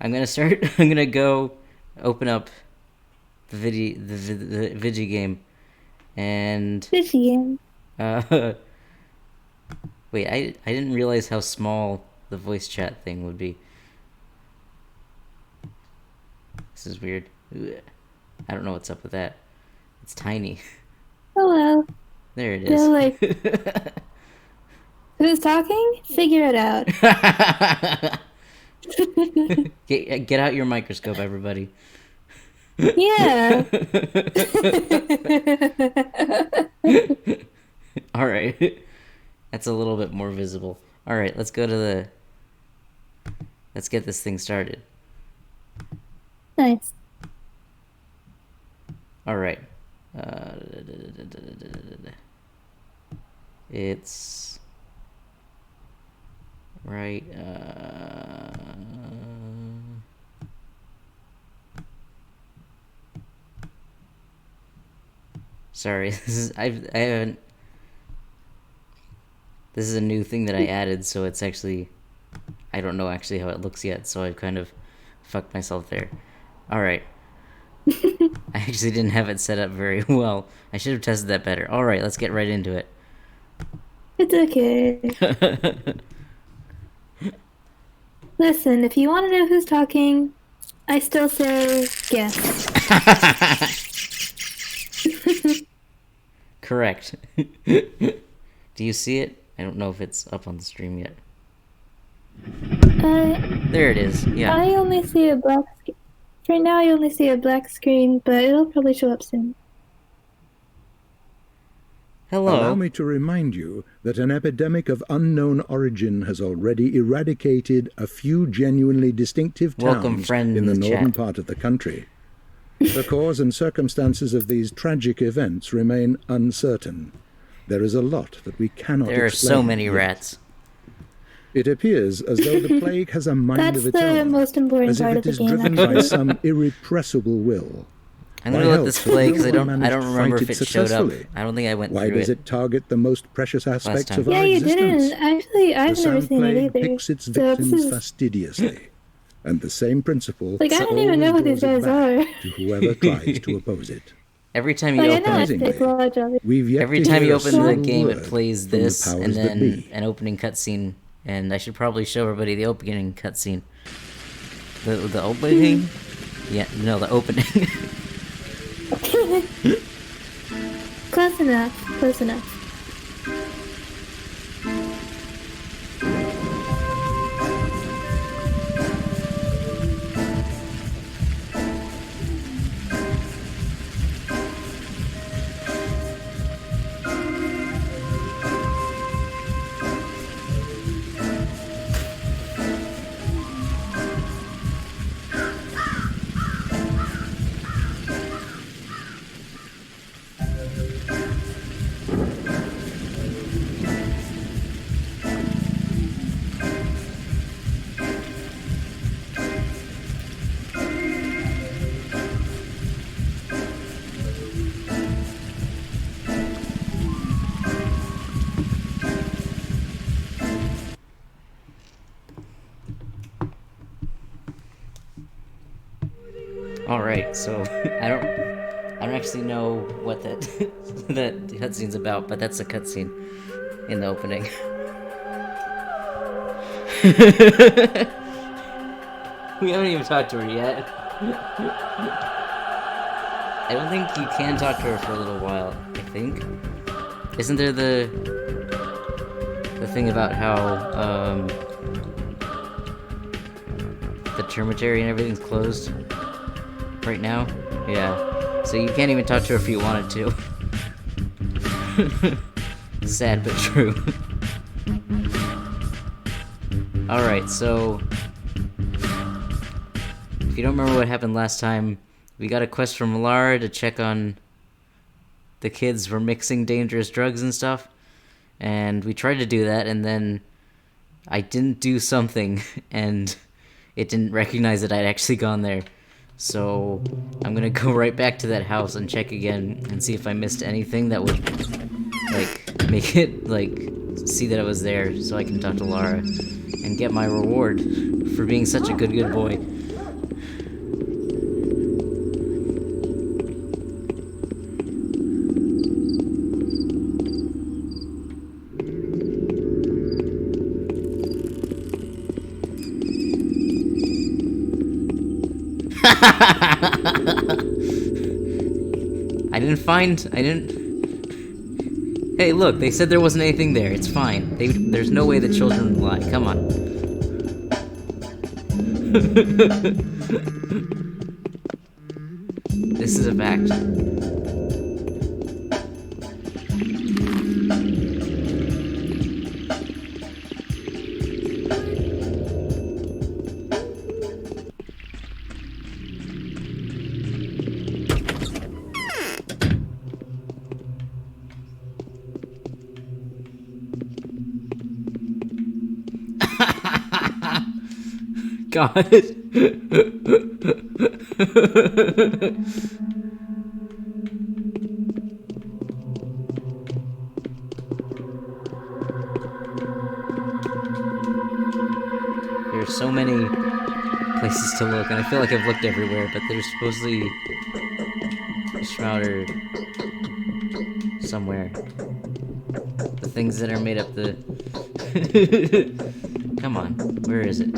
I'm gonna start. I'm gonna go open up the Vigi game, and Michigan. uh, wait. I didn't realize how small the voice chat thing would be. This is weird. Ugh. I don't know what's up with that. It's tiny. Hello. There it They're is. like, who's talking? Figure it out. Get out your microscope, everybody. Yeah. All right. That's a little bit more visible. All right, let's go to the. Let's get this thing started. Nice. All right. It's right. Sorry, this is I haven't. This is a new thing that I added, so it's actually. I don't know actually how it looks yet, so I've kind of fucked myself there. All right. I actually didn't have it set up very well. I should have tested that better. All right, let's get right into it. It's okay. Listen, if you want to know who's talking, I still say guess. Correct. Do you see it? I don't know if it's up on the stream yet. There it is. Yeah. I only see a black screen. Right now, I only see a black screen, but it'll probably show up soon. Hello. Allow me to remind you that an epidemic of unknown origin has already eradicated a few genuinely distinctive towns in the northern part of the country. The cause and circumstances of these tragic events remain uncertain. There is a lot that we cannot explain. There are so many rats. It appears as though the plague has a mind of its own. That's the most important part of the game. As if it is driven by some irrepressible will. I'm gonna let this play because I don't remember if it showed up. I don't think I went through it. Why does it target the most precious aspects of our yeah, you existence? didn't. Actually, I've never seen it either. Picks its victims fastidiously. And the same principle I don't even know who these guys are. To whoever tries to oppose it. Every time you open Icepick Lodge, every time you open the game, it plays this and then an opening cutscene. And I should probably show everybody the opening cutscene. The opening? Yeah, no, the opening. Close enough. Close enough. All right, so I don't actually know what that that cutscene's about, but that's a cutscene in the opening. We haven't even talked to her yet. I don't think you can talk to her for a little while. I think. Isn't there the thing about how the termitary and everything's closed right now? Yeah. So you can't even talk to her if you wanted to. Sad but true. Alright, so if you don't remember what happened last time, we got a quest from Lara to check on the kids for mixing dangerous drugs and stuff. And we tried to do that, and then I didn't do something, and it didn't recognize that I'd actually gone there. So I'm gonna go right back to that house and check again and see if I missed anything that would, like, make it, like, see that I was there so I can talk to Lara. and get my reward for being such a good boy. I didn't... Hey, look, they said there wasn't anything there. It's fine. There's no way the children would lie. Come on. This is a fact. God. There's so many places to look, and I feel like I've looked everywhere, but there's supposedly a Shrouder somewhere. The things that are made up the... Come on, where is it?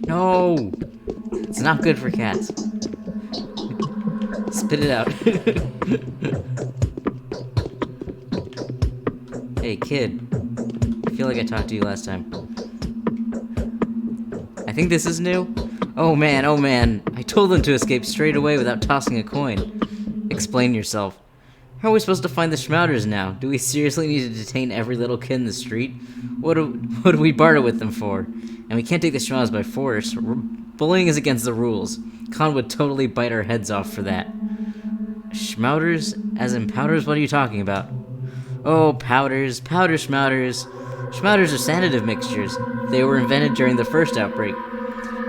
No! It's not good for cats. Spit it out. Hey, kid. I feel like I talked to you last time. I think this is new. Oh man. I told them to escape straight away without tossing a coin. Explain yourself. How are we supposed to find the Shrouders now? Do we seriously need to detain every little kid in the street? What do we barter with them for? And we can't take the Shrouders by force. Bullying is against the rules. Khan would totally bite our heads off for that. Schmouters? As in powders? What are you talking about? Oh, powders. Schmouters. Schmouters are sanative mixtures. They were invented during the first outbreak.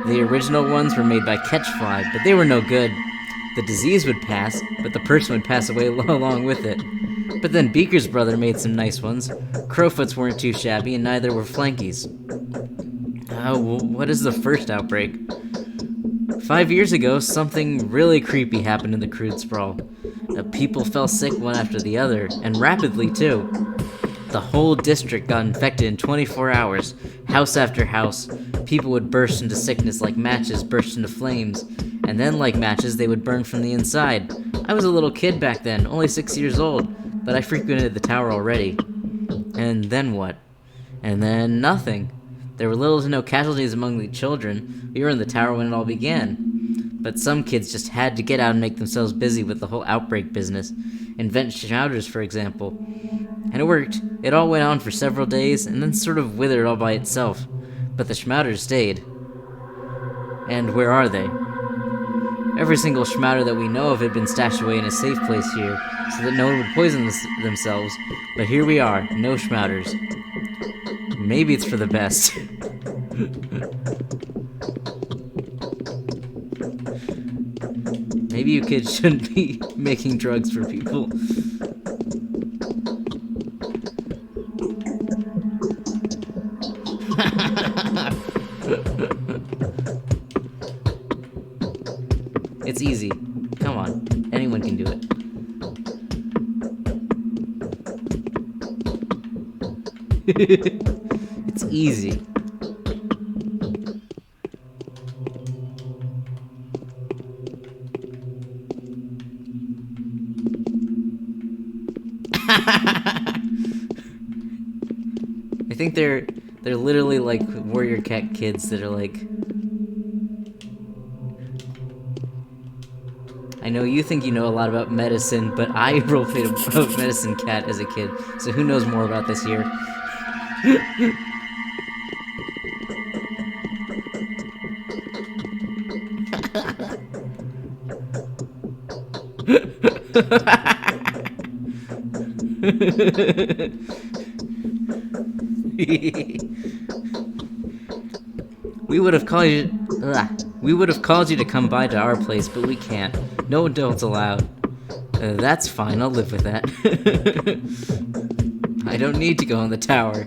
The original ones were made by Catchfly, but they were no good. The disease would pass, but the person would pass away along with it. But then Beaker's brother made some nice ones. Crowfoots weren't too shabby, and neither were Flankies. What is the first outbreak? 5 years ago, something really creepy happened in the crude sprawl. People fell sick one after the other, and rapidly too. The whole district got infected in 24 hours. House after house, people would burst into sickness like matches burst into flames. And then, like matches, they would burn from the inside. I was a little kid back then, only 6 years old, but I frequented the tower already. And then what? And then nothing. There were little to no casualties among the children. We were in the tower when it all began. But some kids just had to get out and make themselves busy with the whole outbreak business. Invent Shrouders, for example. And it worked. It all went on for several days, and then sort of withered all by itself. But the Shrouders stayed. And where are they? Every single Shrouder that we know of had been stashed away in a safe place here, so that no one would poison themselves. But here we are, no Shrouders. Maybe it's for the best. Maybe you kids shouldn't be making drugs for people. It's easy. Come on. Anyone can do it. It's easy. I think they're literally like warrior cat kids that are like, I know you think you know a lot about medicine, but I roleplayed a medicine cat as a kid, so who knows more about this here? We would have called you to come by to our place, but we can't. No adults allowed. That's fine, I'll live with that. I don't need to go in the tower.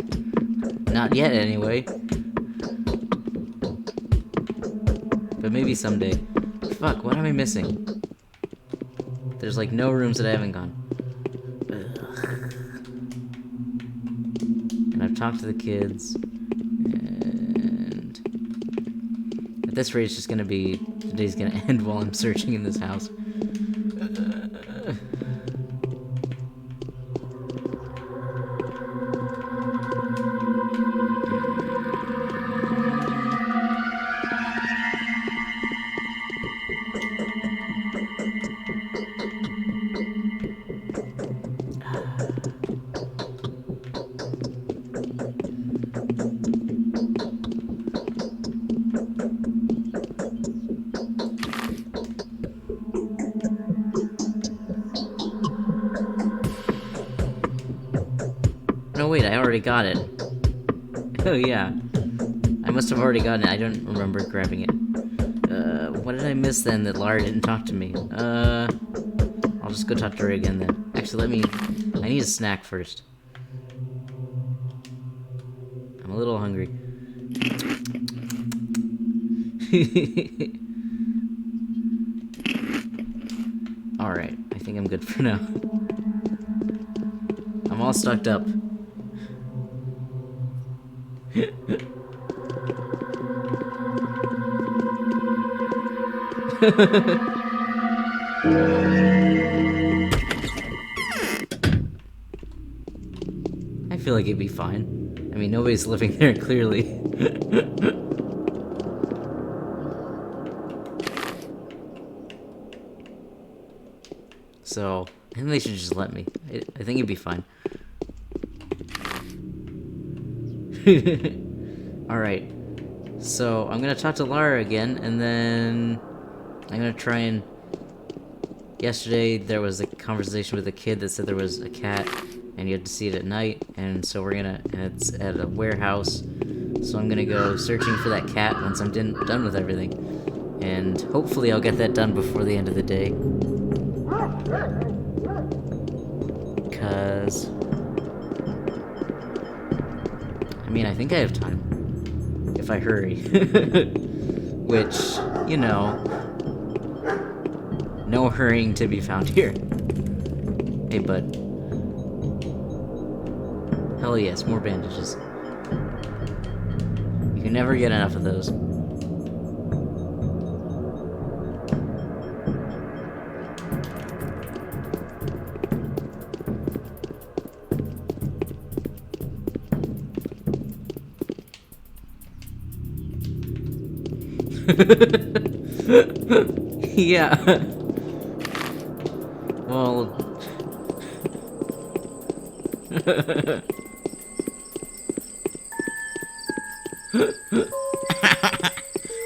Not yet, anyway. But maybe someday. Fuck, what am I missing? There's like no rooms that I haven't gone. Ugh. And I've talked to the kids. And at this rate, it's just gonna be... the day's gonna end while I'm searching in this house. No, wait, I already got it. Oh, yeah. I must have already gotten it. I don't remember grabbing it. What did I miss then that Lara didn't talk to me? I'll just go talk to her again then. Actually, I need a snack first. I'm a little hungry. Alright, I think I'm good for now. I'm all stocked up. I feel like it'd be fine. I mean, nobody's living there, clearly. So, I think they should just let me. I think it'd be fine. Alright. So, I'm gonna talk to Lara again, and then... I'm gonna try and... Yesterday, there was a conversation with a kid that said there was a cat, and you had to see it at night, and so we're gonna... It's at a warehouse, so I'm gonna go searching for that cat once I'm done with everything. And hopefully I'll get that done before the end of the day. Because... I mean, I think I have time. If I hurry. Which, you know... No hurrying to be found here. Hey, bud. Hell yes, more bandages. You can never get enough of those. Yeah. Well...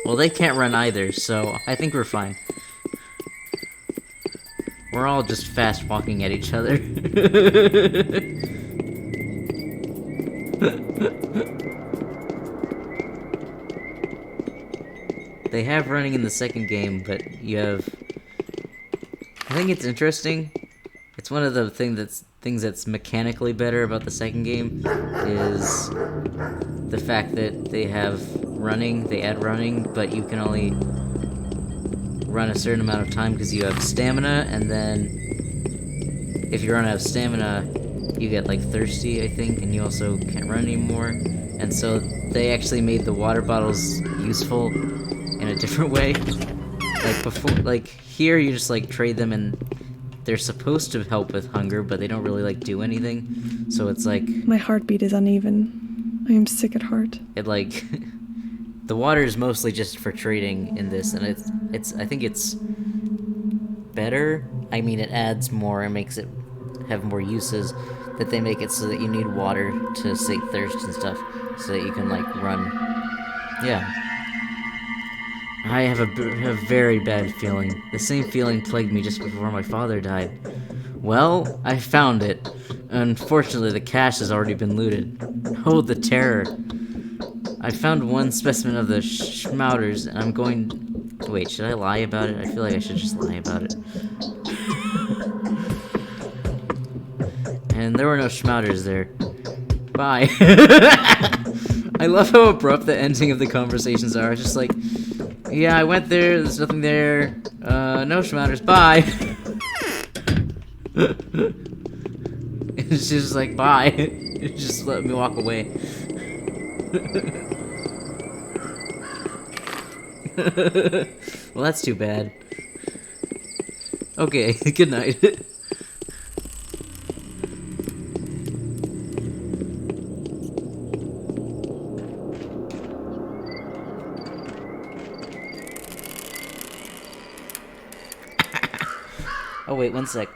Well, they can't run either, so I think we're fine. We're all just fast walking at each other. They have running in the second game, but you have... I think it's interesting. It's one of the things that's mechanically better about the second game is the fact that they have running, they add running, but you can only run a certain amount of time because you have stamina, and then if you run out of stamina, you get like thirsty, I think, and you also can't run anymore. And so they actually made the water bottles useful in a different way. Like before, like here you just like trade them and they're supposed to help with hunger, but they don't really like do anything. So it's like my heartbeat is uneven. I am sick at heart. It like the water is mostly just for trading in this, and it's I think it's better. I mean, it adds more and makes it have more uses, that they make it so that you need water to sate thirst and stuff, so that you can like run. Yeah. I have a very bad feeling. The same feeling plagued me just before my father died. Well, I found it. Unfortunately, the cache has already been looted. Oh, the terror. I found one specimen of the schmouters, and I'm going... Wait, should I lie about it? I feel like I should just lie about it. And there were no schmouters there. Bye. I love how abrupt the ending of the conversations are. It's just like, yeah, I went there, there's nothing there, no matters, bye. It's just like, bye. Just let me walk away. Well, that's too bad. Okay, good night. Oh wait, one sec.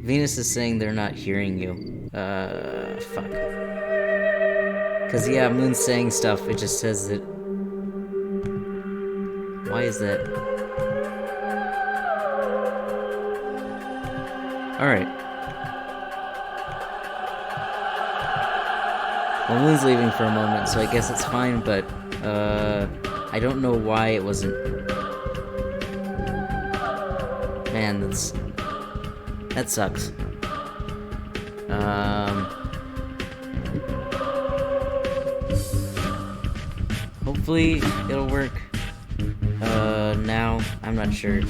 Venus is saying they're not hearing you. Fuck. Cause yeah, Moon's saying stuff, it just says that... Why is that? Alright. Well, Moon's leaving for a moment, so I guess it's fine, but, I don't know why it wasn't... Man, that sucks. Hopefully it'll work. Now, I'm not sure.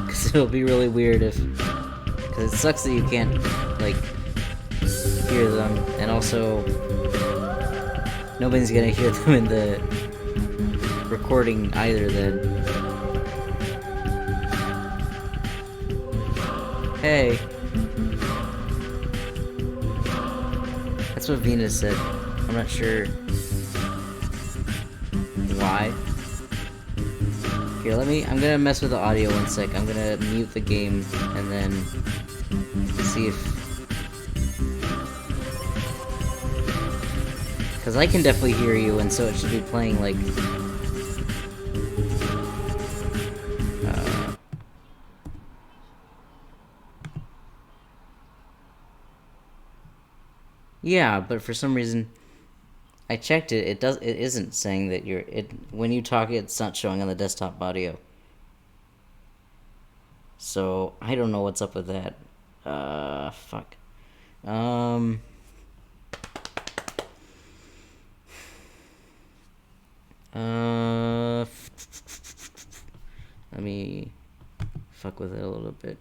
Cause it'll be really weird if... Cause it sucks that you can't, like, hear them, and also... Nobody's gonna hear them in the recording either then. Hey. That's what Venus said. I'm not sure why. Here, I'm gonna mess with the audio one sec. I'm gonna mute the game and then see if... Cause I can definitely hear you, and so it should be playing like... Yeah, but for some reason, I checked it. It isn't saying that when you talk, it's not showing on the desktop audio. So I don't know what's up with that. Fuck. Let me fuck with it a little bit.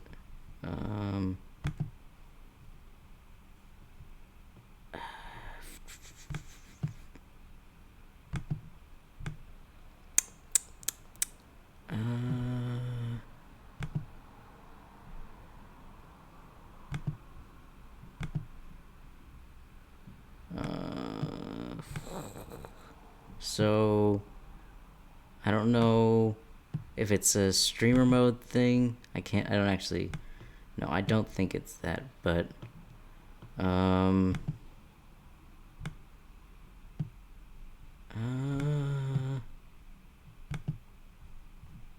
So I don't know if it's a streamer mode thing. I don't actually... No, I don't think it's that, but... Yeah,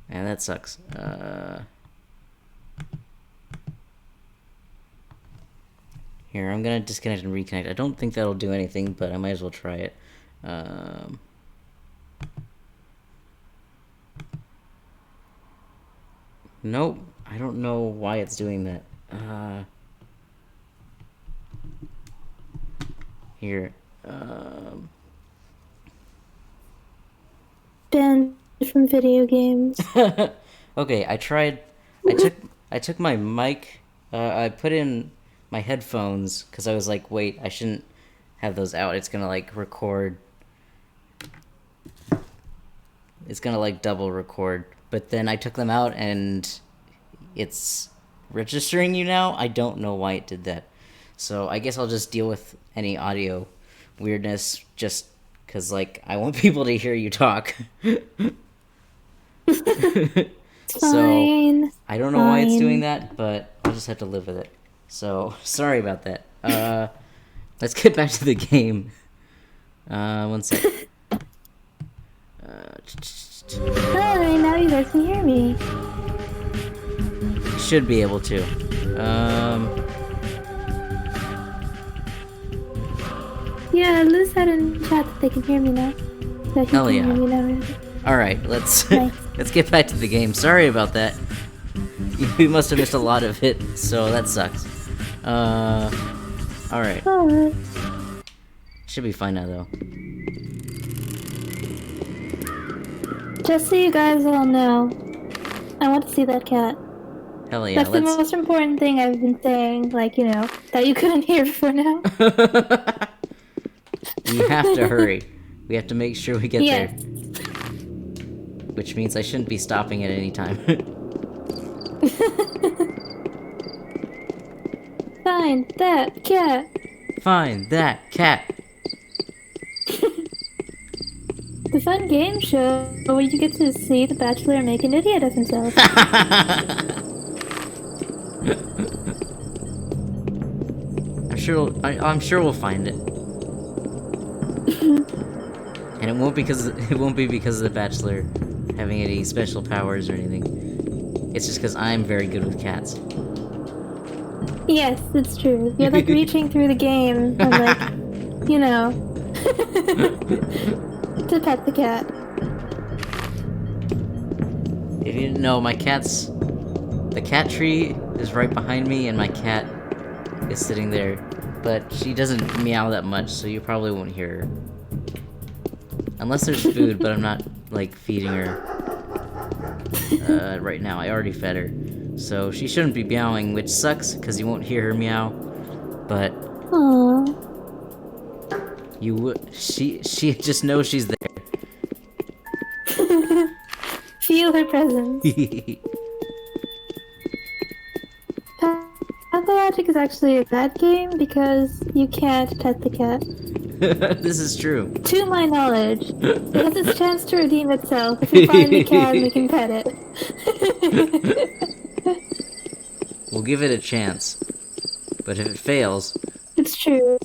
that sucks. Here, I'm gonna disconnect and reconnect. I don't think that'll do anything, but I might as well try it. Nope, I don't know why it's doing that. Here. Banned from video games. Okay, I took my mic, I put in my headphones, because I was like, wait, I shouldn't have those out. It's gonna, like, record. It's gonna, like, double record. But then I took them out, and it's registering you now. I don't know why it did that. So I guess I'll just deal with any audio weirdness, just because, like, I want people to hear you talk. So I don't know why it's doing that, but I'll just have to live with it. So sorry about that. Let's get back to the game. One sec. Hi, now you guys can hear me. Should be able to. Yeah, Lieu said in chat that they can hear me now. So Hell yeah. Hear me now, really. Alright, let's Nice. let's get back to the game. Sorry about that. We must have missed a lot of it, so that sucks. Alright. Should be fine now, though. Just so you guys all know, I want to see that cat. Hell yeah, That's the most important thing I've been saying, like, you know, that you couldn't hear before now. We have to hurry. We have to make sure we get yes. there. Which means I shouldn't be stopping at any time. Find that cat! Find that cat! The fun game show where you get to see the Bachelor make an idiot of himself. I'm sure we'll find it. And it won't be because of the Bachelor having any special powers or anything. It's just because I'm very good with cats. Yes, it's true. You're like reaching through the game and like, you know, to pet the cat. If you didn't know, the cat tree is right behind me and my cat is sitting there. But she doesn't meow that much, so you probably won't hear her. Unless there's food, but I'm not, like, feeding her right now. I already fed her. So she shouldn't be meowing, which sucks, because you won't hear her meow. But... Aww. She just knows she's there. Feel her presence. Pathologic is actually a bad game because you can't pet the cat. This is true. To my knowledge, it has its chance to redeem itself. If we find the cat, we can pet it. We'll give it a chance. But if it fails... It's true.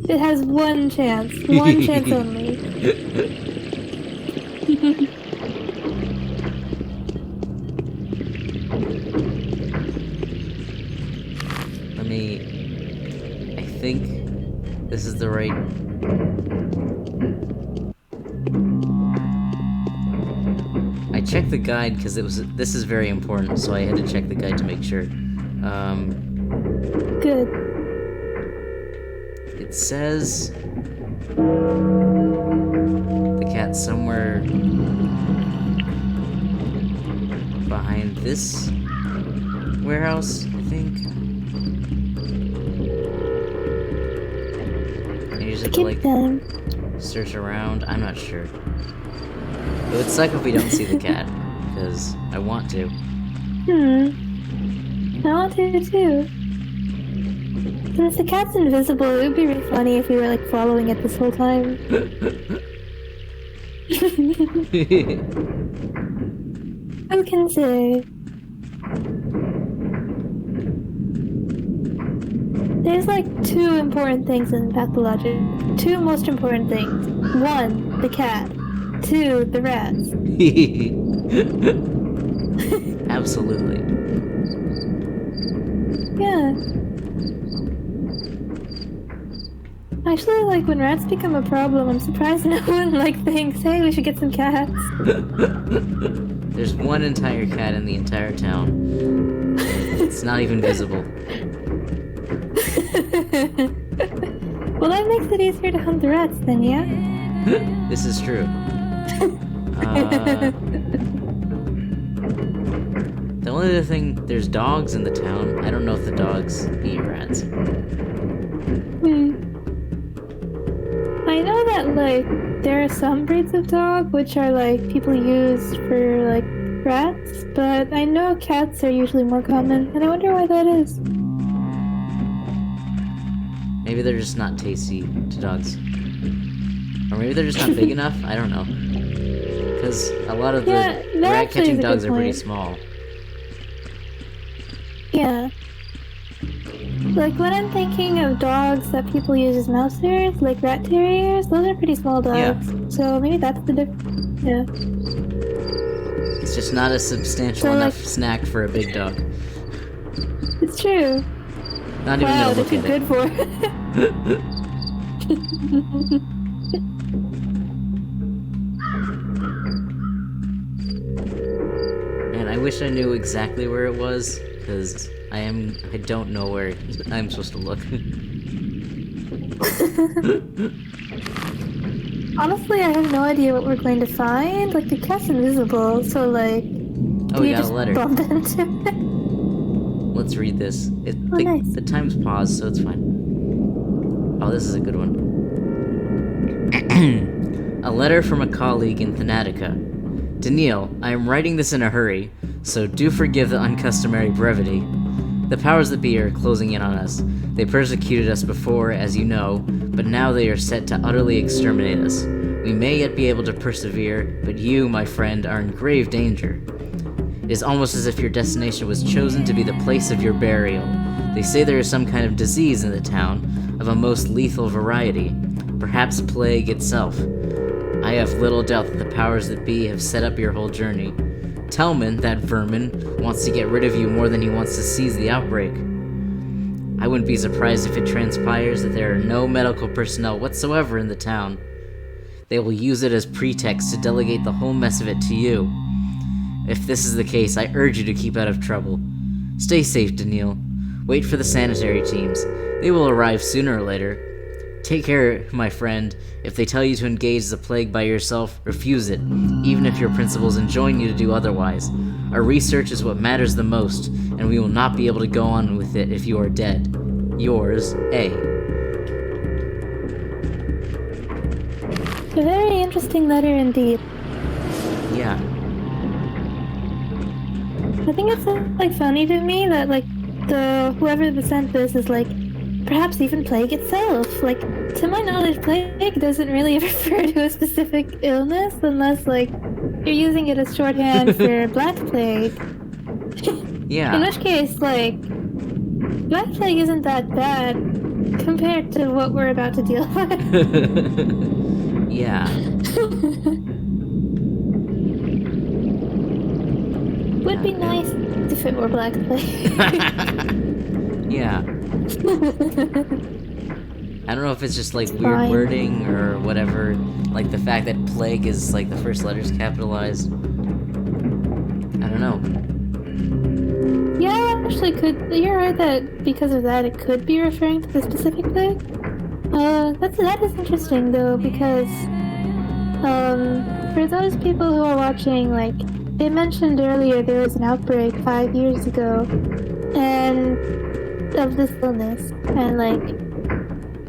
It has one chance. One chance only. I think this is the right... I checked the guide because this is very important, so I had to check the guide to make sure. Good. It says the cat's somewhere behind this warehouse, I think. And you just have to, like, search around. I'm not sure. It would suck if we don't see the cat, because I want to. I want to too. Since the cat's invisible, it would be really funny if we were, like, following it this whole time. Who can say? There's, like, two important things in Pathologic. Two most important things. One, the cat. Two, the rats. Absolutely. Yeah. Actually, like, when rats become a problem, I'm surprised no one, like, thinks, hey, we should get some cats. There's one entire cat in the entire town. It's not even visible. Well, that makes it easier to hunt the rats then, yeah? This is true. The only other thing, there's dogs in the town. I don't know if the dogs eat rats. I know that, like, there are some breeds of dog which are, like, people use for, like, rats, but I know cats are usually more common, and I wonder why that is. Maybe they're just not tasty to dogs. Or maybe they're just not big enough? I don't know. Because a lot of the rat-catching dogs are pretty small. Yeah. Like, when I'm thinking of dogs that people use as mousers, like rat terriers, those are pretty small dogs. Yeah. So maybe that's the difference. Yeah. It's just not a substantial enough snack for a big dog. It's true. Not even gonna look at it. Good for wish I knew exactly where it was, because I don't know where I'm supposed to look. Honestly, I have no idea what we're going to find. Like, the cat's invisible, so, like... Oh, we got a letter. Bump into it? Let's read this. Nice. The time's paused, so it's fine. Oh, this is a good one. A letter from a colleague in Thanatica. Daniil, I am writing this in a hurry, so do forgive the uncustomary brevity. The powers that be are closing in on us. They persecuted us before, as you know, but now they are set to utterly exterminate us. We may yet be able to persevere, but you, my friend, are in grave danger. It is almost as if your destination was chosen to be the place of your burial. They say there is some kind of disease in the town, of a most lethal variety, perhaps plague itself. I have little doubt that the powers that be have set up your whole journey. Telman, that vermin, wants to get rid of you more than he wants to seize the outbreak. I wouldn't be surprised if it transpires that there are no medical personnel whatsoever in the town. They will use it as pretext to delegate the whole mess of it to you. If this is the case, I urge you to keep out of trouble. Stay safe, Daniil. Wait for the sanitary teams. They will arrive sooner or later. Take care, my friend. If they tell you to engage the plague by yourself, refuse it, even if your principals enjoin you to do otherwise. Our research is what matters the most, and we will not be able to go on with it if you are dead. Yours, A. A very interesting letter indeed. Yeah. I think it's, like, funny to me that, like, whoever sent this is, like, perhaps even plague itself. Like, to my knowledge, plague doesn't really refer to a specific illness unless, like, you're using it as shorthand for Black Plague. Yeah. In which case, like, Black Plague isn't that bad compared to what we're about to deal with. Yeah. Would be nice if it were Black Plague. Yeah. I don't know if it's just like weird wording or whatever. Like the fact that plague is like the first letter's capitalized. I don't know. Yeah, actually could. You're right that because of that it could be referring to the specific plague. That is interesting though, because for those people who are watching, like, they mentioned earlier there was an outbreak 5 years ago and of this illness, and like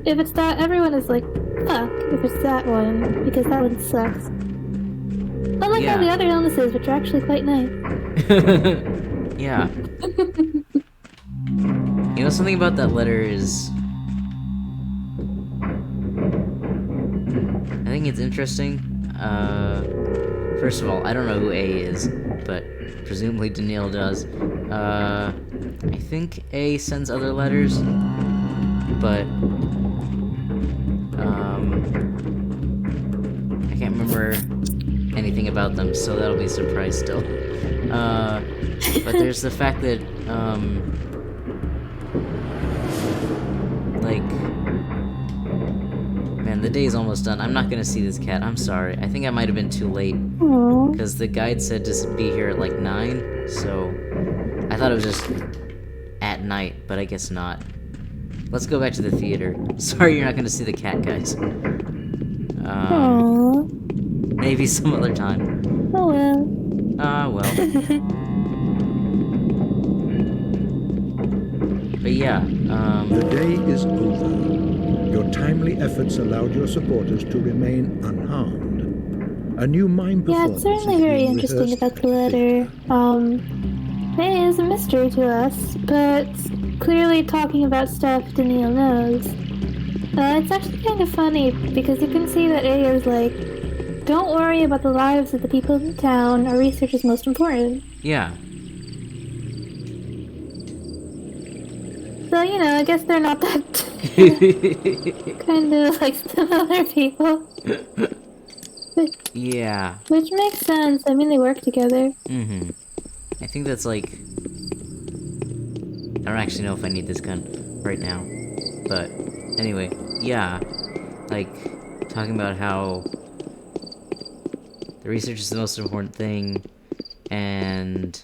if it's that, everyone is like, fuck if it's that one, because that one sucks. Unlike all the other illnesses, which are actually quite nice. Yeah. You know, something about that letter is, I think it's interesting. First of all, I don't know who A is, but presumably Daniil does. I think A sends other letters, but I can't remember anything about them, so that'll be a surprise still. But there's the fact that, like, man, the day's almost done. I'm not gonna see this cat. I'm sorry. I think I might have been too late. Because the guide said to be here at like 9, so I thought it was just at night, but I guess not. Let's go back to the theater. Sorry you're not gonna see the cat, guys. Maybe some other time. Oh well. Ah, well. But yeah, The day is over. Your timely efforts allowed your supporters to remain unharmed. A new mime performance. Yeah, it's certainly very interesting about the letter. It is a mystery to us, but clearly talking about stuff Daniil knows. It's actually kind of funny, because you can see that A is like, don't worry about the lives of the people in town, our research is most important. yeah. So, you know, I guess they're not that kind of like similar people. Yeah. Which makes sense. I mean, they work together. Mm-hmm. I think that's like, I don't actually know if I need this gun right now. But anyway, yeah. Like, talking about how the research is the most important thing, and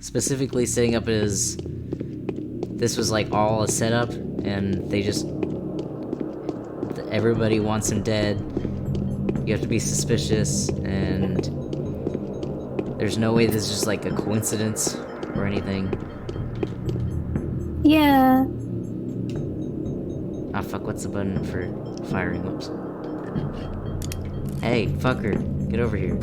specifically setting up as this was like all a setup, and they just everybody wants him dead. You have to be suspicious, and there's no way this is just like a coincidence or anything. Yeah. Ah, fuck, what's the button for firing? Whoops. Hey, fucker, get over here.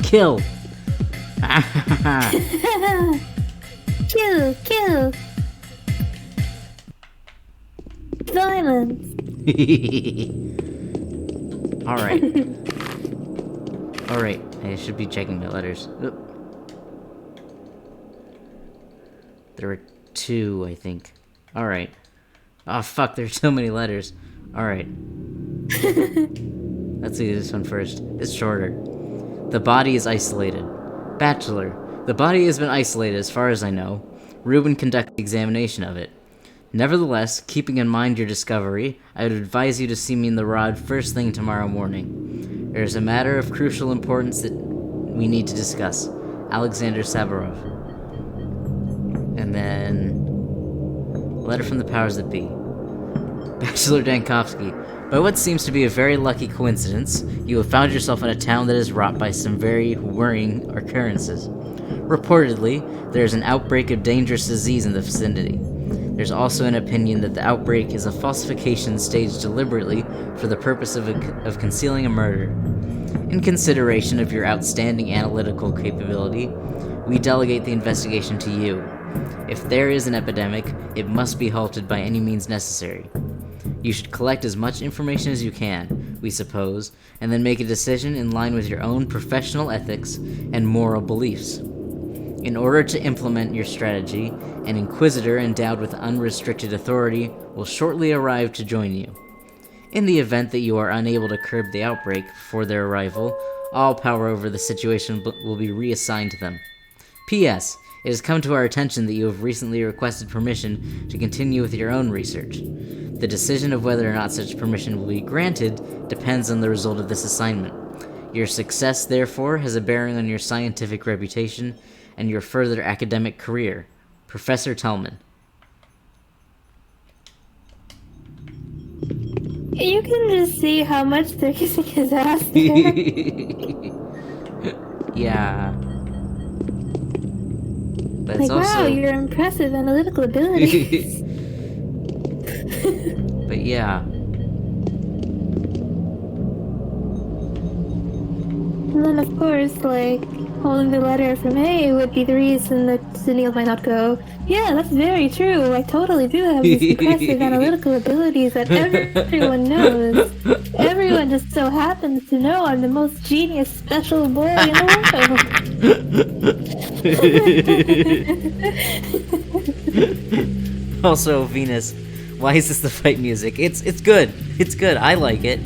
Kill! Kill! Violence! Alright, I should be checking my letters. Oop. There were 2, I think. Alright. Oh fuck, there's so many letters. Alright. Let's see this one first. It's shorter. The body is isolated. Bachelor. The body has been isolated as far as I know. Ruben conducted the examination of it. Nevertheless, keeping in mind your discovery, I would advise you to see me in the rod first thing tomorrow morning. There is a matter of crucial importance that we need to discuss. Alexander Sabarov. And then... letter from the powers that be. Bachelor Dankovsky. By what seems to be a very lucky coincidence, you have found yourself in a town that is wrought by some very worrying occurrences. Reportedly, there is an outbreak of dangerous disease in the vicinity. There's also an opinion that the outbreak is a falsification staged deliberately for the purpose of concealing a murder. In consideration of your outstanding analytical capability, we delegate the investigation to you. If there is an epidemic, it must be halted by any means necessary. You should collect as much information as you can, we suppose, and then make a decision in line with your own professional ethics and moral beliefs. In order to implement your strategy, an inquisitor endowed with unrestricted authority will shortly arrive to join you. In the event that you are unable to curb the outbreak before their arrival, all power over the situation will be reassigned to them. P.S. It has come to our attention that you have recently requested permission to continue with your own research. The decision of whether or not such permission will be granted depends on the result of this assignment. Your success, therefore, has a bearing on your scientific reputation and your further academic career. Professor Tellman. You can just see how much they're kissing his ass there. Yeah. But it's like, also... wow, your impressive analytical abilities. But yeah. And then, of course, like, holding the letter from A would be the reason that Sunil might not go, yeah, that's very true. I totally do have these impressive analytical abilities that everyone knows. Everyone just so happens to know I'm the most genius special boy in the world. Also, Venus, why is this the fight music? It's good. It's good. I like it.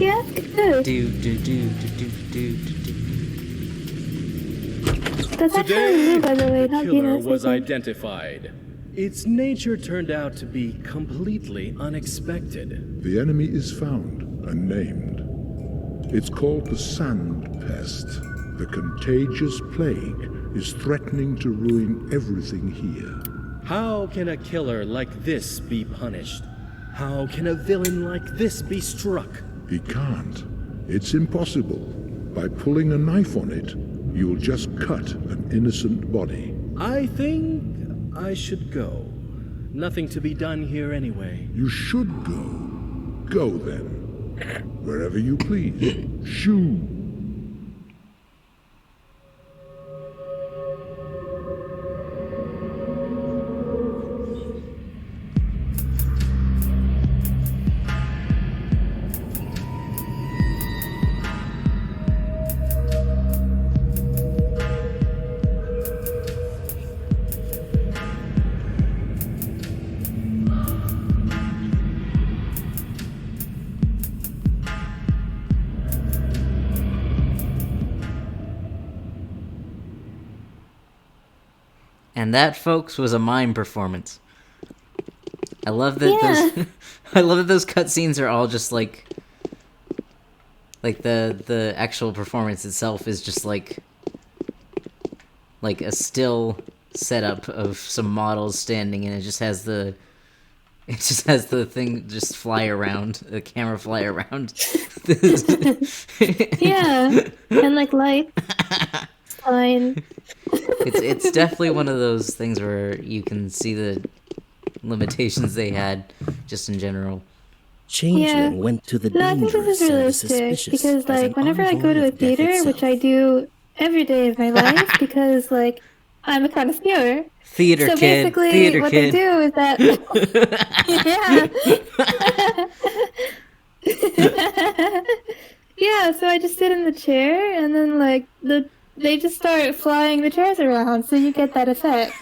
Yeah, it's good. That's actually Lieu, by the way, not killer Venus. Was identified. Its nature turned out to be completely unexpected. The enemy is found and named. It's called the Sand Pest. The contagious plague is threatening to ruin everything here. How can a killer like this be punished? How can a villain like this be struck? He can't. It's impossible. By pulling a knife on it, you'll just cut an innocent body. I think I should go. Nothing to be done here anyway. You should go. Go then. Wherever you please. Shoo! And that, folks, was a mime performance. I love that those I love that those cutscenes are all just like Like the actual performance itself is just like a still setup of some models standing, and it just has the thing just fly around, the camera fly around. Yeah, and like lights. Fine. It's definitely one of those things where you can see the limitations they had just in general. Changeling went to the dangerous and the suspicious because like whenever I go to a theater, which I do every day of my life, because like I'm a connoisseur. Theater so kid. Basically, Theater what kid. they do is that yeah, so I just sit in the chair and then like they just start flying the chairs around, so you get that effect.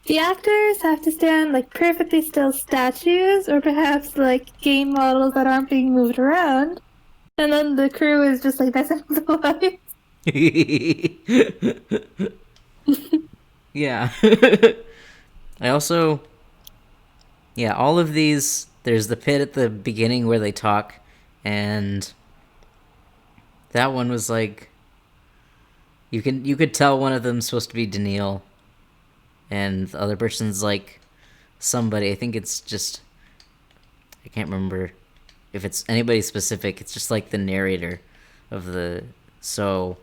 The actors have to stand like perfectly still statues, or perhaps like game models that aren't being moved around. And then the crew is just like, that's the lights. Yeah. I also... Yeah, all of these... There's the pit at the beginning where they talk, and that one was like... You could tell one of them's supposed to be Daniil, and the other person's like somebody. I think it's just... I can't remember if it's anybody specific. It's just like the narrator of the... So...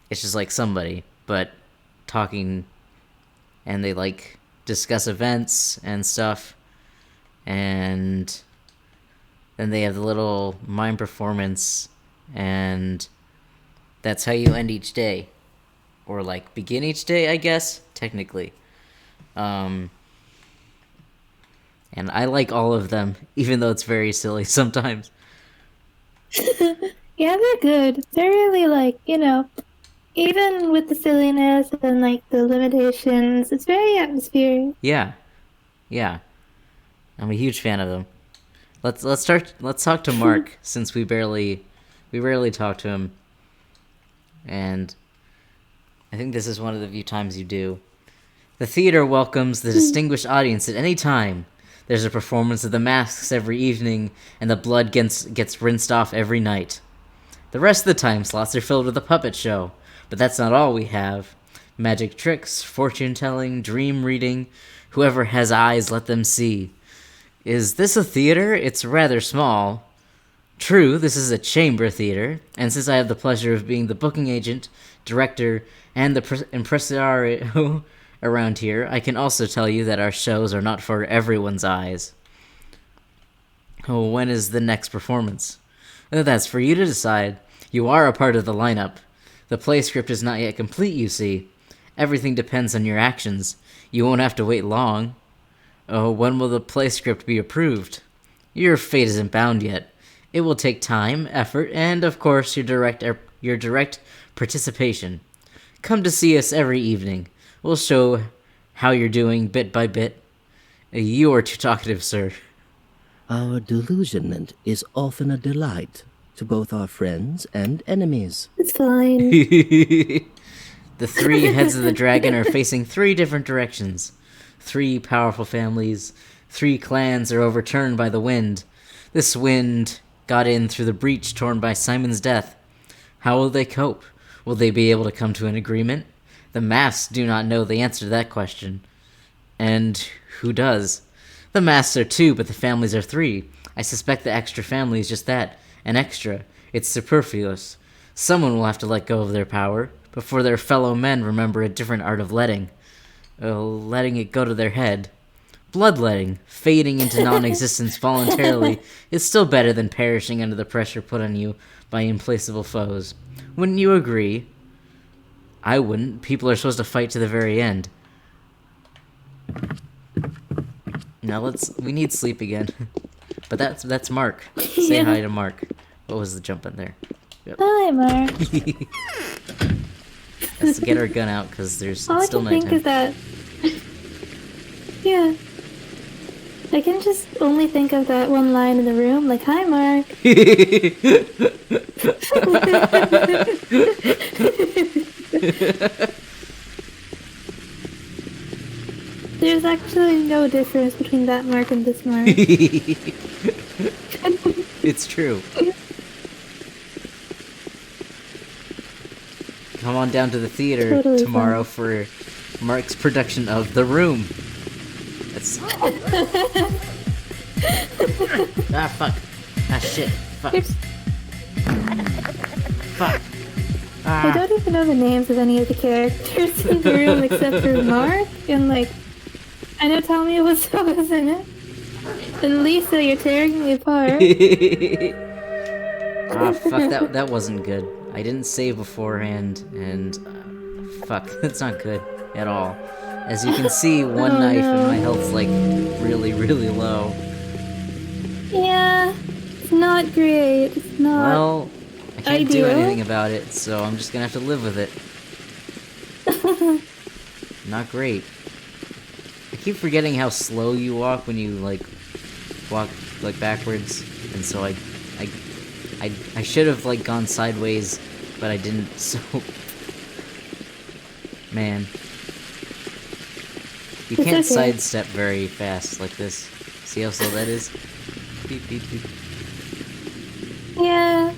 It's just like somebody, but talking, and they like discuss events and stuff, and then they have the little mime performance, and that's how you end each day, or like begin each day, I guess, technically. And I like all of them, even though it's very silly sometimes. Yeah, they're good. They're really like, you know, even with the silliness and like the limitations, it's very atmospheric. Yeah. I'm a huge fan of them. Let's talk to Mark since we rarely talk to him. And I think this is one of the few times you do. The theater welcomes the distinguished audience at any time. There's a performance of the masks every evening, and the blood gets rinsed off every night. The rest of the time slots are filled with a puppet show. But that's not all we have. Magic tricks, fortune-telling, dream reading. Whoever has eyes, let them see. Is this a theater? It's rather small. True, this is a chamber theater, and since I have the pleasure of being the booking agent, director, and the impresario around here, I can also tell you that our shows are not for everyone's eyes. Oh, when is the next performance? That's for you to decide. You are a part of the lineup. The play script is not yet complete, you see. Everything depends on your actions. You won't have to wait long. Oh, when will the play script be approved? Your fate isn't bound yet. It will take time, effort, and, of course, your direct participation. Come to see us every evening. We'll show how you're doing bit by bit. You are too talkative, sir. Our delusionment is often a delight to both our friends and enemies. It's fine. The three heads of the dragon are facing 3 different directions. 3 powerful families. 3 clans are overturned by the wind. This wind got in through the breach torn by Simon's death. How will they cope? Will they be able to come to an agreement? The masks do not know the answer to that question. And who does? The masks are 2, but the families are 3. I suspect the extra family is just that. An extra. It's superfluous. Someone will have to let go of their power before their fellow men remember a different art of letting. Letting it go to their head. Bloodletting, fading into non-existence voluntarily, is still better than perishing under the pressure put on you by implacable foes. Wouldn't you agree? I wouldn't. People are supposed to fight to the very end. Now we need sleep again. But that's Mark. Say hi to Mark. What was the jump in there? Yep. Hi, Mark. Let's get our gun out because there's all still nighttime. All I can think is that... Yeah. I can just only think of that one line in the room, like, hi, Mark. There's actually no difference between that mark and this mark. It's true. Come on down to the theater tomorrow for Mark's production of The Room. That's... Ah, fuck. Ah, shit. Fuck. Fuck. Ah. I don't even know the names of any of the characters in the room except for Mark and, like, I know Tommy was in it. And Lisa, you're tearing me apart. Ah, fuck, that wasn't good. I didn't save beforehand, and... fuck, that's not good at all. As you can see, one knife and my health's, like, really, really low. Yeah, it's not great. It's not well, I can't ideal. do anything about it, so I'm just gonna have to live with it. Not great. I keep forgetting how slow you walk when you, like, walk, like, backwards, and so I should have, like, gone sideways, but I didn't, so... Man. You can't sidestep very fast like this. See how slow that is? Beep, beep, beep. Yeah.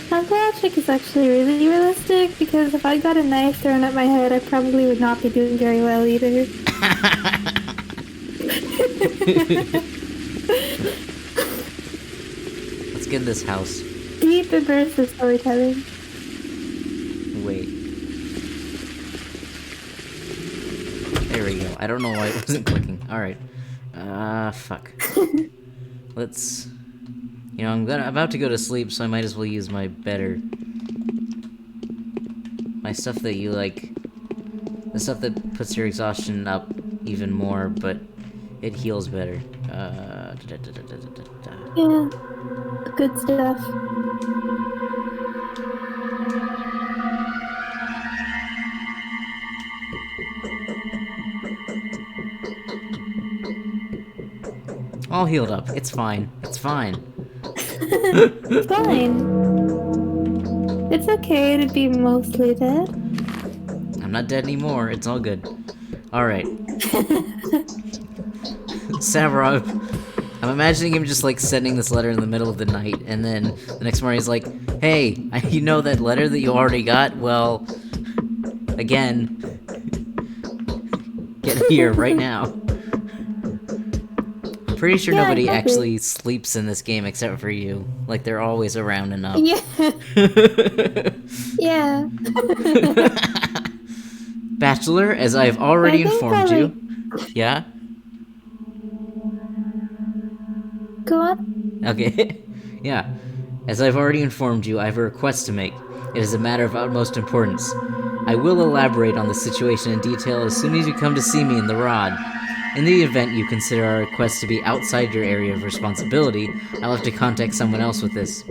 Pathologic is actually really realistic, because if I got a knife thrown at my head, I probably would not be doing very well either. Let's get in this house. Deep immersive storytelling. Wait. There we go. I don't know why it wasn't clicking. Alright. Fuck. Let's... You know, I'm about to go to sleep, so I might as well use my better... My stuff that you, like... The stuff that puts your exhaustion up even more, but it heals better. Yeah. Good stuff. All healed up. It's fine. It's fine. It's fine. It's okay to be mostly dead. I'm not dead anymore. It's all good. Alright. Savarov. I'm imagining him just, like, sending this letter in the middle of the night, and then the next morning he's like, hey, you know that letter that you already got? Well, again, get here right now. I'm pretty sure nobody actually sleeps in this game except for you. Like, they're always around and up. Yeah. Yeah. Bachelor, as I've already informed you. Yeah? Go on. Okay. Yeah. As I've already informed you, I have a request to make. It is a matter of utmost importance. I will elaborate on the situation in detail as soon as you come to see me in the Rod. In the event you consider our request to be outside your area of responsibility, I'll have to contact someone else with this.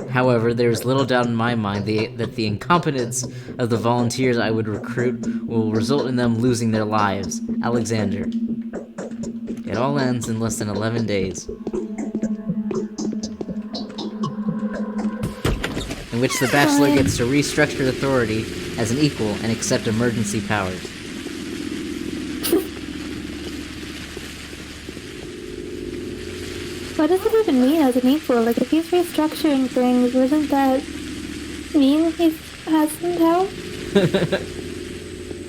However, there is little doubt in my mind that the incompetence of the volunteers I would recruit will result in them losing their lives. Alexander. It all ends in less than 11 days. In which the Bachelor gets to restructure authority as an equal and accept emergency powers. What does it even mean as an equal? Like, if he's restructuring things, wouldn't that mean he has some help?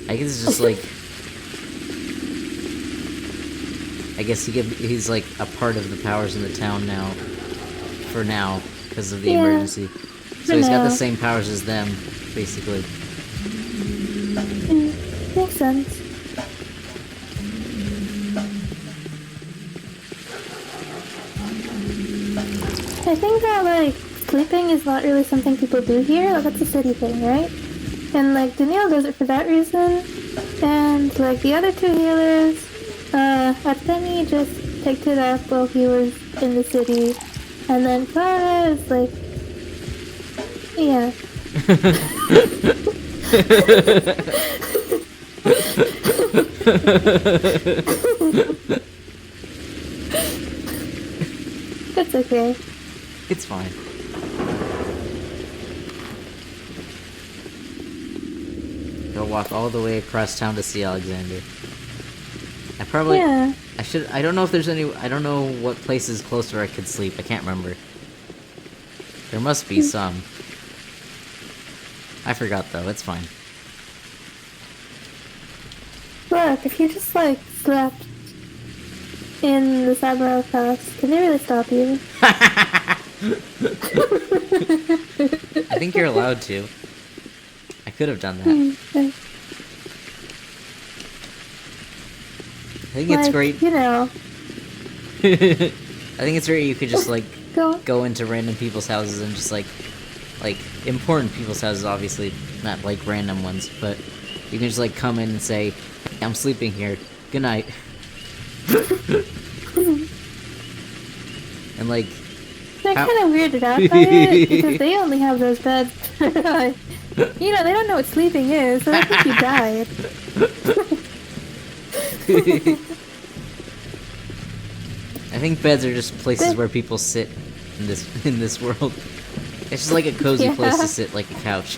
I guess it's just like... I guess he's like a part of the powers in the town now. For now, because of the emergency. So he's got the same powers as them, basically. Makes sense. I think that, like, sleeping is not really something people do here. Like, that's a city thing, right? And, like, Danielle does it for that reason. And, like, the other two healers, Artemi just picked it up while he was in the city. And then Clara is, like, yeah. It's okay. It's fine. Go walk all the way across town to see Alexander. I don't know if there's any, I don't know what places closer I could sleep. I can't remember. There must be some. I forgot though, it's fine. Look, if you just, like, slept in the Sabro house, can they really stop you? I think you're allowed to. I could have done that. Okay. I think it's great. You know. I think it's great you could just, like, go into random people's houses and just, like, important people's houses, obviously, not, like, random ones, but you can just, like, come in and say, hey, I'm sleeping here. Good night. And, like... They're kind of weirded out by it, because they only have those beds. Like, you know, they don't know what sleeping is, so they think you died. I think beds are just places where people sit in this world. It's just like a cozy place to sit, like a couch.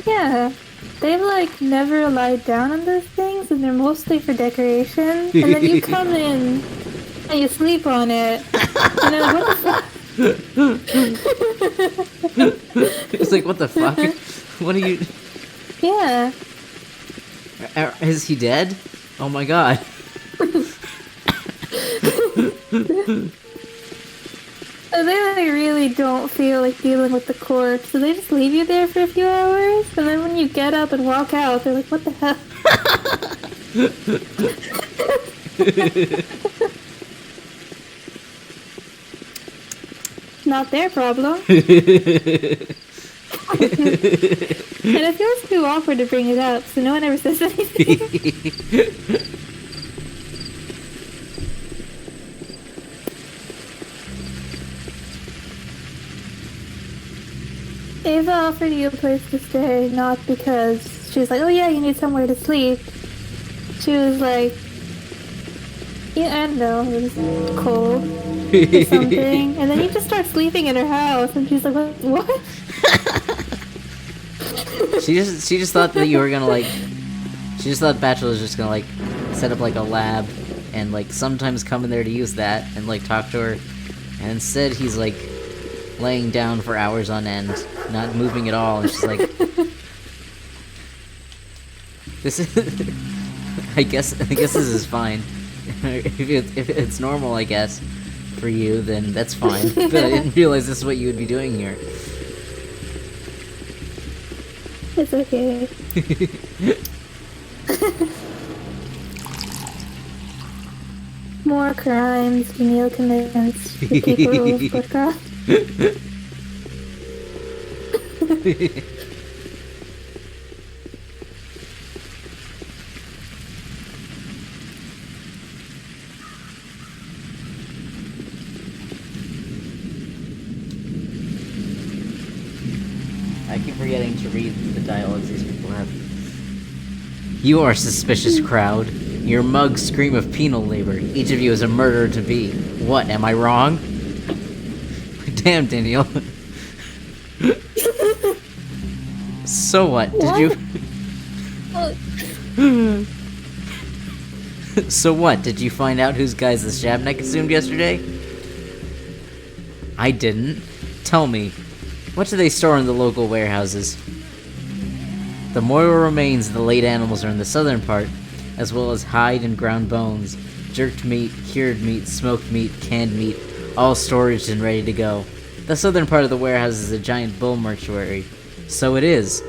Yeah. They've, like, never lied down on those things, and they're mostly for decoration. And then you come in, and you sleep on it. And then, what the fuck? It's like, what the fuck? What are you... Yeah. Is he dead? Oh my god. So they, like, really don't feel like dealing with the corpse, so they just leave you there for a few hours, and then when you get up and walk out, they're like, what the hell? Not their problem. And it feels too awkward to bring it up, so no one ever says anything. Ava offered you a place to stay, not because she was like, oh yeah, you need somewhere to sleep. She was like, yeah, I don't know, it was cold or something. And then you just start sleeping in her house, and she's like, what? She just thought that you were gonna, like, she just thought Bachelor was just gonna, like, set up, like, a lab and, like, sometimes come in there to use that and, like, talk to her. And instead he's, like, laying down for hours on end, not moving at all, and she's like, this is, I guess this is fine. If it's normal, I guess, for you, then that's fine. But I didn't realize this is what you would be doing here. It's okay. More crimes Danielle commits the people of Woodcraft. I keep forgetting to read the dialogues these people have. You are a suspicious crowd. Your mugs scream of penal labor. Each of you is a murderer to be. What, am I wrong? Damn, Danielle. So what? Did you... So what? Did you find out whose guys the Shabnak assumed yesterday? I didn't. Tell me. What do they store in the local warehouses? The mortal remains of the late animals are in the southern part, as well as hide and ground bones, jerked meat, cured meat, smoked meat, canned meat, all storaged and ready to go. The southern part of the warehouse is a giant bull mortuary. So it is.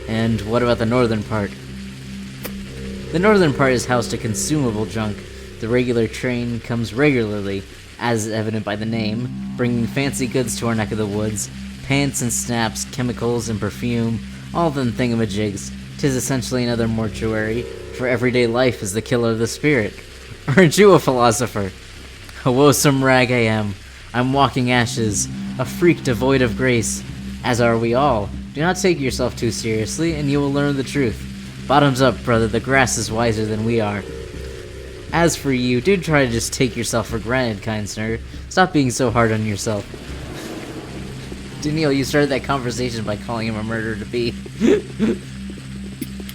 And what about the northern part? The northern part is housed to consumable junk. The regular train comes regularly, as is evident by the name, bringing fancy goods to our neck of the woods. Pants and snaps, chemicals and perfume, all them thingamajigs. 'Tis essentially another mortuary, for everyday life is the killer of the spirit. Aren't you a philosopher? A woesome rag I am. I'm walking ashes, a freak devoid of grace, as are we all. Do not take yourself too seriously, and you will learn the truth. Bottoms up, brother, the grass is wiser than we are. As for you, do try to just take yourself for granted, kind sir. Stop being so hard on yourself. Danielle, you started that conversation by calling him a murderer to be.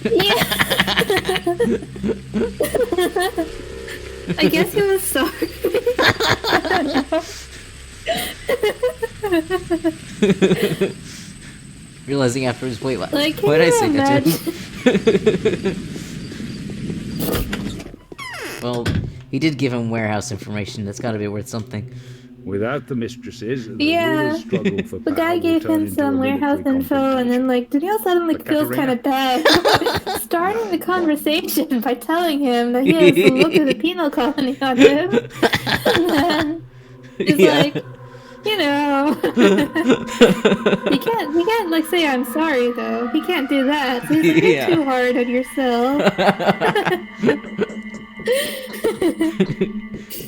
Yeah. I guess he was sorry. Realizing afterwards, wait, what? Like, Why did I say that to him? Well, he did give him warehouse information. That's gotta be worth something. Without the mistresses, the Yeah. ruler's struggle for The power guy will gave turn him into some a warehouse military info, and then, like, Danielle suddenly But feels kind Katerina? of bad. Starting the conversation by telling him that he has the look of the penal colony on him. And then he's like, you know, you can't, like, say I'm sorry, though. He can't do that. So he's like, you're too hard on yourself.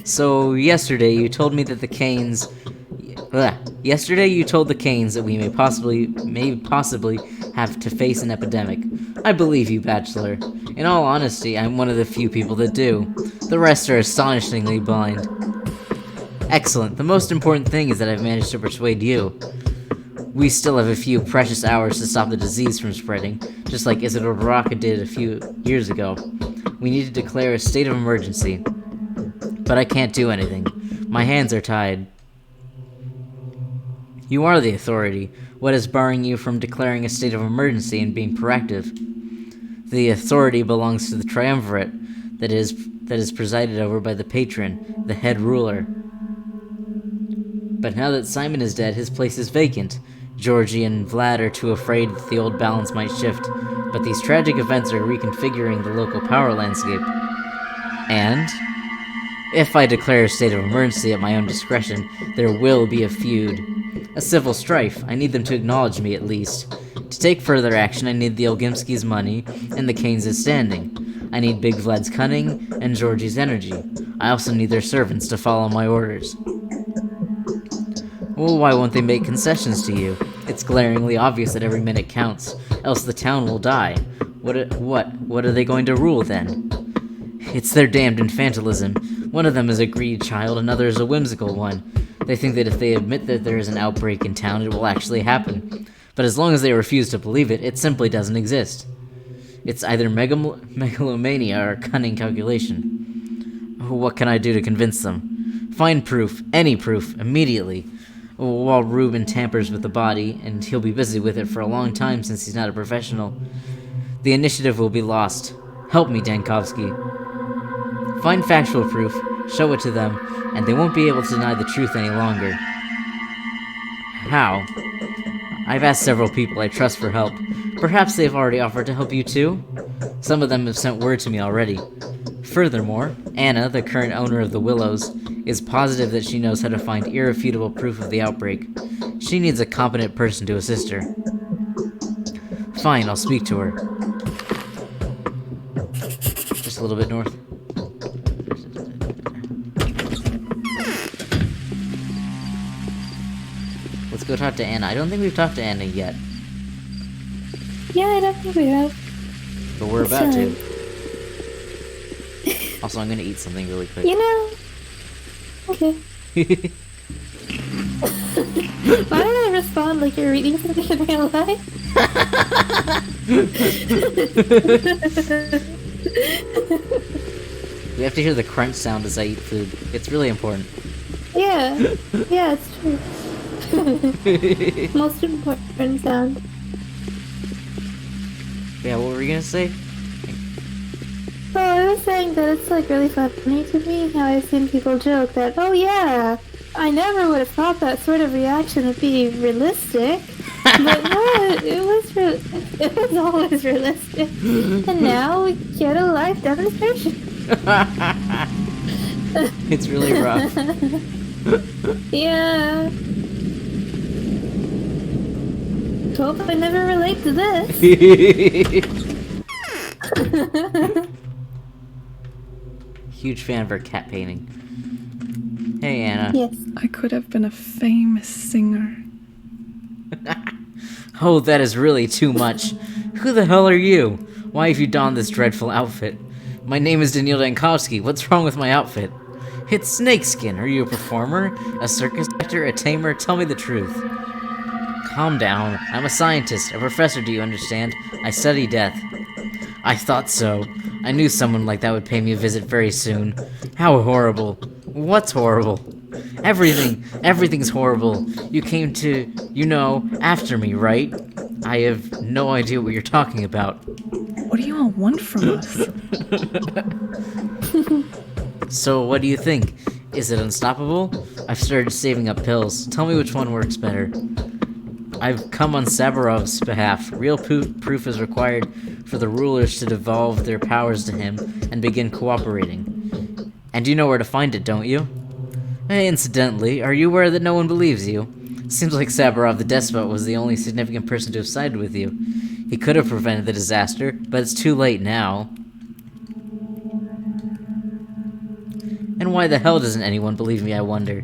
So, yesterday you told me that the Canes... Yesterday you told the Canes that we may possibly have to face an epidemic. I believe you, Bachelor. In all honesty, I'm one of the few people that do. The rest are astonishingly blind. Excellent. The most important thing is that I've managed to persuade you. We still have a few precious hours to stop the disease from spreading, just like Isidore Baraka did a few years ago. We need to declare a state of emergency. But I can't do anything. My hands are tied. You are the authority. What is barring you from declaring a state of emergency and being proactive? The authority belongs to the triumvirate that is presided over by the patron, the head ruler. But now that Simon is dead, his place is vacant. Georgie and Vlad are too afraid that the old balance might shift, but these tragic events are reconfiguring the local power landscape. And if I declare a state of emergency at my own discretion, there will be a feud. A civil strife. I need them to acknowledge me, at least. To take further action, I need the Olgimskis' money and the Canes' standing. I need Big Vlad's cunning and Georgie's energy. I also need their servants to follow my orders. Well, why won't they make concessions to you? It's glaringly obvious that every minute counts, else the town will die. What are they going to rule, then? It's their damned infantilism. One of them is a greedy child, another is a whimsical one. They think that if they admit that there is an outbreak in town, it will actually happen. But as long as they refuse to believe it, it simply doesn't exist. It's either megalomania or cunning calculation. What can I do to convince them? Find proof, any proof, immediately. While Reuben tampers with the body, and he'll be busy with it for a long time since he's not a professional, the initiative will be lost. Help me, Dankovsky. Find factual proof, show it to them, and they won't be able to deny the truth any longer. How? I've asked several people I trust for help. Perhaps they've already offered to help you too? Some of them have sent word to me already. Furthermore, Anna, the current owner of the Willows, is positive that she knows how to find irrefutable proof of the outbreak. She needs a competent person to assist her. Fine, I'll speak to her. Just a little bit north. Let's go talk to Anna. I don't think we've talked to Anna yet. Yeah, I don't think we have. But we're about to. Also, I'm gonna eat something really quick. You know. Okay. Why don't I respond like you're reading something in real life? We have to hear the crunch sound as I eat food. It's really important. Yeah. Yeah, it's true. Most important sound. Yeah, what were you gonna say? Oh, I was saying that it's like really funny to me how I've seen people joke that, oh yeah, I never would have thought that sort of reaction would be realistic. But no, it was always realistic. And now we get a live demonstration. It's really rough. Yeah. Hope I never relate to this. Huge fan of her cat painting. Hey, Anna. Yes. I could have been a famous singer. Oh, that is really too much. Who the hell are you? Why have you donned this dreadful outfit? My name is Daniil Dankovsky. What's wrong with my outfit? It's snakeskin. Are you a performer? A circus actor? A tamer? Tell me the truth. Calm down. I'm a scientist. A professor, do you understand? I study death. I thought so. I knew someone like that would pay me a visit very soon. How horrible. What's horrible? Everything's horrible. You came to, after me, right? I have no idea what you're talking about. What do you all want from us? So, what do you think? Is it unstoppable? I've started saving up pills. Tell me which one works better. I've come on Sabarov's behalf. Real proof is required for the rulers to devolve their powers to him and begin cooperating. And you know where to find it, don't you? Hey, incidentally, are you aware that no one believes you? Seems like Sabarov the despot was the only significant person to have sided with you. He could have prevented the disaster, but it's too late now. And why the hell doesn't anyone believe me, I wonder?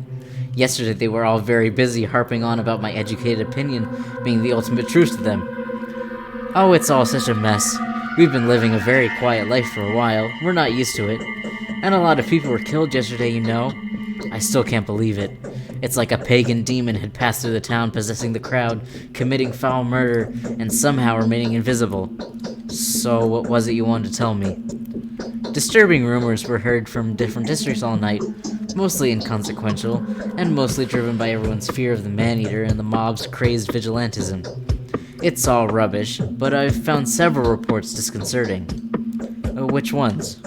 Yesterday they were all very busy harping on about my educated opinion being the ultimate truth to them. Oh, it's all such a mess. We've been living a very quiet life for a while. We're not used to it. And a lot of people were killed yesterday, I still can't believe it. It's like a pagan demon had passed through the town, possessing the crowd, committing foul murder, and somehow remaining invisible. So, what was it you wanted to tell me? Disturbing rumors were heard from different districts all night, mostly inconsequential, and mostly driven by everyone's fear of the man-eater and the mob's crazed vigilantism. It's all rubbish, but I've found several reports disconcerting. Which ones?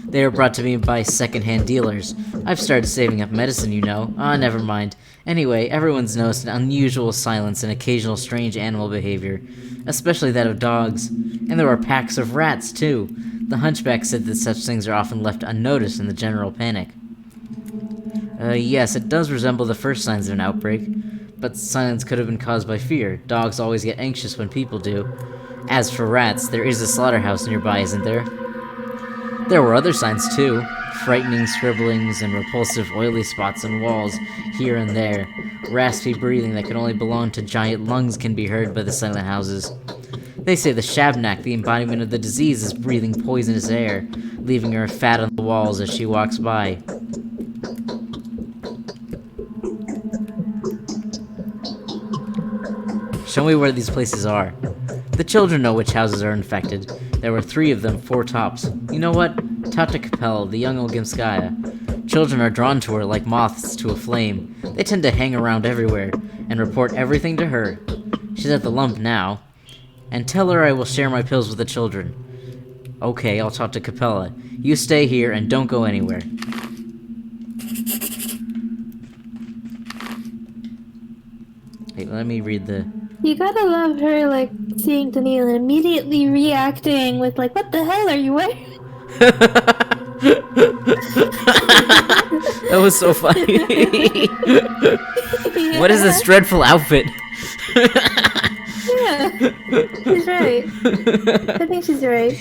They were brought to me by second-hand dealers. I've started saving up medicine, never mind. Anyway, everyone's noticed an unusual silence and occasional strange animal behavior, especially that of dogs. And there are packs of rats, too. The hunchback said that such things are often left unnoticed in the general panic. Yes, it does resemble the first signs of an outbreak, but silence could have been caused by fear. Dogs always get anxious when people do. As for rats, there is a slaughterhouse nearby, isn't there? There were other signs, too. Frightening scribblings and repulsive oily spots on walls here and there. Raspy breathing that can only belong to giant lungs can be heard by the silent houses. They say the Shabnak, the embodiment of the disease, is breathing poisonous air, leaving her fat on the walls as she walks by. Show me where these places are. The children know which houses are infected. There were 3 of them, 4 tops. You know what? Tata Capel, the young Ogimskaya. Children are drawn to her like moths to a flame. They tend to hang around everywhere, and report everything to her. She's at the lump now. And tell her I will share my pills with the children. Okay, I'll talk to Capella. You stay here and don't go anywhere. Hey, let me read the... You gotta love her, seeing Daniil and immediately reacting with, what the hell are you wearing? That was so funny. Yeah. What is this dreadful outfit? Yeah, she's right. I think she's right.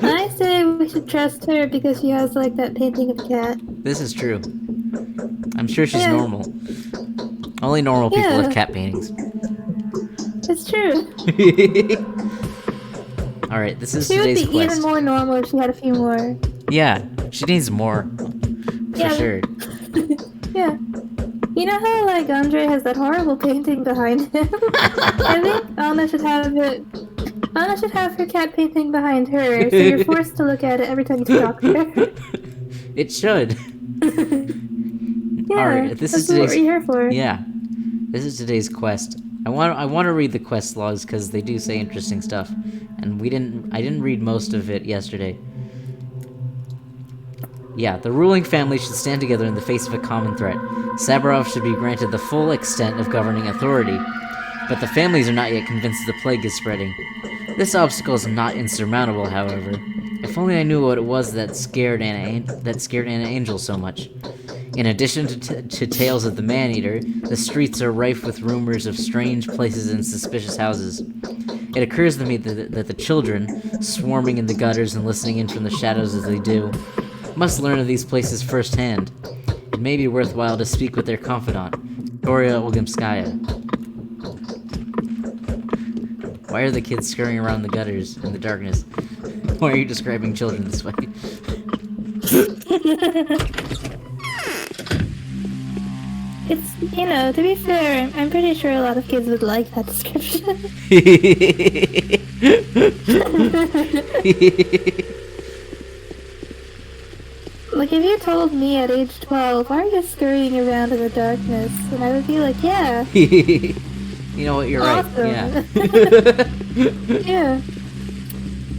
I say we should trust her because she has, that painting of a cat. This is true. I'm sure she's normal. Only normal people have cat paintings. It's true. Alright, this is today's quest. She would be even more normal if she had a few more. Yeah, she needs more. For sure. Yeah. You know how, Andre has that horrible painting behind him? I think Anna should have it. Anna should have her cat painting behind her, so you're forced to look at it every time you talk to her. It should. Yeah, alright, this is what today's... you're here for. Yeah. This is today's quest. I want to read the quest logs because they do say interesting stuff, and I didn't read most of it yesterday. Yeah, the ruling family should stand together in the face of a common threat. Sabarov should be granted the full extent of governing authority, but the families are not yet convinced the plague is spreading. This obstacle is not insurmountable, however. If only I knew what it was that scared Anna Angel so much. In addition to tales of the man-eater, the streets are rife with rumors of strange places and suspicious houses. It occurs to me that the children, swarming in the gutters and listening in from the shadows as they do, must learn of these places firsthand. It may be worthwhile to speak with their confidant, Victoria Olgimskaya. Why are the kids scurrying around the gutters in the darkness? Why are you describing children this way? It's, to be fair, I'm pretty sure a lot of kids would like that description. Like, if you told me at age 12, why are you scurrying around in the darkness? And I would be like, yeah. You know what, you're awesome. right, yeah.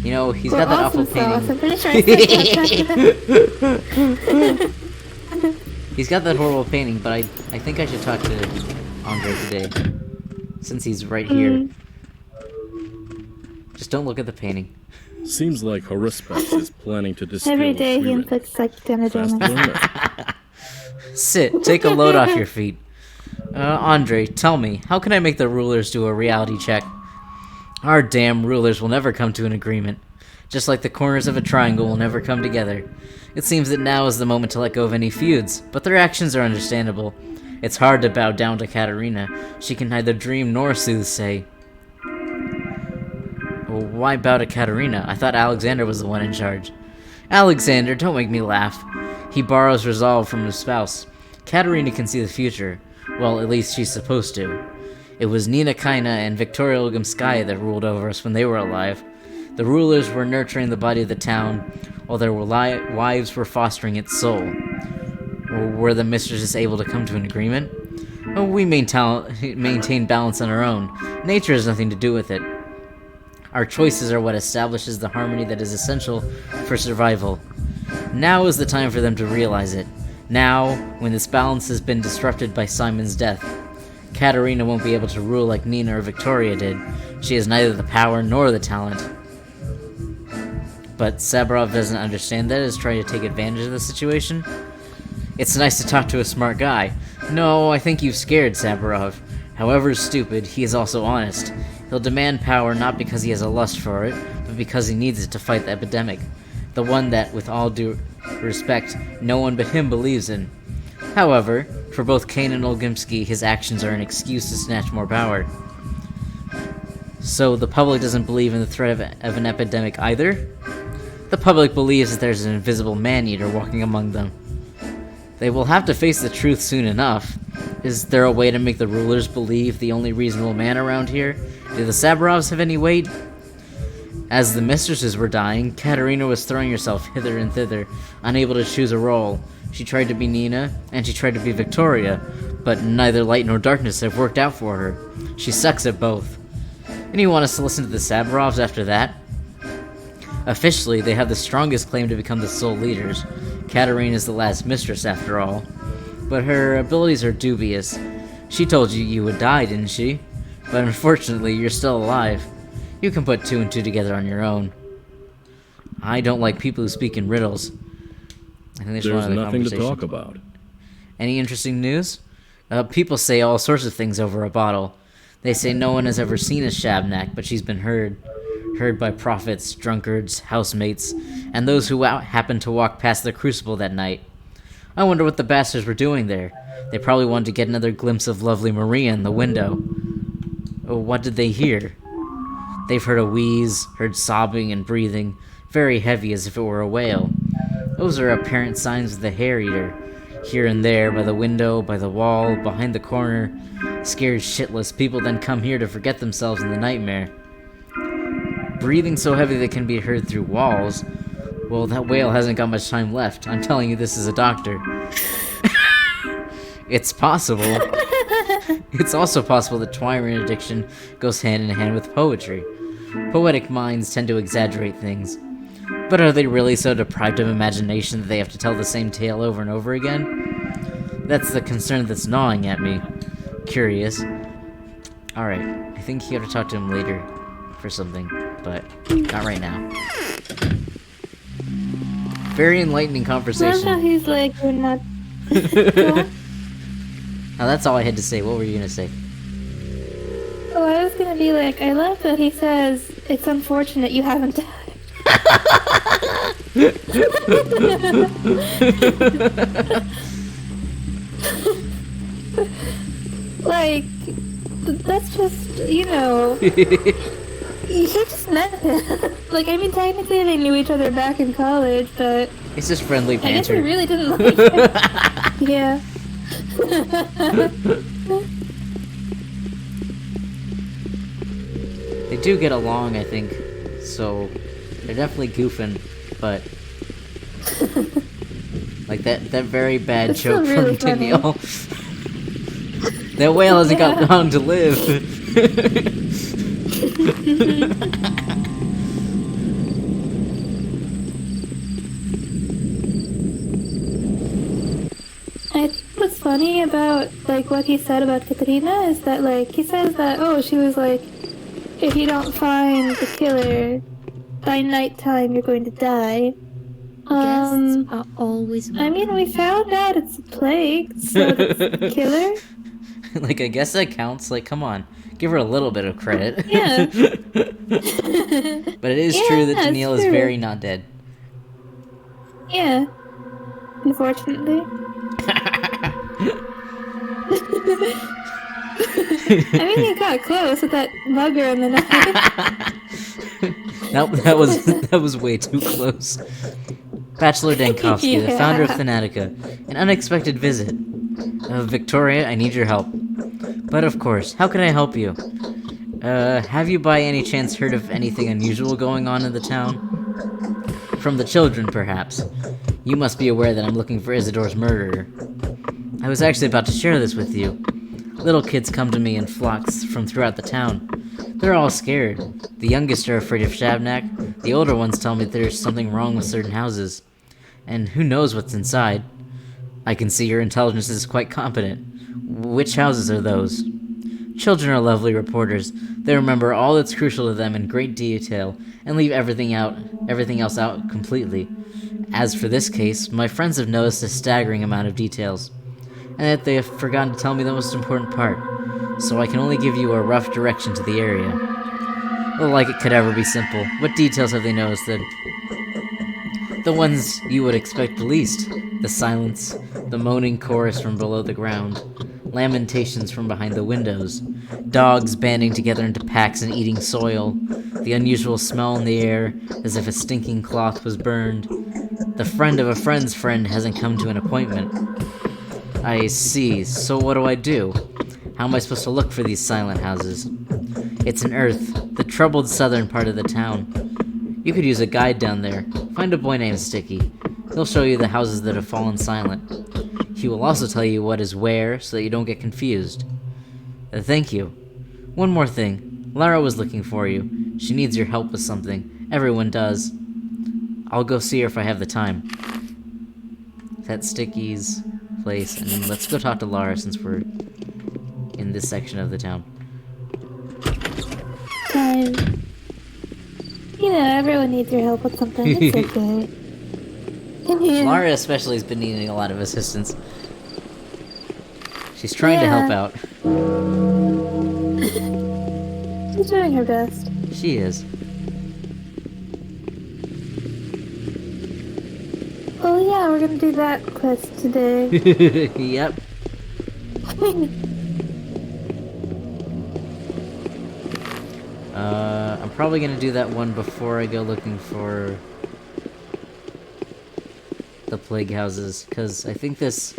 Yeah. He's got that awful painting. Sauce. I'm pretty sure I said that. He's got that horrible painting, but I think I should talk to Andre today, since he's right here. Just don't look at the painting. Seems like Haruspex is planning to distill Every day he inflicts psychic damage on us. Sit, take a load off your feet. Andre, tell me, how can I make the rulers do a reality check? Our damn rulers will never come to an agreement. Just like the corners of a triangle will never come together. It seems that now is the moment to let go of any feuds, but their actions are understandable. It's hard to bow down to Katerina. She can neither dream nor soothsay. Well, why bow to Katerina? I thought Alexander was the one in charge. Alexander, don't make me laugh. He borrows resolve from his spouse. Katerina can see the future. Well, at least she's supposed to. It was Nina Kaina and Victoria Lugomskaya that ruled over us when they were alive. The rulers were nurturing the body of the town, while their wives were fostering its soul. Were the mistresses able to come to an agreement? Oh, we maintain balance on our own. Nature has nothing to do with it. Our choices are what establishes the harmony that is essential for survival. Now is the time for them to realize it. Now, when this balance has been disrupted by Simon's death. Katerina won't be able to rule like Nina or Victoria did. She has neither the power nor the talent. But Saburov doesn't understand that, is trying to take advantage of the situation. It's nice to talk to a smart guy. No, I think you've scared Saburov. However stupid, he is also honest. He'll demand power not because he has a lust for it, but because he needs it to fight the epidemic. The one that, with all due respect, no one but him believes in. However, for both Kane and Olgimsky, his actions are an excuse to snatch more power. So the public doesn't believe in the threat of an epidemic either? The public believes that there's an invisible man-eater walking among them. They will have to face the truth soon enough. Is there a way to make the rulers believe the only reasonable man around here? Do the Saburovs have any weight? As the mistresses were dying, Katerina was throwing herself hither and thither, unable to choose a role. She tried to be Nina, and she tried to be Victoria, but neither light nor darkness have worked out for her. She sucks at both. And you want us to listen to the Saburovs after that? Officially, they have the strongest claim to become the sole leaders. Katerina is the last mistress, after all. But her abilities are dubious. She told you you would die, didn't she? But unfortunately, you're still alive. You can put two and two together on your own. I don't like people who speak in riddles. I think there's nothing to talk about. Any interesting news? People say all sorts of things over a bottle. They say no one has ever seen a Shabnak, but she's been heard by prophets, drunkards, housemates, and those who happened to walk past the crucible that night. I wonder what the bastards were doing there. They probably wanted to get another glimpse of lovely Maria in the window. Oh, what did they hear? They've heard a wheeze, heard sobbing and breathing, very heavy as if it were a whale. Those are apparent signs of the hair-eater. Here and there, by the window, by the wall, behind the corner. Scared shitless, people then come here to forget themselves in the nightmare. Breathing so heavy they can be heard through walls. Well, that whale hasn't got much time left. I'm telling you this as a doctor. It's possible. It's also possible that twirling addiction goes hand in hand with poetry. Poetic minds tend to exaggerate things. But are they really so deprived of imagination that they have to tell the same tale over and over again? That's the concern that's gnawing at me. Curious. Alright, I think you have to talk to him later for something, but not right now. Very enlightening conversation. Now he's like, we're not... Now that's all I had to say. What were you gonna say? Oh, I was gonna be like, I love that he says, it's unfortunate you haven't died. Like, that's just, he just met him. Like, I mean, technically they knew each other back in college, but... It's just friendly banter. I guess he really didn't like him. Yeah. They do get along, I think, so they're definitely goofing, but like that very bad It's joke still really from funny. Danielle. That whale hasn't got long to live. I think what's funny about like what he said about Katrina is that like he says that she was like, if you don't find the killer by nighttime you're going to die. Guests are always I mean, we found out it's a plague, so that's the killer. Like, I guess that counts. Like, come on, give her a little bit of credit. Yeah. But it is true that Danielle is very not dead. Yeah. Unfortunately. I mean, he got close with that mugger in the night. that was way too close. Bachelor Dankovsky, the founder of Fanatica, an unexpected visit. Victoria, I need your help. But of course, how can I help you? Have you by any chance heard of anything unusual going on in the town? From the children, perhaps. You must be aware that I'm looking for Isidore's murderer. I was actually about to share this with you. Little kids come to me in flocks from throughout the town. They're all scared. The youngest are afraid of Shabnak. The older ones tell me there's something wrong with certain houses. And who knows what's inside? I can see your intelligence is quite competent. Which houses are those? Children are lovely reporters. They remember all that's crucial to them in great detail and leave everything else out completely. As for this case, my friends have noticed a staggering amount of details, and that they have forgotten to tell me the most important part, so I can only give you a rough direction to the area. Well, like it could ever be simple. What details have they noticed that... The ones you would expect the least. The silence, the moaning chorus from below the ground, lamentations from behind the windows, dogs banding together into packs and eating soil, the unusual smell in the air as if a stinking cloth was burned. The friend of a friend's friend hasn't come to an appointment. I see, so what do? How am I supposed to look for these silent houses? It's an earth, the troubled southern part of the town. You could use a guide down there. Find a boy named Sticky. He'll show you the houses that have fallen silent. He will also tell you what is where, so that you don't get confused. Thank you. One more thing. Lara was looking for you. She needs your help with something. Everyone does. I'll go see her if I have the time. That's Sticky's place, and let's go talk to Lara since we're in this section of the town. Time. You know, everyone needs your help with something. It's okay. Lara especially has been needing a lot of assistance. She's trying to help out. She's doing her best. She is. Oh yeah, we're gonna do that quest today. Yep. I'm probably gonna do that one before I go looking for the plague houses, because I think this,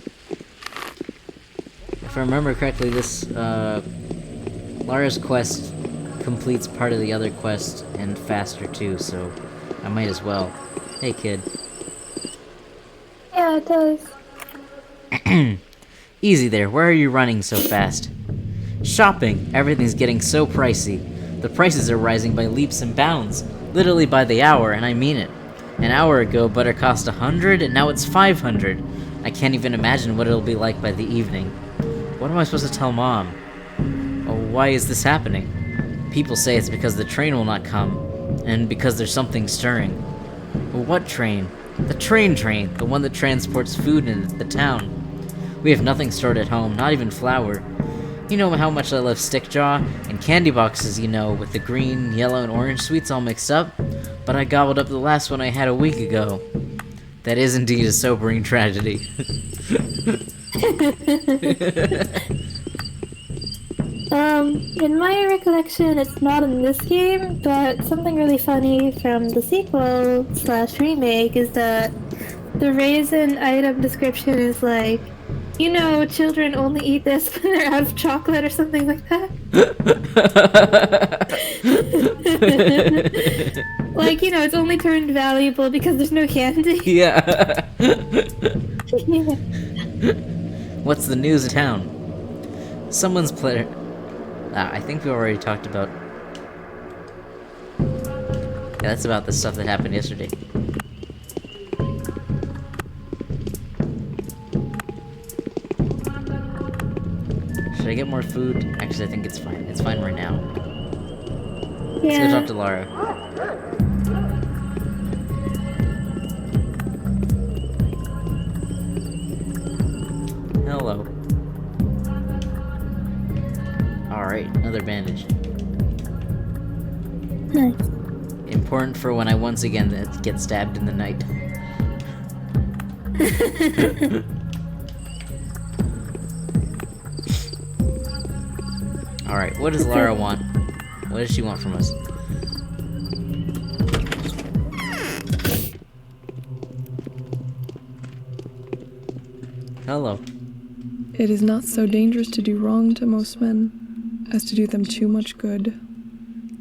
if I remember correctly, this Lara's quest completes part of the other quest and faster too, so I might as well. Hey kid. Yeah, it does. Easy there, where are you running so fast? Shopping! Everything's getting so pricey. The prices are rising by leaps and bounds, literally by the hour, and I mean it. An hour ago, butter cost 100, and now it's 500. I can't even imagine what it'll be like by the evening. What am I supposed to tell Mom? Oh, why is this happening? People say it's because the train will not come, and because there's something stirring. Well, what train? The train, the one that transports food into the town. We have nothing stored at home, not even flour. You know how much I love Stickjaw, and candy boxes, you know, with the green, yellow, and orange sweets all mixed up, but I gobbled up the last one I had a week ago. That is indeed a sobering tragedy. In my recollection, it's not in this game, but something really funny from the sequel/remake is that the raisin item description is like, You know, children only eat this when they're out of chocolate or something like that. Like, you know, it's only turned valuable because there's no candy. Yeah. Yeah. What's the news in town? Someone's I think we already talked about... Yeah, that's about the stuff that happened yesterday. Should I get more food? Actually, I think it's fine. It's fine right now. Yeah. Let's go talk to Lara. Hello. Alright, another bandage. Nice. Important for when I once again get stabbed in the night. Alright, what does Lara want? What does she want from us? Hello. It is not so dangerous to do wrong to most men as to do them too much good.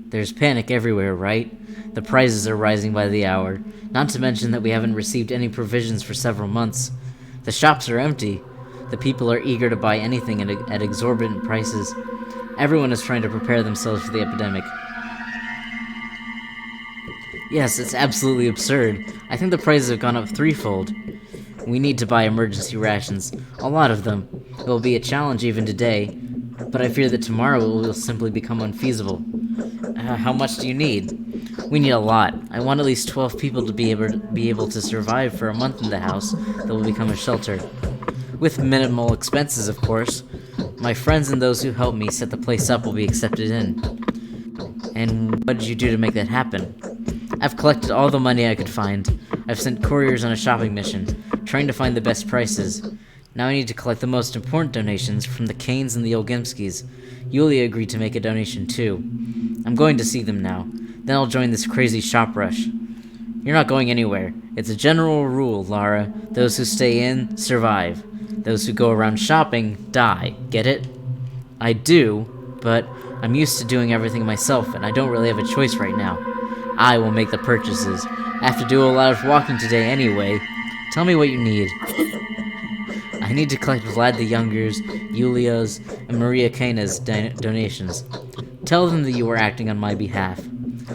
There's panic everywhere, right? The prices are rising by the hour. Not to mention that we haven't received any provisions for several months. The shops are empty. The people are eager to buy anything at exorbitant prices. Everyone is trying to prepare themselves for the epidemic. Yes, it's absolutely absurd. I think the prices have gone up threefold. We need to buy emergency rations. A lot of them. It will be a challenge even today, but I fear that tomorrow it will simply become unfeasible. How much do you need? We need a lot. I want at least 12 people to be able to survive for a month in the house that will become a shelter. With minimal expenses, of course. My friends and those who help me set the place up will be accepted in. And what did you do to make that happen? I've collected all the money I could find. I've sent couriers on a shopping mission, trying to find the best prices. Now I need to collect the most important donations from the Kanes and the Olgimskis. Yulia agreed to make a donation too. I'm going to see them now. Then I'll join this crazy shop rush. You're not going anywhere. It's a general rule, Lara. Those who stay in, survive. Those who go around shopping, die. Get it? I do, but I'm used to doing everything myself, and I don't really have a choice right now. I will make the purchases. I have to do a lot of walking today anyway. Tell me what you need. I need to collect Vlad the Younger's, Yulia's, and Maria Kane's donations. Tell them that you are acting on my behalf.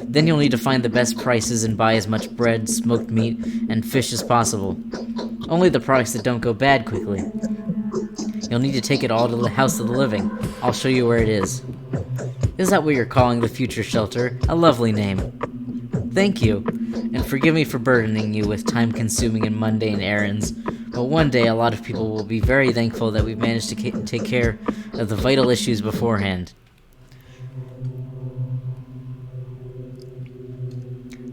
Then you'll need to find the best prices and buy as much bread, smoked meat, and fish as possible. Only the products that don't go bad quickly. You'll need to take it all to the House of the Living. I'll show you where it is. Is that what you're calling the future shelter? A lovely name. Thank you, and forgive me for burdening you with time-consuming and mundane errands, but one day a lot of people will be very thankful that we've managed to take care of the vital issues beforehand.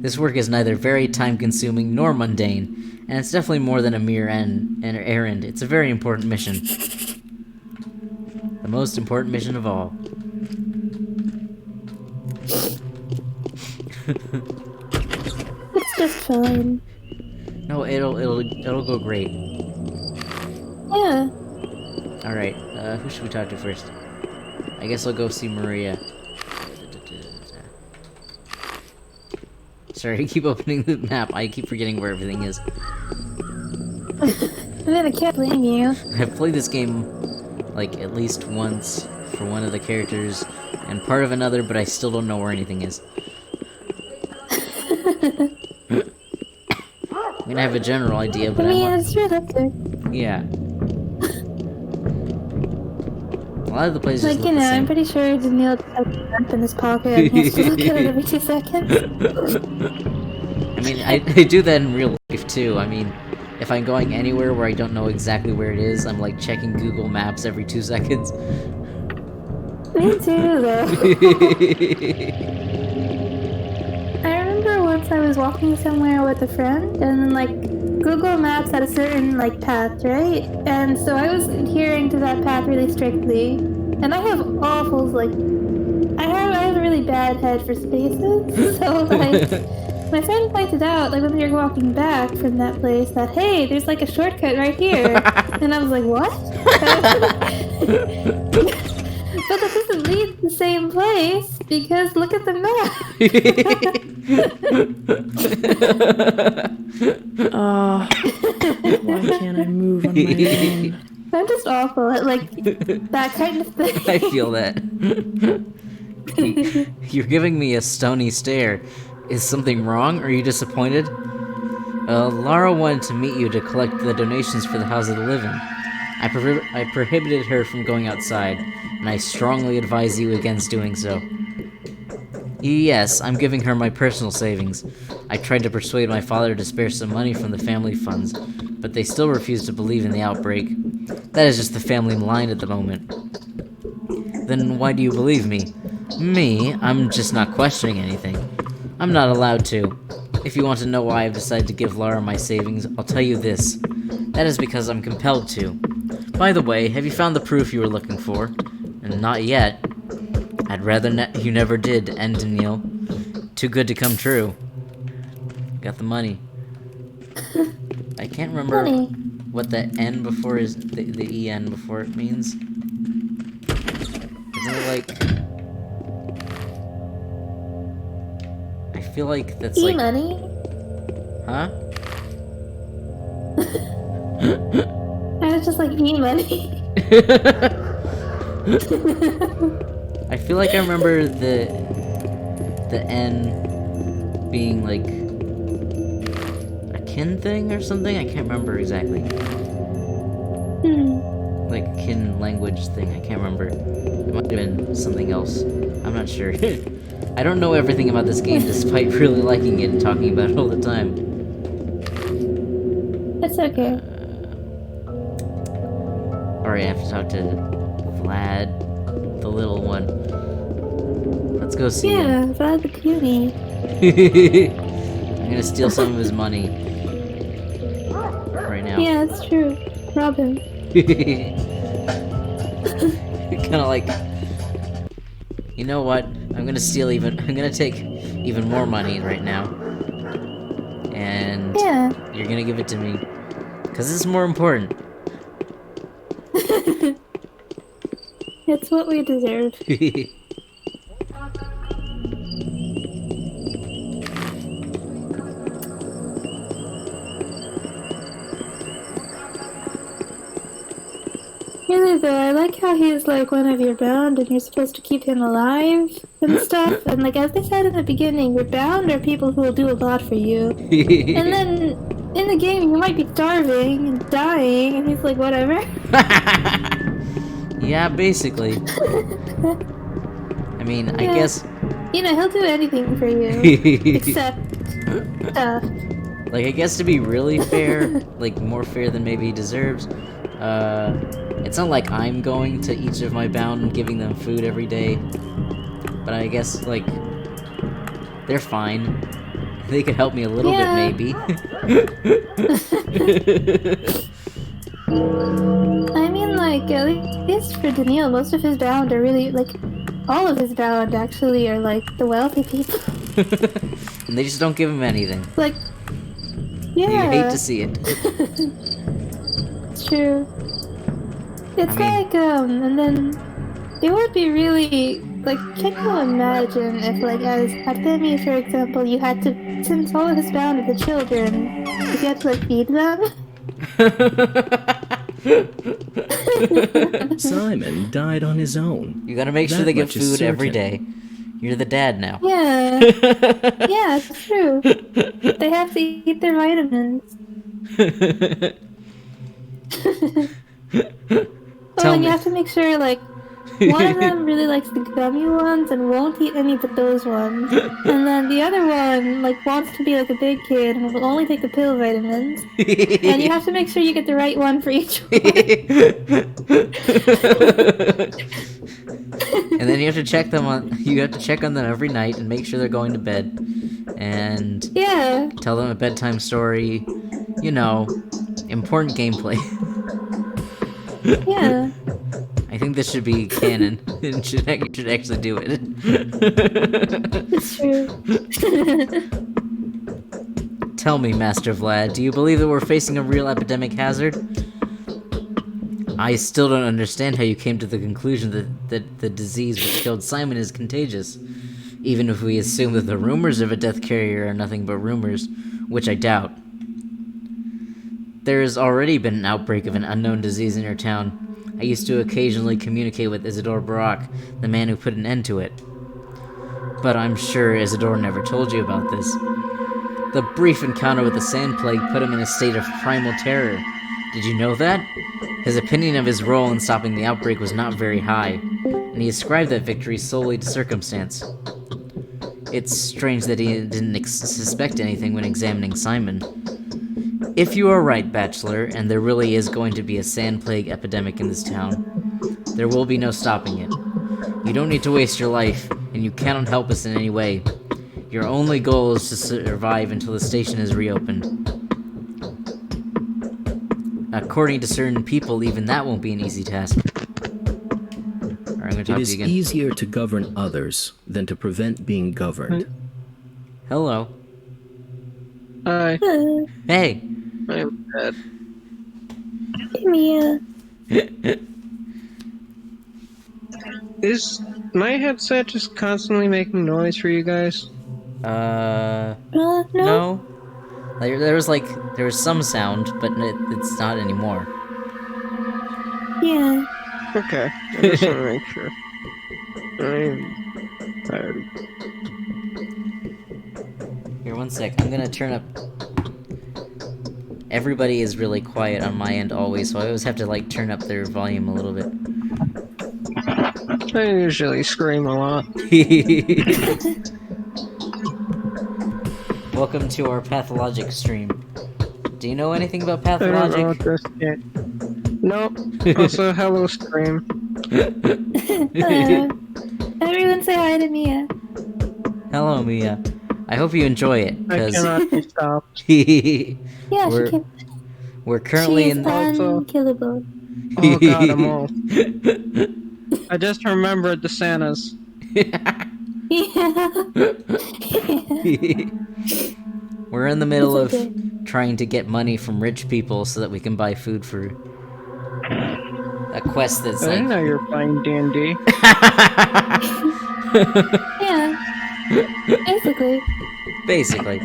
This work is neither very time-consuming nor mundane, and it's definitely more than a mere errand. It's a very important mission. The most important mission of all. It's just fine. No, it'll go great. Yeah. All right. Who should we talk to first? I guess I'll go see Maria. Sorry, I keep opening the map. I keep forgetting where everything is. I mean, I can't blame you. I've played this game like at least once for one of the characters and part of another, but I still don't know where anything is. I mean, I have a general idea, but it's realistic. Yeah. A lot of the places Like, look you know, the same. I'm pretty sure Daniil has a lamp in his pocket and he has to look at it every 2 seconds. I mean, I do that in real life too. I mean, if I'm going anywhere where I don't know exactly where it is, I'm like checking Google Maps every 2 seconds. Me too, though. I remember once I was walking somewhere with a friend, and then, like, Google Maps had a certain, like, path, right? And so I was adhering to that path really strictly. And I have awful, like, I have a really bad head for spaces, so, like, my friend pointed out, like when we were walking back from that place, that hey, there's like a shortcut right here, and I was like, what? But that doesn't lead to the same place because look at the map. Why can't I move on my own? I'm just awful at like that kind of thing. I feel that. You're giving me a stony stare. Is something wrong? Are you disappointed? Lara wanted to meet you to collect the donations for the House of the Living. I prohibited her from going outside, and I strongly advise you against doing so. Yes, I'm giving her my personal savings. I tried to persuade my father to spare some money from the family funds, but they still refuse to believe in the outbreak. That is just the family line at the moment. Then why do you believe me? Me? I'm just not questioning anything. I'm not allowed to. If you want to know why I've decided to give Lara my savings, I'll tell you this. That is because I'm compelled to. By the way, have you found the proof you were looking for? And not yet. I'd rather you never did, end Daniil. Too good to come true. Got the money. I can't remember what the N before is, the EN before it means. Isn't it like... I feel like that's like... E-money? Huh? I was just like, E-money. I feel like I remember the N being like a kin thing or something. I can't remember exactly. Like a kin language thing. I can't remember. It might have been something else. I'm not sure. I don't know everything about this game despite really liking it and talking about it all the time. That's okay. Alright, I have to talk to Vlad, the little one. Let's go see him. Yeah, Vlad the cutie. I'm gonna steal some of his money. Right now. Yeah, that's true. Rob him. Kinda like... You know what? I'm gonna take even more money right now. And... Yeah. You're gonna give it to me. Cause it's more important. It's what we deserve. Really though, I like how he's like one of your bound and you're supposed to keep him alive and stuff. And like as they said in the beginning, your bound are people who will do a lot for you. And then in the game you might be starving and dying and he's like, whatever. Yeah, basically. I mean, I guess... You know, he'll do anything for you. Except stuff. Like, I guess to be really fair, like, more fair than maybe he deserves, it's not like I'm going to each of my bound and giving them food every day. But I guess, like, they're fine. They could help me a little bit, maybe. I mean, like, at least for Daniil, most of his bound are really, like, all of his bound actually are, like, the wealthy people. And they just don't give him anything. Like, yeah. You hate to see it. It's true. It's like, and then, it would be really, like, can you imagine if, like, as Artemi, for example, you had to, since all of his bound are the children, if you had to, like, feed them? Simon died on his own. You gotta make sure they get food every day. You're the dad now. Yeah. Yeah, it's true. They have to eat their vitamins. And you have to make sure, like, one of them really likes the gummy ones and won't eat any but those ones. And then the other one, like, wants to be like a big kid and will only take the pill vitamins. And you have to make sure you get the right one for each one. And then you have to check them on. You have to check on them every night and make sure they're going to bed. And tell them a bedtime story. You know, important gameplay. Yeah. I think this should be canon. You should actually do it. It's true. Tell me, Master Vlad, do you believe that we're facing a real epidemic hazard? I still don't understand how you came to the conclusion that the disease which killed Simon is contagious. Even if we assume that the rumors of a death carrier are nothing but rumors, which I doubt. There has already been an outbreak of an unknown disease in your town. I used to occasionally communicate with Isidore Barak, the man who put an end to it. But I'm sure Isidore never told you about this. The brief encounter with the sand plague put him in a state of primal terror. Did you know that? His opinion of his role in stopping the outbreak was not very high, and he ascribed that victory solely to circumstance. It's strange that he didn't suspect anything when examining Simon. If you are right, Bachelor, and there really is going to be a sand plague epidemic in this town, there will be no stopping it. You don't need to waste your life, and you cannot help us in any way. Your only goal is to survive until the station is reopened. According to certain people, even that won't be an easy task. Alright, I'm gonna talk to you again. It is easier to govern others than to prevent being governed. Hello. Hi. Hey. I'm dead. Mia. Is my headset just constantly making noise for you guys? No. No. There was some sound, but it's not anymore. Yeah. Okay, I just want to make sure. I'm tired. Here, one sec. I'm gonna turn up. Everybody is really quiet on my end always, so I always have to like turn up their volume a little bit. I usually scream a lot. Welcome to our Pathologic stream. Do you know anything about I don't know Pathologic? what this is. Nope. Also, hello, stream. Everyone say hi to Mia. Hello, Mia. I hope you enjoy it, I because cannot be stopped. Yeah, We're- she can. we're currently She's in unkillable. Oh god, I'm old. I just remembered the Santas. Yeah. We're in the middle It's of okay. trying to get money from rich people so that we can buy food for a quest that's I like... didn't know you were playing D&D. Yeah. Basically. Basically.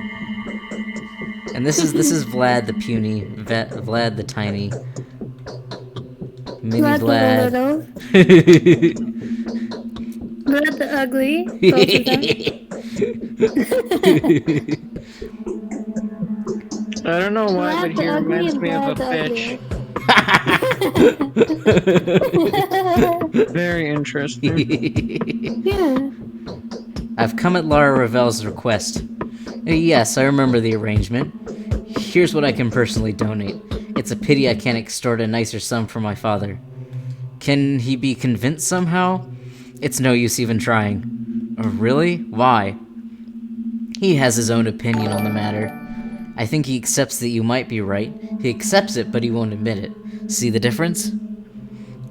And this is Vlad the puny, Vlad the tiny, mini Vlad Vlad. the little. Vlad the ugly. Both of them. I don't know why, Vlad but the he ugly reminds and me of a Vlad the bitch. Very interesting. Yeah. I've come at Lara Ravel's request. Yes, I remember the arrangement. Here's what I can personally donate. It's a pity I can't extort a nicer sum from my father. Can he be convinced somehow? It's no use even trying. Really? Why? He has his own opinion on the matter. I think he accepts that you might be right. He accepts it, but he won't admit it. See the difference?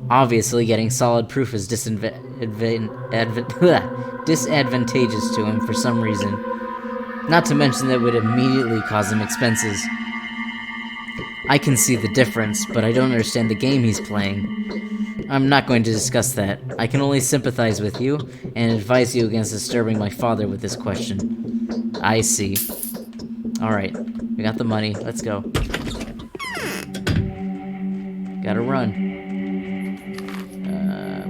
Obviously, getting solid proof is disadvantageous to him for some reason. Not to mention that it would immediately cause him expenses. I can see the difference, but I don't understand the game he's playing. I'm not going to discuss that. I can only sympathize with you, and advise you against disturbing my father with this question. I see. Alright, we got the money. Let's go. Gotta run.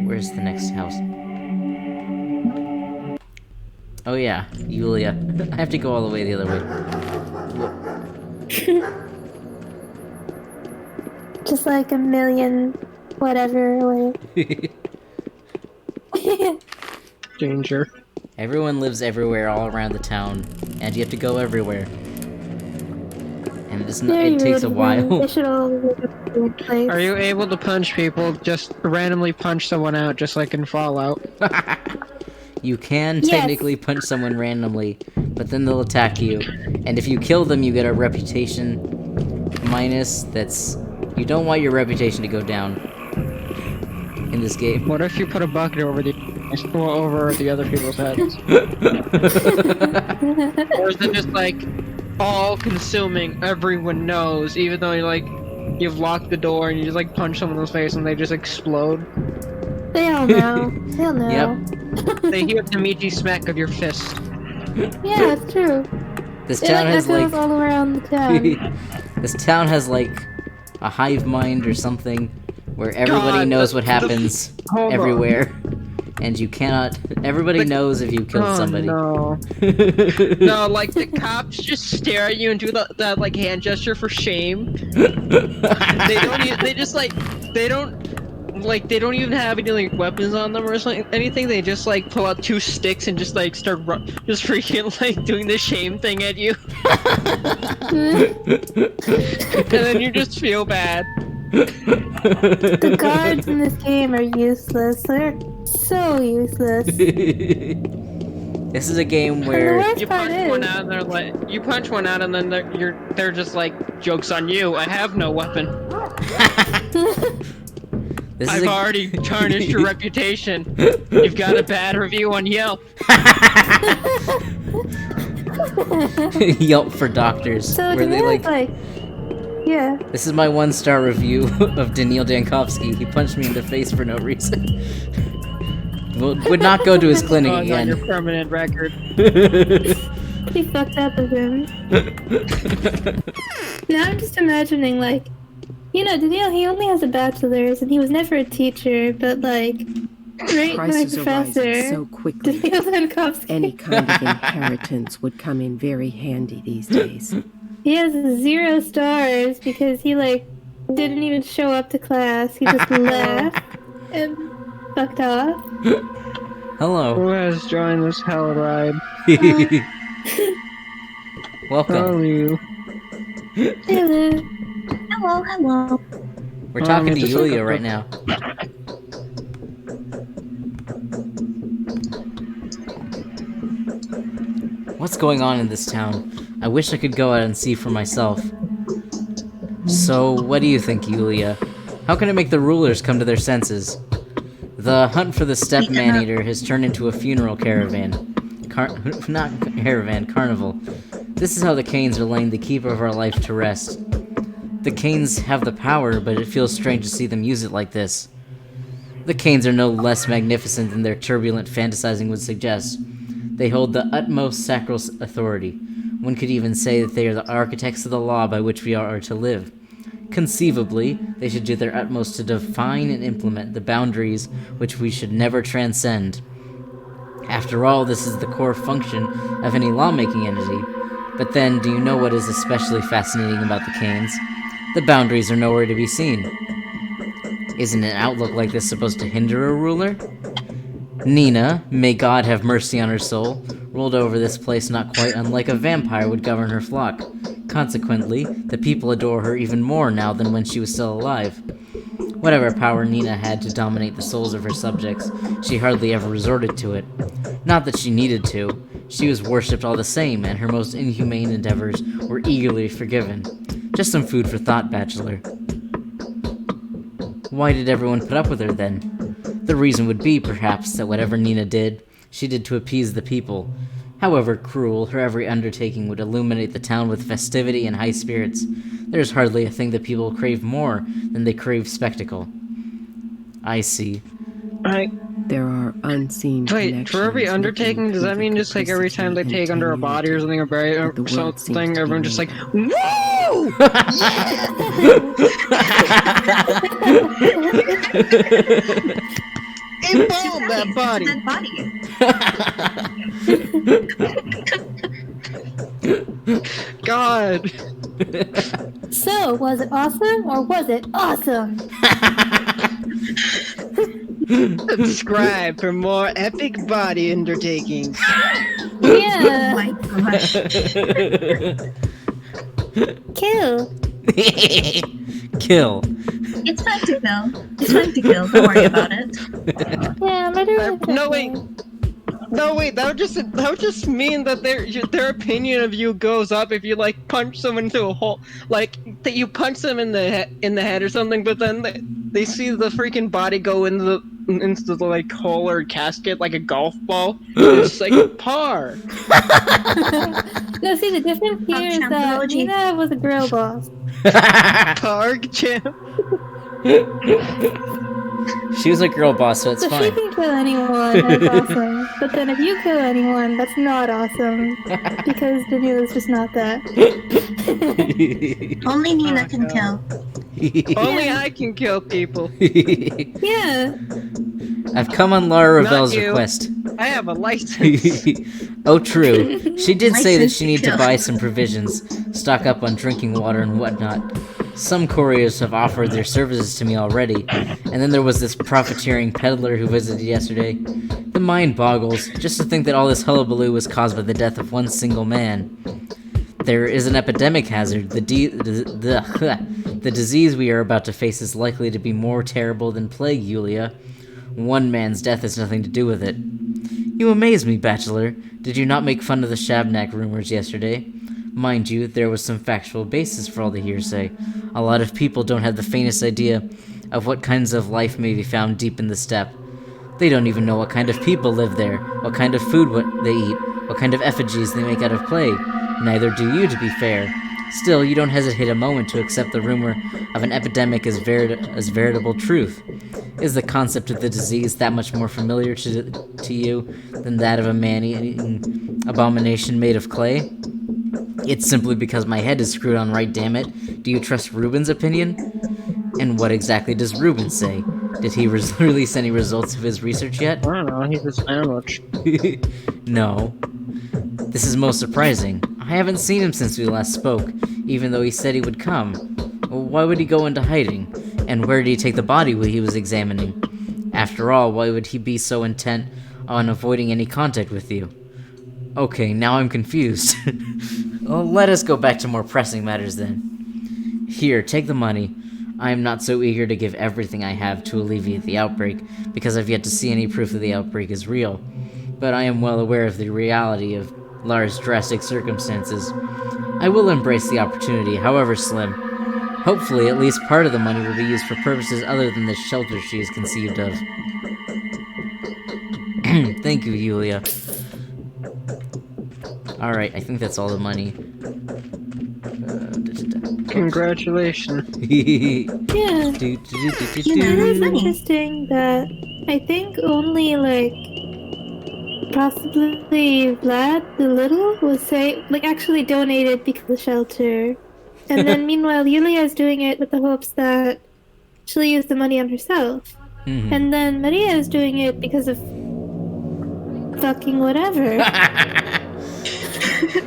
Where's the next house? Oh yeah, Yulia. I have to go all the way the other way. Just like a million whatever way. Danger. Everyone lives everywhere all around the town, and you have to go everywhere. And it takes a while. They should all live in a weird place. Are you able to punch people? Just randomly punch someone out, just like in Fallout. You can Yes. technically punch someone randomly, but then they'll attack you. And if you kill them, you get a reputation minus that's... You don't want your reputation to go down in this game. What if you put a bucket over the other people's heads? Or is it just like all-consuming. Everyone knows, even though you've locked the door and you just like punch someone in the face and they just explode. They all know. They all know. Yep. They hear the meaty smack of your fist. Yeah, it's true. This town has like all around the town. This town has like a hive mind or something where everybody knows what happens everywhere. And you cannot. Everybody knows if you killed somebody. No. No, like the cops just stare at you and do that like hand gesture for shame. They don't even have any like weapons on them or anything. They just like pull out 2 sticks and just like start just freaking like doing the shame thing at you. And then you just feel bad. The guards in this game are useless. They're so useless. This is a game where you punch one out and they're like, you punch one out and then they're just like, joke's on you. I have no weapon. I've already tarnished your reputation. You've got a bad review on Yelp. Yelp for doctors. So where they like, yeah. This is my 1-star review of Daniil Dankovsky. He punched me in the face for no reason. Would not go to his clinic again. On your permanent record. He fucked up with him. Now I'm just imagining, like, you know, Daniil, he only has a bachelor's and he was never a teacher, but like, great my professor, so quickly. Daniil Dankovsky. Any kind of inheritance would come in very handy these days. He has 0 stars because he like didn't even show up to class. He just left and fucked off. Hello. Who has joined this hell ride? Welcome. How are you? Hello. Hello, hello. We're talking to Yulia right now. What's going on in this town? I wish I could go out and see for myself. So, what do you think, Yulia? How can I make the rulers come to their senses? The hunt for the steppe man-eater has turned into a funeral caravan. Not caravan, carnival. This is how the Canes are laying the keeper of our life to rest. The Canes have the power, but it feels strange to see them use it like this. The Canes are no less magnificent than their turbulent fantasizing would suggest. They hold the utmost sacral authority. One could even say that they are the architects of the law by which we are to live. Conceivably, they should do their utmost to define and implement the boundaries which we should never transcend. After all, this is the core function of any lawmaking entity. But then, do you know what is especially fascinating about the Canes? The boundaries are nowhere to be seen. Isn't an outlook like this supposed to hinder a ruler? Nina, may God have mercy on her soul, ruled over this place not quite unlike a vampire would govern her flock. Consequently, the people adore her even more now than when she was still alive. Whatever power Nina had to dominate the souls of her subjects, she hardly ever resorted to it. Not that she needed to. She was worshipped all the same, and her most inhumane endeavors were eagerly forgiven. Just some food for thought, Bachelor. Why did everyone put up with her, then? The reason would be, perhaps, that whatever Nina did, she did to appease the people. However cruel, her every undertaking would illuminate the town with festivity and high spirits. There is hardly a thing that people crave more than they crave spectacle. I see. There are unseen Wait, for every undertaking, does that mean just like every time they take under a body or something or bury or something, everyone just like, woo! Embalm that body! God! So, was it awesome or was it awesome? Subscribe for more epic body undertakings. Yeah. Oh my gosh. Kill. Kill. It's fine to kill. It's fine to kill. Don't worry about it. Yeah, No wait, that would just mean that their opinion of you goes up if you like punch someone into a hole, like that you punch them in the head or something, but then they see the freaking body go into into the like hole or casket like a golf ball. It's just like par. No, see, the difference here is that Nina was a girl boss. Par champ. She was a girl boss, so it's fine. She can kill anyone, that's awesome. But then if you kill anyone, that's not awesome. Because Daniela's just not that. Only Nina can kill. Only I can kill people. Yeah. I've come on Lara Ravel's request. I have a license. Oh, true. She did say that she needed to buy some provisions, stock up on drinking water and whatnot. Some couriers have offered their services to me already, and then there was this profiteering peddler who visited yesterday. The mind boggles, just to think that all this hullabaloo was caused by the death of one single man. There is an epidemic hazard. The disease we are about to face is likely to be more terrible than plague, Yulia. One man's death has nothing to do with it. You amaze me, Bachelor. Did you not make fun of the Shabnak rumors yesterday? Mind you, there was some factual basis for all the hearsay. A lot of people don't have the faintest idea of what kinds of life may be found deep in the steppe. They don't even know what kind of people live there, what kind of food they eat, what kind of effigies they make out of clay. Neither do you, to be fair. Still, you don't hesitate a moment to accept the rumor of an epidemic as veritable truth. Is the concept of the disease that much more familiar to you than that of a man-eating abomination made of clay? It's simply because my head is screwed on right, damn it. Do you trust Ruben's opinion? And what exactly does Ruben say? Did he release any results of his research yet? I don't know, he's a sandwich. No. This is most surprising. I haven't seen him since we last spoke, even though he said he would come. Why would he go into hiding? And where did he take the body he was examining? After all, why would he be so intent on avoiding any contact with you? Okay, now I'm confused. Well, let us go back to more pressing matters then. Here, take the money. I am not so eager to give everything I have to alleviate the outbreak, because I've yet to see any proof that the outbreak is real. But I am well aware of the reality of Lara's drastic circumstances. I will embrace the opportunity, however slim. Hopefully, at least part of the money will be used for purposes other than the shelter she is conceived of. Thank you, Yulia. Alright, I think that's all the money. Congratulations. Yeah. It's interesting that I think only, possibly Vlad the Little was actually donated because of the shelter. And then meanwhile, Yulia is doing it with the hopes that she'll use the money on herself. Mm-hmm. And then Maria is doing it because of fucking whatever.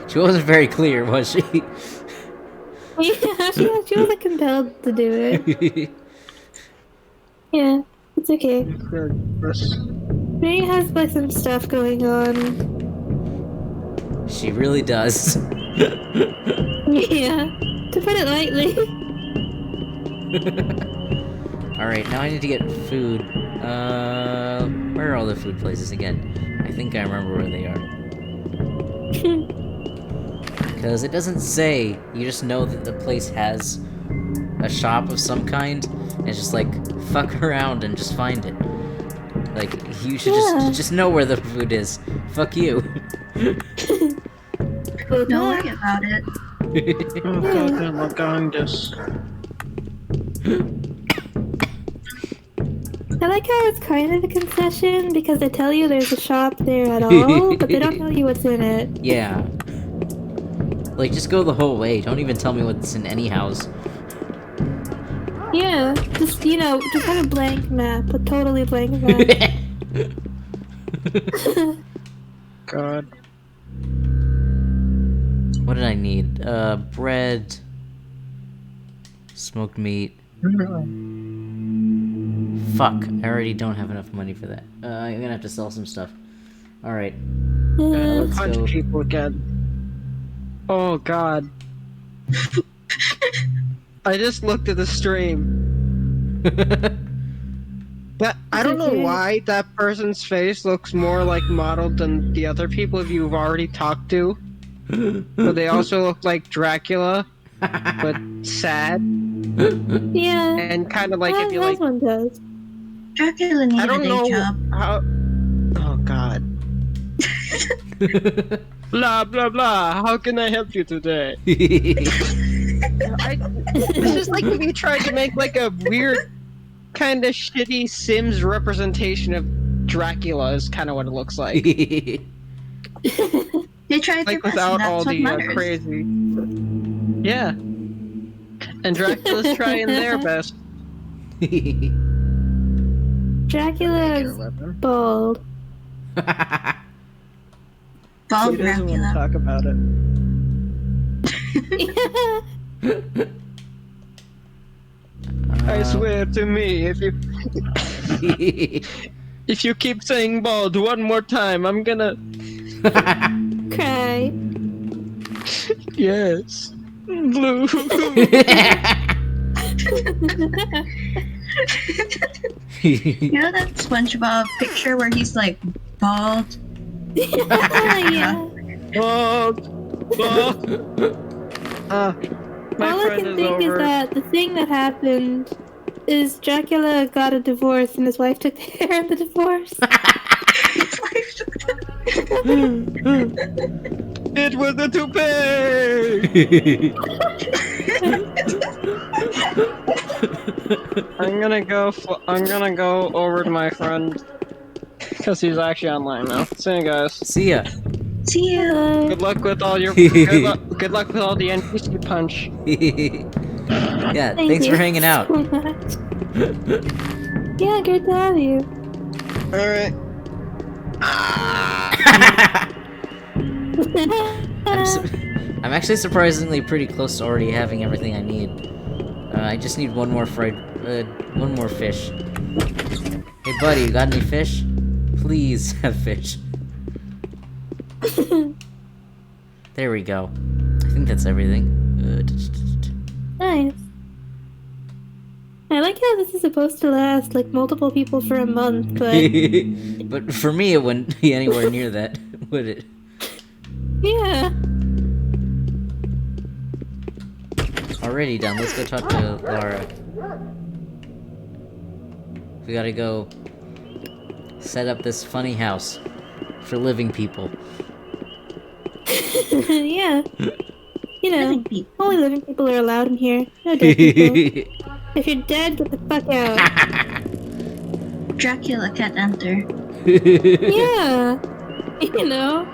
She wasn't very clear, was she? Yeah, she wasn't compelled to do it. Yeah, it's okay. Maria has some stuff going on. She really does. Yeah, to put it lightly. Alright, now I need to get food. Where are all the food places again? I think I remember where they are. Because it doesn't say, you just know that the place has a shop of some kind, and it's just fuck around and just find it. You should just know where the food is. Fuck you. Don't worry about it. Oh god, I'm not going this. I like how it's kind of a concession, because they tell you there's a shop there at all, but they don't tell you what's in it. Yeah. Just go the whole way. Don't even tell me what's in any house. Yeah, just have a blank map, a totally blank map. God. What did I need? Bread, smoked meat. Fuck, I already don't have enough money for that. I'm gonna have to sell some stuff. Alright. Let's Punch go. people again. Oh god. I just looked at the stream. I don't know why that person's face looks more modeled than the other people you've already talked to. But they also look like Dracula, but sad. Yeah. And kind of if you one does. Dracula needed a day job. How... Oh god. Blah blah blah. How can I help you today? This is like if you tried to make like a weird, kind of shitty Sims representation of Dracula. Is kind of what it looks like. They tried like their best, without and that's all what the matters. crazy. Yeah. And Dracula's trying their best. Dracula's bald. Bald He doesn't want to Dracula. talk about it. I swear to me, if you keep saying bald one more time, I'm gonna Cry. Yes. Blue. You know that SpongeBob picture where he's like bald? Yeah. Bald. Bald. My All I friend can is think over. is that the thing that happened is Dracula got a divorce and his wife took care of the divorce. It was a toupee! I'm gonna go over to my friend because he's actually online now. See you guys. See ya. See ya. Good luck with all your good luck with all the NPC punch. Yeah, Thank thanks you for hanging out. so much. Yeah, great to have you. Alright. I'm actually surprisingly pretty close to already having everything I need. I just need one more fish. Hey buddy, you got any fish? Please have fish. There we go. I think that's everything. Nice. I like how this is supposed to last like multiple people for a month, but But for me, it wouldn't be anywhere near that, would it? yeah. Already done. Let's go talk to Lara. We gotta go set up this funny house for living people. Yeah. You know, Living people. only living people are allowed in here. No dead people. If you're dead, get the fuck out. Dracula can't enter. Yeah. You know.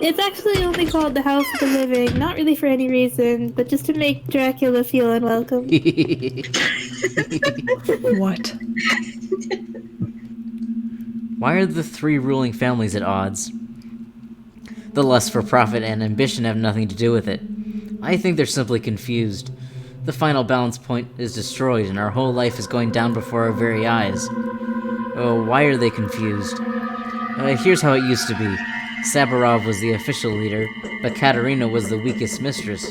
It's actually only called the House of the Living, not really for any reason, but just to make Dracula feel unwelcome. What? Why are the three ruling families at odds? The lust for profit and ambition have nothing to do with it. I think they're simply confused. The final balance point is destroyed and our whole life is going down before our very eyes. Oh, why are they confused? Here's how it used to be. Saburov was the official leader, but Katerina was the weakest mistress.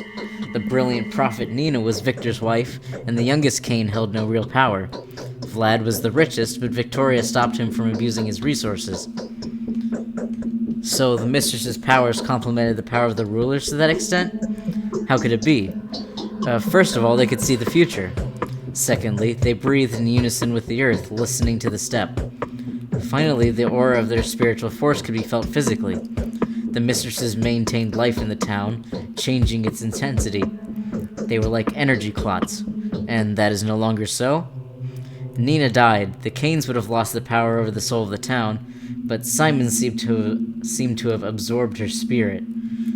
The brilliant prophet Nina was Victor's wife, and the youngest Cain held no real power. Vlad was the richest, but Victoria stopped him from abusing his resources. So the mistress's powers complemented the power of the rulers to that extent? How could it be? First of all, they could see the future. Secondly, they breathed in unison with the earth, listening to the steppe. Finally, the aura of their spiritual force could be felt physically. The mistresses maintained life in the town, changing its intensity. They were like energy clots, and that is no longer so. Nina died. The Cains would have lost the power over the soul of the town, but Simon seemed to have absorbed her spirit.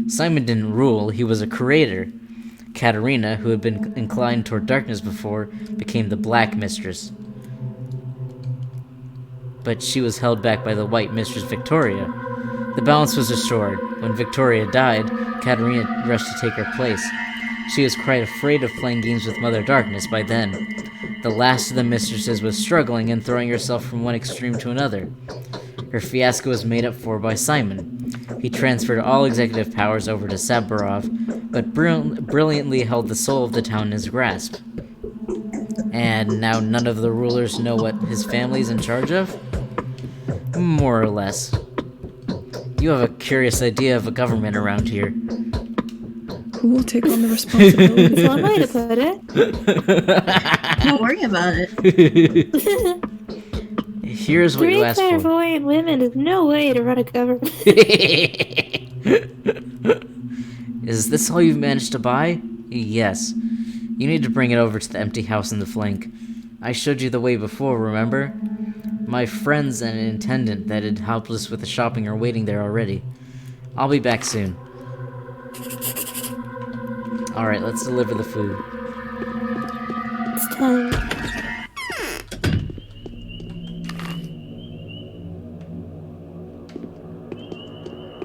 Simon didn't rule, he was a creator. Katerina, who had been inclined toward darkness before, became the Black Mistress. But she was held back by the White Mistress Victoria. The balance was restored. When Victoria died, Katerina rushed to take her place. She was quite afraid of playing games with Mother Darkness by then. The last of the mistresses was struggling and throwing herself from one extreme to another. Her fiasco was made up for by Simon. He transferred all executive powers over to Saburov, but brilliantly held the soul of the town in his grasp. And now none of the rulers know what his family's in charge of? More or less. You have a curious idea of a government around here. Who will take on the responsibility? That's one way to put it. Don't worry about it. Here's what you asked for. 3 clairvoyant women is no way to run a government. Is this all you've managed to buy? Yes. You need to bring it over to the empty house in the flank. I showed you the way before, remember? My friends and an attendant that had helped us with the shopping are waiting there already. I'll be back soon. Alright, let's deliver the food. It's time.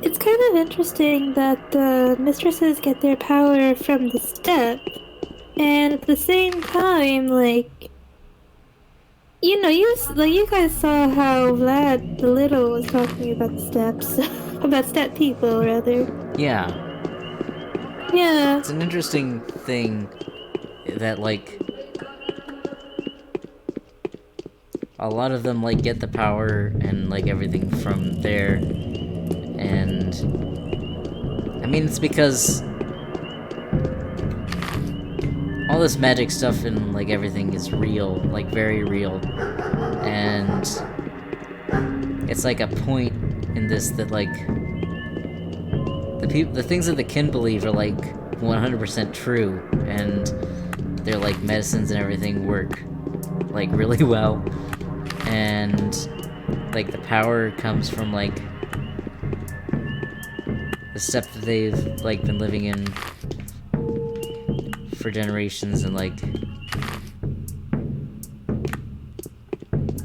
It's kind of interesting that the mistresses get their power from the steppe, and at the same time, like, you know, you guys saw how Vlad the Little was talking about the steppes, about steppe people, rather. Yeah. Yeah. It's an interesting thing that, like, a lot of them, like, get the power and, like, everything from there. And I mean, it's because all this magic stuff and, like, everything is real, like, very real. And it's, like, a point in this that, like, the things that the kin believe are, like, 100% true, and their, like, medicines and everything work, like, really well. And, like, the power comes from, like, the steppe that they've, like, been living in for generations, and, like,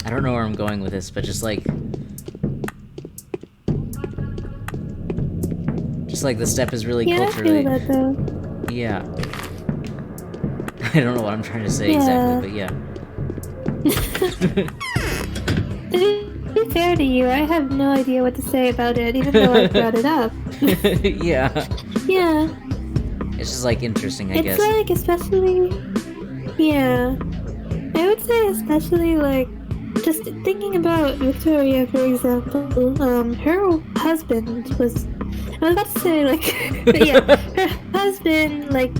I don't know where I'm going with this, but just like the steppe is really culturally. I feel that, though. Yeah. I don't know what I'm trying to say exactly, but yeah. To be fair to you, I have no idea what to say about it, even though I brought it up. Yeah. Yeah. It's just, like, interesting, I guess. It's like, especially, yeah. I would say especially, like, just thinking about Victoria, for example, her husband was, I was about to say, like, but yeah, her husband, like,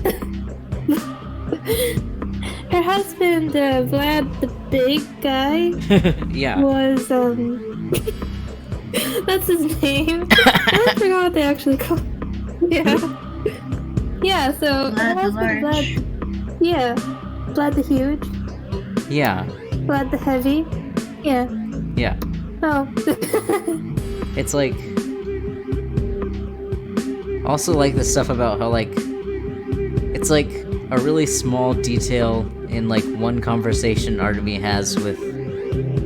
her husband, Vlad the big guy, yeah, was, that's his name. I forgot what they actually call him. Yeah. Yeah, so her husband, Vlad, yeah, Vlad the Huge. Yeah. Vlad the Heavy. Yeah. Yeah. Oh. It's like, also, like, the stuff about how, like, it's like a really small detail in, like, one conversation Artemy has with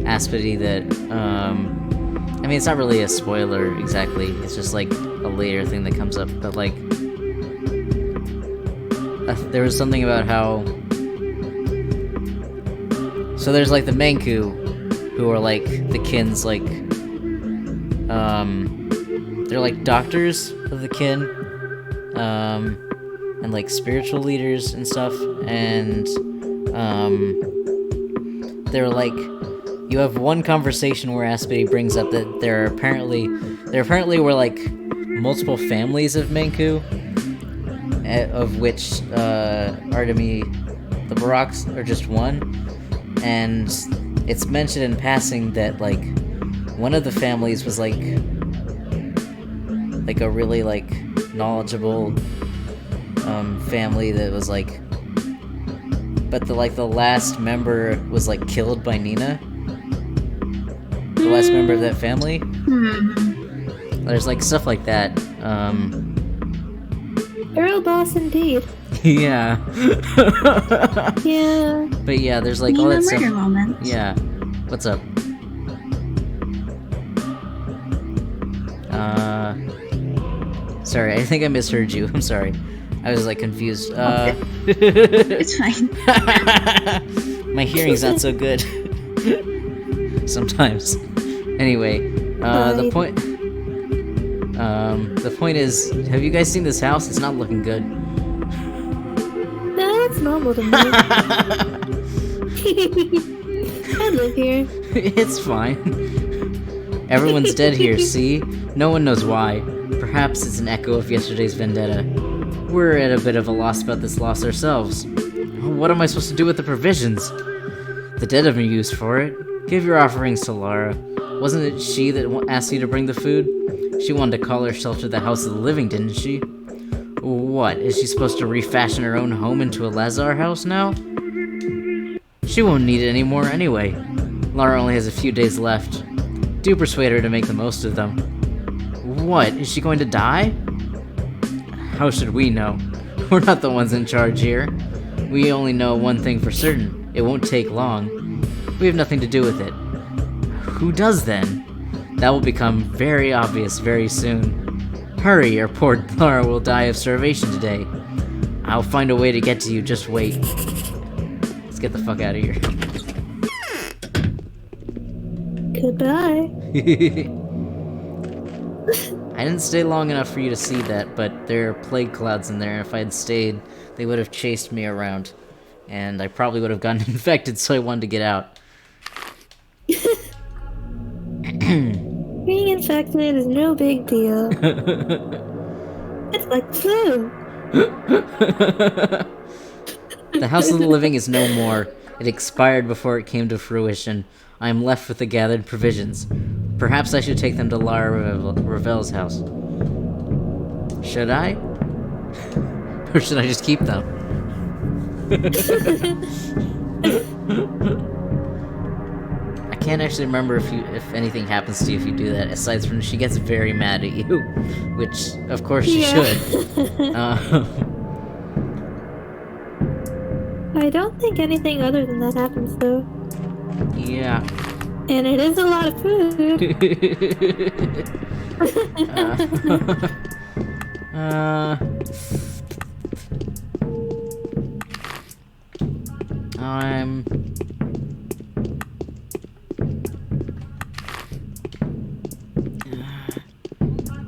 Aspity that, I mean, it's not really a spoiler exactly, it's just, like, a later thing that comes up, but, like, there was something about how, so there's, like, the Manku, who are, like, the kin's, like, they're, like, doctors of the kin, and, like, spiritual leaders and stuff, and, they're, like, you have one conversation where Aspity brings up that there apparently were, like, multiple families of Manku, of which, Artemy, the Baraks are just one, and it's mentioned in passing that, like, one of the families was, like a really, like, knowledgeable, family that was, like, but the last member was, like, killed by Nina. The last member of that family. There's, like, stuff like that, Girl boss indeed. Yeah. Yeah. But yeah, there's, like, all that stuff. Moment. Yeah. What's up? Sorry, I think I misheard you. I'm sorry. I was, like, confused. It's fine. My hearing's not so good. Sometimes. Anyway, the point is, have you guys seen this house? It's not looking good. No, it's normal to me. I live here. It's fine. Everyone's dead here, see? No one knows why. Perhaps it's an echo of yesterday's vendetta. We're at a bit of a loss about this loss ourselves. What am I supposed to do with the provisions? The dead have been used for it. Give your offerings to Lara. Wasn't it she that asked you to bring the food? She wanted to call her shelter the House of the Living, didn't she? What, is she supposed to refashion her own home into a Lazar house now? She won't need it anymore anyway. Lara only has a few days left. Do persuade her to make the most of them. What, is she going to die? How should we know? We're not the ones in charge here. We only know one thing for certain. It won't take long. We have nothing to do with it. Who does then? That will become very obvious very soon. Hurry, or poor Lara will die of starvation today. I'll find a way to get to you, just wait. Let's get the fuck out of here. Goodbye. I didn't stay long enough for you to see that, but there are plague clouds in there, and if I had stayed, they would have chased me around. And I probably would have gotten infected, so I wanted to get out. Being infected is no big deal. It's like flu. The House of the Living is no more. It expired before it came to fruition. I am left with the gathered provisions. Perhaps I should take them to Lara Ravel's house. Should I? Or should I just keep them? I can't actually remember if anything happens to you if you do that, aside from she gets very mad at you, which, of course, she should. I don't think anything other than that happens, though. Yeah. And it is a lot of food.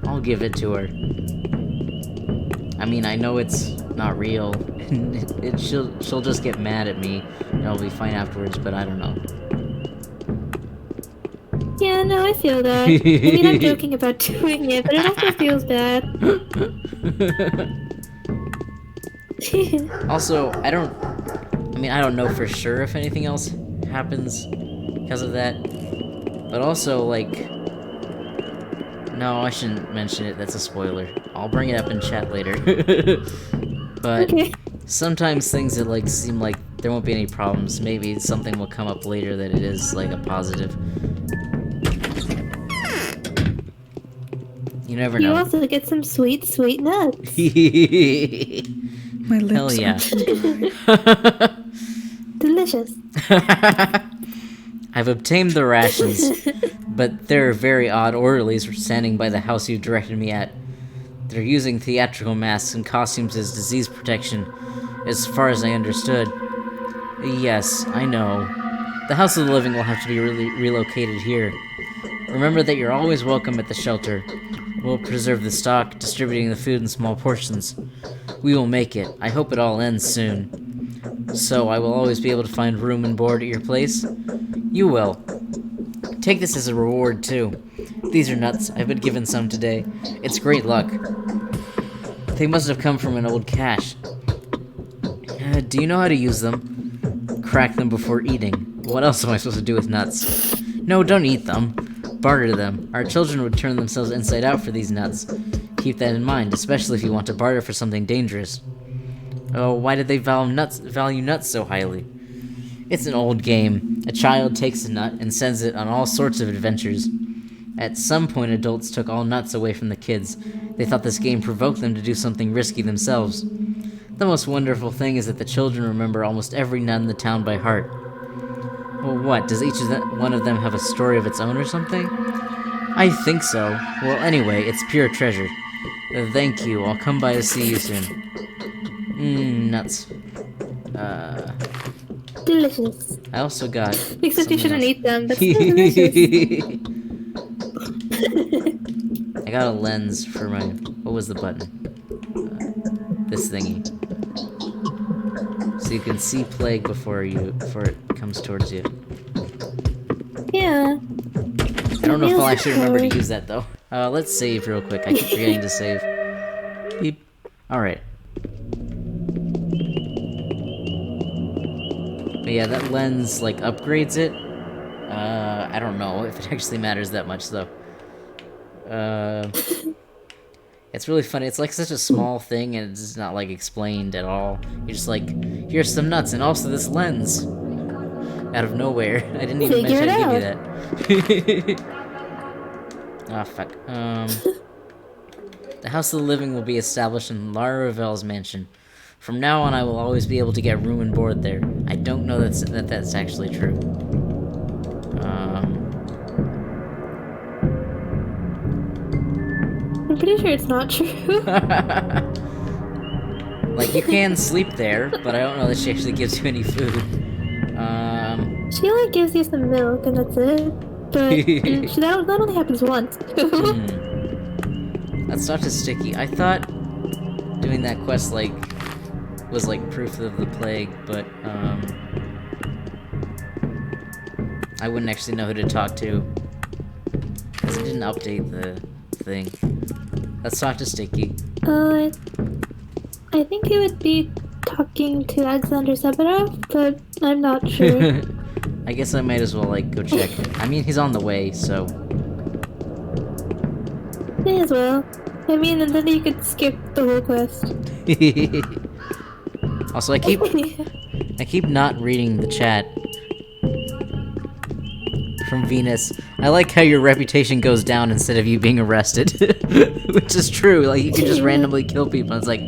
I'll give it to her. I mean, I know it's not real. She'll just get mad at me, and I'll be fine afterwards, but I don't know. Yeah, no, I feel that. I mean, I'm joking about doing it, but it also feels bad. Also, I don't know for sure if anything else happens because of that. But also, like... No, I shouldn't mention it, that's a spoiler. I'll bring it up in chat later. But sometimes things that, like, seem like there won't be any problems, maybe something will come up later that it is, like, a positive. You never know. You also get some sweet, sweet nuts. My lips Hell yeah. Delicious. I've obtained the rations, but there are very odd orderlies standing by the house you directed me at. They're using theatrical masks and costumes as disease protection, as far as I understood. Yes, I know. The House of the Living will have to be relocated here. Remember that you're always welcome at the shelter. We'll preserve the stock, distributing the food in small portions. We will make it. I hope it all ends soon. So I will always be able to find room and board at your place? You will. Take this as a reward, too. These are nuts. I've been given some today. It's great luck. They must have come from an old cache. Do you know how to use them? Crack them before eating. What else am I supposed to do with nuts? No, don't eat them. Barter them. Our children would turn themselves inside out for these nuts. Keep that in mind, especially if you want to barter for something dangerous. Oh, why did they value nuts so highly? It's an old game. A child takes a nut and sends it on all sorts of adventures. At some point, adults took all nuts away from the kids. They thought this game provoked them to do something risky themselves. The most wonderful thing is that the children remember almost every nut in the town by heart. Well, what? Does each one of them have a story of its own or something? I think so. Well, anyway, it's pure treasure. Thank you. I'll come by to see you soon. Nuts. Delicious. I also got... Except you shouldn't eat them, but still delicious. I got a lens for my... What was the button? This thingy. So you can see plague before it comes towards you. Yeah. I don't know if I'll actually remember to use that, though. Let's save real quick. I keep forgetting to save. Beep. Alright. But yeah, that lens, like, upgrades it. I don't know if it actually matters that much, though. It's really funny. It's like such a small thing, and it's not like explained at all. You're just like, here's some nuts, and also this lens. Out of nowhere. I didn't even mention to give you that. Ah, fuck. The House of the Living will be established in Lara Ravel's mansion. From now on, I will always be able to get room and board there. I don't know that's actually true. I'm pretty sure it's not true. Like, you can sleep there, but I don't know that she actually gives you any food. She only gives you some milk, and that's it. But that only happens once. That's not just sticky. I thought doing that quest, like, was like proof of the plague, but I wouldn't actually know who to talk to, because it didn't update the thing. Let's talk to Sticky. I think it would be talking to Alexander Severov, but I'm not sure. I guess I might as well, like, go check. I mean, he's on the way, so... May as well. I mean, and then you could skip the whole quest. Also, I keep not reading the chat from Venus. I like how your reputation goes down instead of you being arrested. Which is true, like, you can just randomly kill people, and it's like,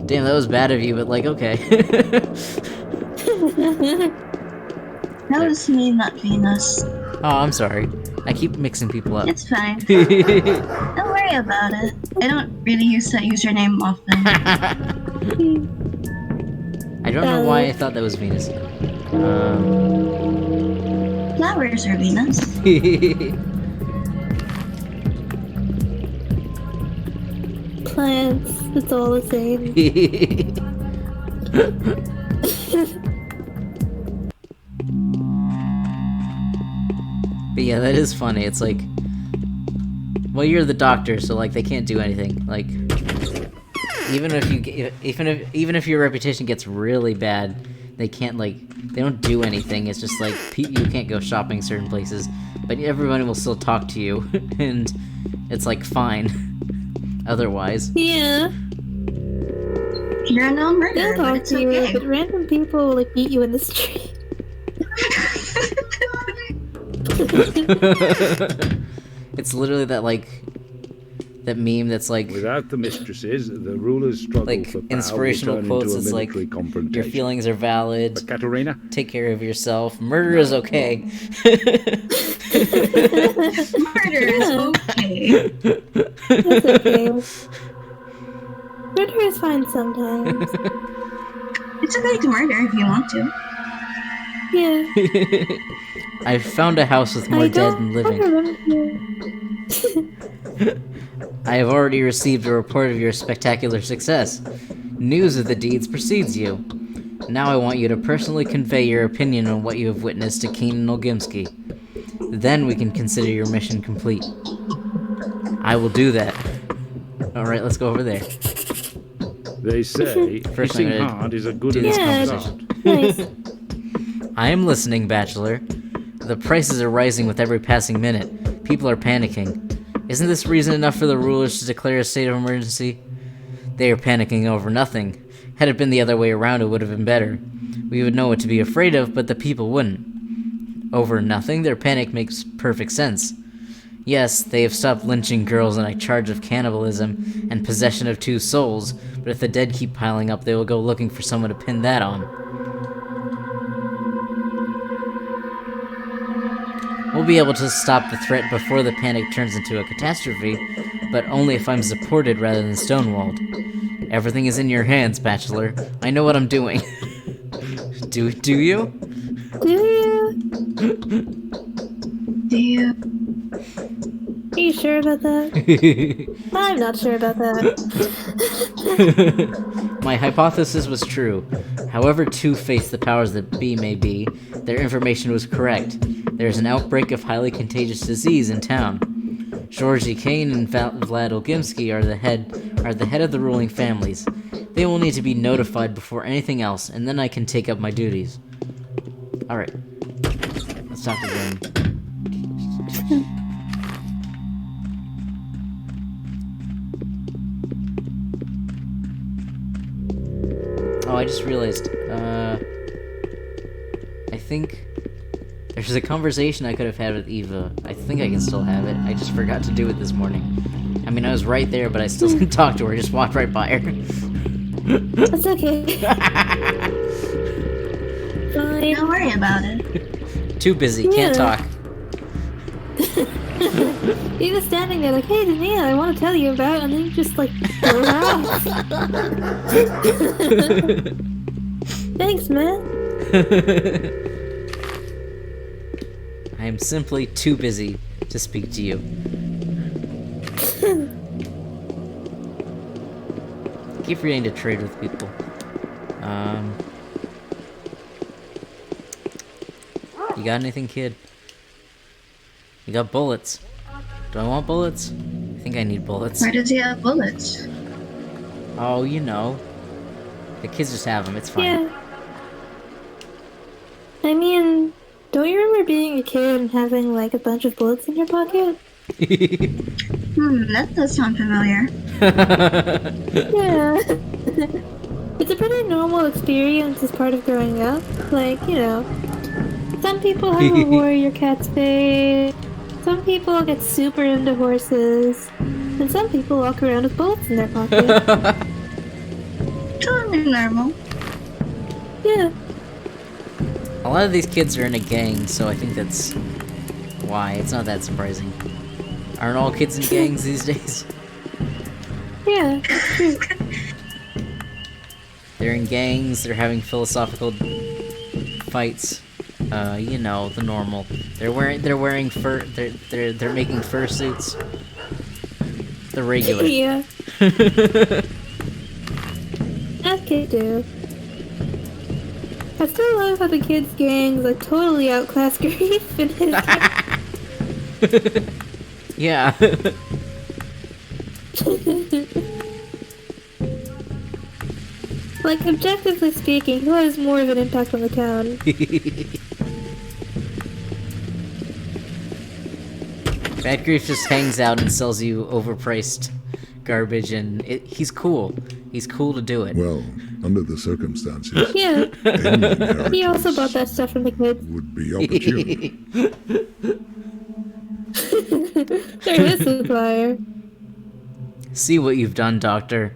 damn, that was bad of you, but, like, okay. That was me, not Venus. Oh, I'm sorry. I keep mixing people up. It's fine. Don't worry about it. I don't really use that username often. I don't know why I thought that was Venus. Flowers are Venus. Plants, it's all the same. But yeah, that is funny. It's like, well, you're the doctor, so like they can't do anything. Like, even if your reputation gets really bad, they can't, like, they don't do anything. It's just like you can't go shopping certain places, but everyone will still talk to you, and it's like fine. Otherwise, yeah. You're no murderer. They'll talk to you, okay. but random people will, like, beat you in the street. It's literally that, like, that meme that's like, without the mistresses, the rulers struggle like, for power, inspirational quotes. It's like, your feelings are valid. But Katerina, take care of yourself. Murder is okay. Murder is okay. That's okay. Murder is fine sometimes. It's okay to murder if you want to. Yeah. I found a house with more dead than living. I have already received a report of your spectacular success. News of the deeds precedes you. Now I want you to personally convey your opinion on what you have witnessed to Keenan Olgimsky. Then we can consider your mission complete. I will do that. Alright, let's go over there. They say hitting hard is a good enough. Nice. I am listening, Bachelor. The prices are rising with every passing minute. People are panicking. Isn't this reason enough for the rulers to declare a state of emergency? They are panicking over nothing. Had it been the other way around, it would have been better. We would know what to be afraid of, but the people wouldn't. Over nothing? Their panic makes perfect sense. Yes, they have stopped lynching girls on a charge of cannibalism and possession of 2 souls, but if the dead keep piling up, they will go looking for someone to pin that on. We'll be able to stop the threat before the panic turns into a catastrophe, but only if I'm supported rather than stonewalled. Everything is in your hands, Bachelor. I know what I'm doing. Do you? Do you? Do you? Are you sure about that? I'm not sure about that. My hypothesis was true. However two-faced the powers that be may be, their information was correct. There is an outbreak of highly contagious disease in town. Georgie Kane and Vlad Olgimsky are the head of the ruling families. They will need to be notified before anything else, and then I can take up my duties. Alright. Let's talk again. Oh, I just realized, I think there's a conversation I could have had with Eva. I think I can still have it. I just forgot to do it this morning. I mean, I was right there, but I still didn't talk to her. I just walked right by her. That's okay. Fine. Don't worry about it. Too busy, can't talk. He was standing there like, hey, Danielle, I want to tell you about, and then you just like, go off. Thanks, man. I am simply too busy to speak to you. Keep forgetting to trade with people. You got anything, kid? You got bullets. Do I want bullets? I think I need bullets. Where does he have bullets? Oh, you know. The kids just have them, it's fine. Yeah. I mean, don't you remember being a kid and having like a bunch of bullets in your pocket? That does sound familiar. Yeah. It's a pretty normal experience as part of growing up. Like, you know, some people have a warrior cat's face, some people get super into horses, and some people walk around with bullets in their pocket. Totally normal. Yeah. A lot of these kids are in a gang, so I think that's why. It's not that surprising. Aren't all kids in gangs these days? Yeah, true. They're in gangs, they're having philosophical fights. You know, the normal. They're wearing fur, they're making fursuits. The regular. Yeah. As kids do. I still love how the kids' gangs like totally outclass Grief in his Yeah. Like, objectively speaking, who has more of an impact on the town? Bad Grief just hangs out and sells you overpriced garbage, and he's cool. He's cool to do it. Well, under the circumstances, Yeah. any He also bought that stuff from the kids. would be opportune. They're his supplier. See what you've done, Doctor.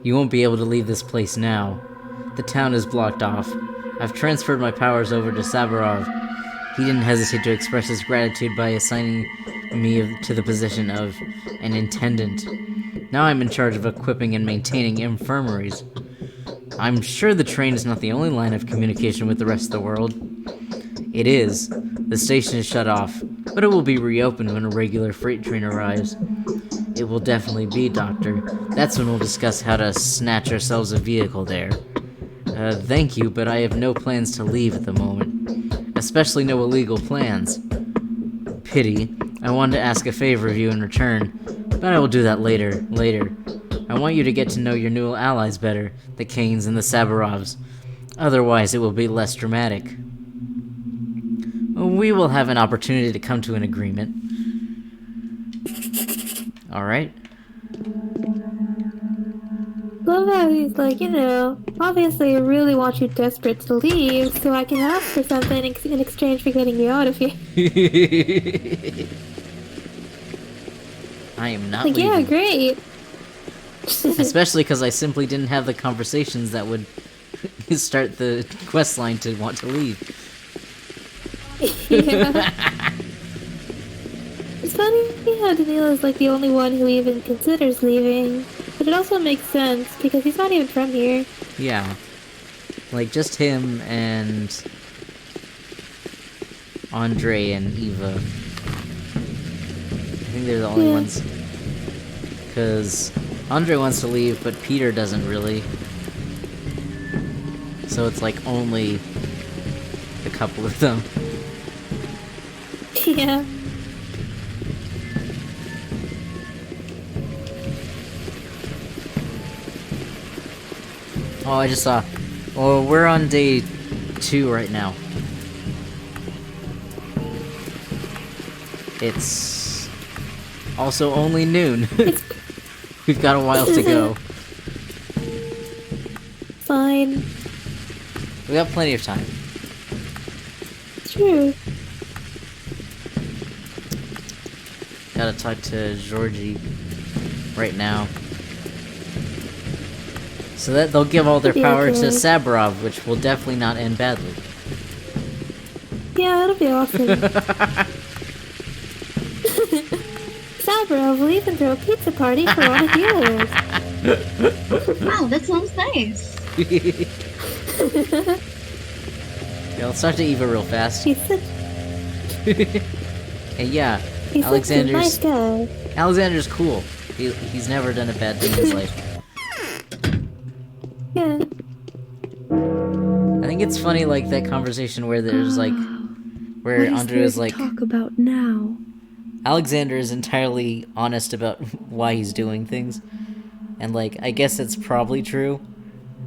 You won't be able to leave this place now. The town is blocked off. I've transferred my powers over to Sabarov. He didn't hesitate to express his gratitude by assigning me to the position of an intendant. Now I'm in charge of equipping and maintaining infirmaries. I'm sure the train is not the only line of communication with the rest of the world. It is. The station is shut off, but it will be reopened when a regular freight train arrives. It will definitely be, Doctor. That's when we'll discuss how to snatch ourselves a vehicle there. Thank you, but I have no plans to leave at the moment. Especially no illegal plans. Pity. I wanted to ask a favor of you in return, but I will do that later. I want you to get to know your new allies better, the Kanes and the Sabarovs. Otherwise, it will be less dramatic. We will have an opportunity to come to an agreement. Alright. Love how he's like, you know, obviously I really want you desperate to leave, so I can ask for something in exchange for getting you out of here. I am not like, leaving. yeah, great. Especially because I simply didn't have the conversations that would start the quest line to want to leave. Yeah. It's funny how Daniel is like the only one who even considers leaving, but it also makes sense because he's not even from here. Yeah. Like, just him and Andre and Eva. I think they're the only ones. Because Andre wants to leave, but Peter doesn't really. So it's like only a couple of them. Yeah. Oh, I just saw. Well, we're on day 2 right now. It's also only noon. We've got a while to go. Fine. We got plenty of time. True. Gotta talk to Georgie right now. So that they'll give all their power to Saburov, which will definitely not end badly. Yeah, that'll be awesome. Saburov will even throw a pizza party for all the heroes. Wow, that sounds nice. Yeah, let's talk to Eva real fast. He's such... And yeah, He's Alexander's such a nice guy. Alexander's cool. He's never done a bad thing in his life. Yeah. I think it's funny, like, that conversation where there's, like, where Andre is like... talk about now? Alexander is entirely honest about why he's doing things. And, like, I guess it's probably true.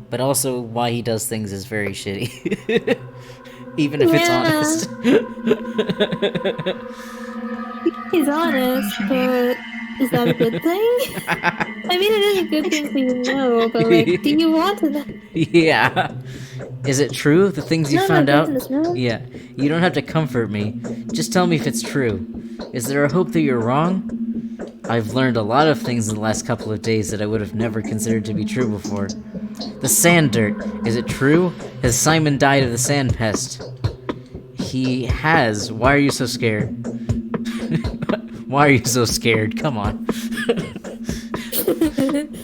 But also, why he does things is very shitty. Even if it's honest. He's honest, but is that a good thing? I mean, it is a good thing for you to know, but, like, do you want to know? Yeah. Is it true, the things you found out? Business, yeah. You don't have to comfort me. Just tell me if it's true. Is there a hope that you're wrong? I've learned a lot of things in the last couple of days that I would have never considered to be true before. The sand dirt. Is it true? Has Simon died of the sand pest? He has. Why are you so scared? Why are you so scared? Come on.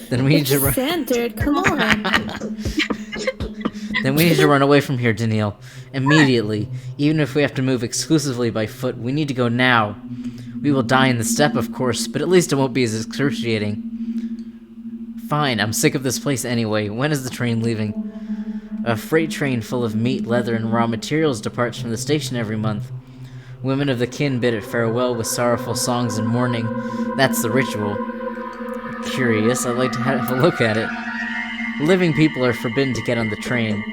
Then we need to run. Sand dirt, come on. Then we need to run away from here, Danielle. Immediately. Even if we have to move exclusively by foot, we need to go now. We will die in the steppe, of course, but at least it won't be as excruciating. Fine, I'm sick of this place anyway. When is the train leaving? A freight train full of meat, leather, and raw materials departs from the station every month. Women of the kin bid it farewell with sorrowful songs and mourning. That's the ritual. Curious, I'd like to have a look at it. Living people are forbidden to get on the train.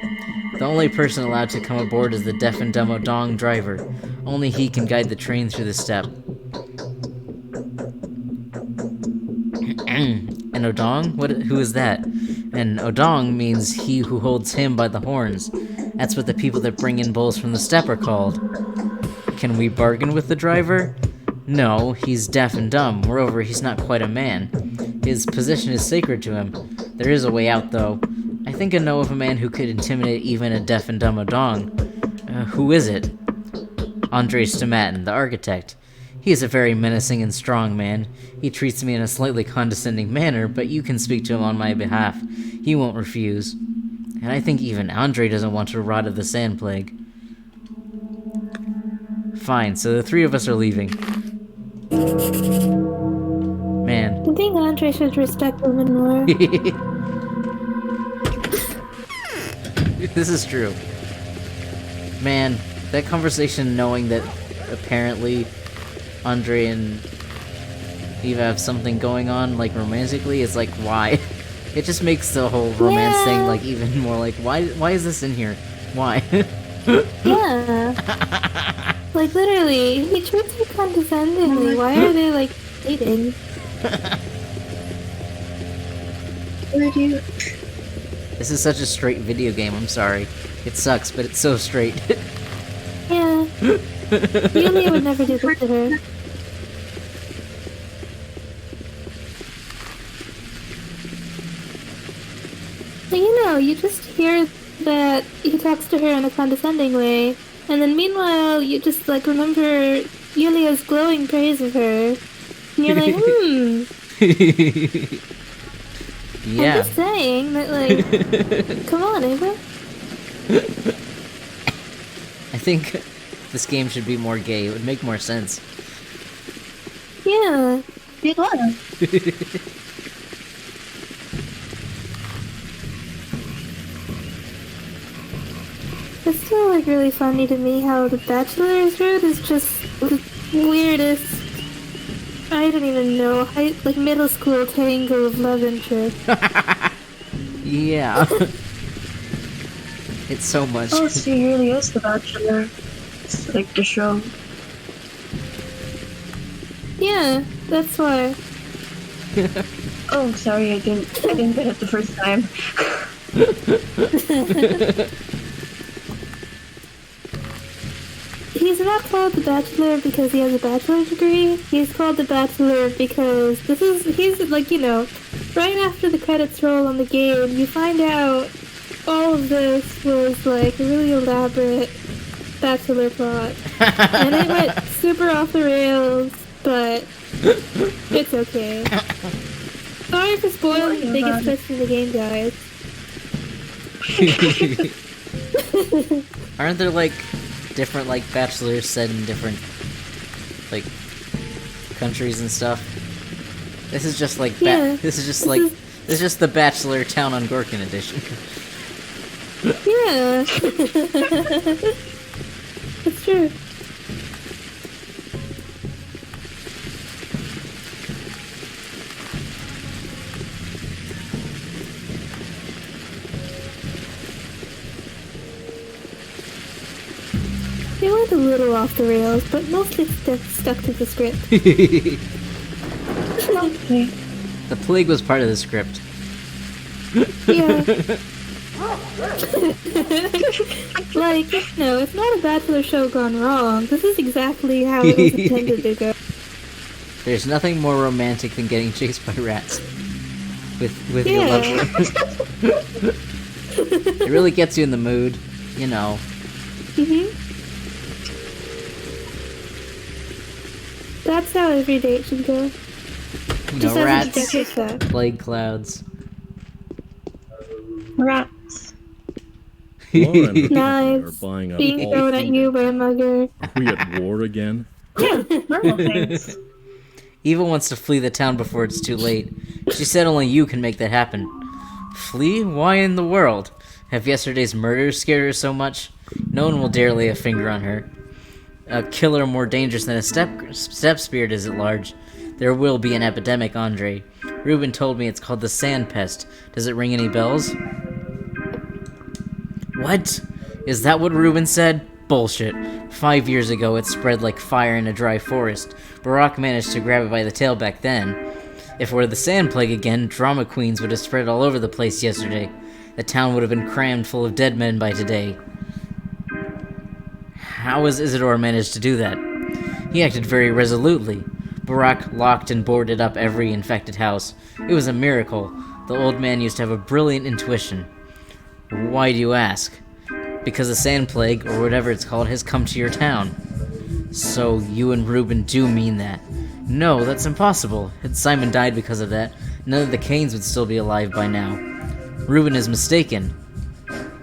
The only person allowed to come aboard is the deaf and dumb Odong driver. Only he can guide the train through the steppe. An Odong? Who is that? And Odong means he who holds him by the horns. That's what the people that bring in bulls from the steppe are called. Can we bargain with the driver? No, he's deaf and dumb. Moreover, he's not quite a man. His position is sacred to him. There is a way out, though. I think I know of a man who could intimidate even a deaf and dumb Odong. Who is it? Andrei Stomatin, the architect. He is a very menacing and strong man. He treats me in a slightly condescending manner, but you can speak to him on my behalf. He won't refuse. And I think even Andre doesn't want to rot of the sand plague. Fine, so the three of us are leaving. Man. I think Andre should respect women more. This is true. Man, that conversation knowing that apparently Andre and Eva have something going on, like, romantically, is like, why? It just makes the whole romance thing, like, even more like, why is this in here? Why? Yeah. Like, literally, he treats her condescendingly. Why are they, like, dating? This is such a straight video game, I'm sorry. It sucks, but it's so straight. Yeah. Yulia would never do this to her. But you know, you just hear that he talks to her in a condescending way, and then meanwhile, you just, like, remember Yulia's glowing praise of her. And you're like, Yeah. I'm just saying that, like, come on, Ava. I think this game should be more gay. It would make more sense. Yeah. Big love. It's still, like, really funny to me how the Bachelor's route is just the weirdest, I don't even know, like, middle school tangle of love interest. Yeah. It's so much. Oh, so he really is the Bachelor. It's like the show. Yeah, that's why. Oh, sorry, I didn't get it the first time. He's not called the Bachelor because he has a bachelor's degree. He's called the Bachelor because he's like, right after the credits roll on the game, you find out all of this was like a really elaborate Bachelor plot. And it went super off the rails, but it's okay. Sorry for spoiling the biggest twist in the game, guys. Aren't there like different like bachelors set in different like countries and stuff? This is just like this is just the Bachelor Town on Gorkin edition. Yeah. It's true. They went a little off the rails, but mostly stuck to the script. Okay. The plague was part of the script. Yeah. Like, no, it's not a Bachelor show gone wrong. This is exactly how it was intended to go. There's nothing more romantic than getting chased by rats with your loved one. It really gets you in the mood, Mm-hmm. That's how every date should go. Just rats, plague clouds. Rats. Knives. Being thrown at you by a mugger. Are we at war again? Yeah, normal things. Eva wants to flee the town before it's too late. She said only you can make that happen. Flee? Why in the world? Have yesterday's murders scared her so much? No one will dare lay a finger on her. A killer more dangerous than a step spirit is at large. There will be an epidemic, Andre. Ruben told me it's called the sand pest. Does it ring any bells? What? Is that what Ruben said? Bullshit. 5 years ago, it spread like fire in a dry forest. Barack managed to grab it by the tail back then. If it were the sand plague again, drama queens would have spread all over the place yesterday. The town would have been crammed full of dead men by today. How has Isidore managed to do that? He acted very resolutely. Barack locked and boarded up every infected house. It was a miracle. The old man used to have a brilliant intuition. Why do you ask? Because the sand plague, or whatever it's called, has come to your town. So you and Ruben do mean that? No, that's impossible. Had Simon died because of that, none of the Canes would still be alive by now. Ruben is mistaken.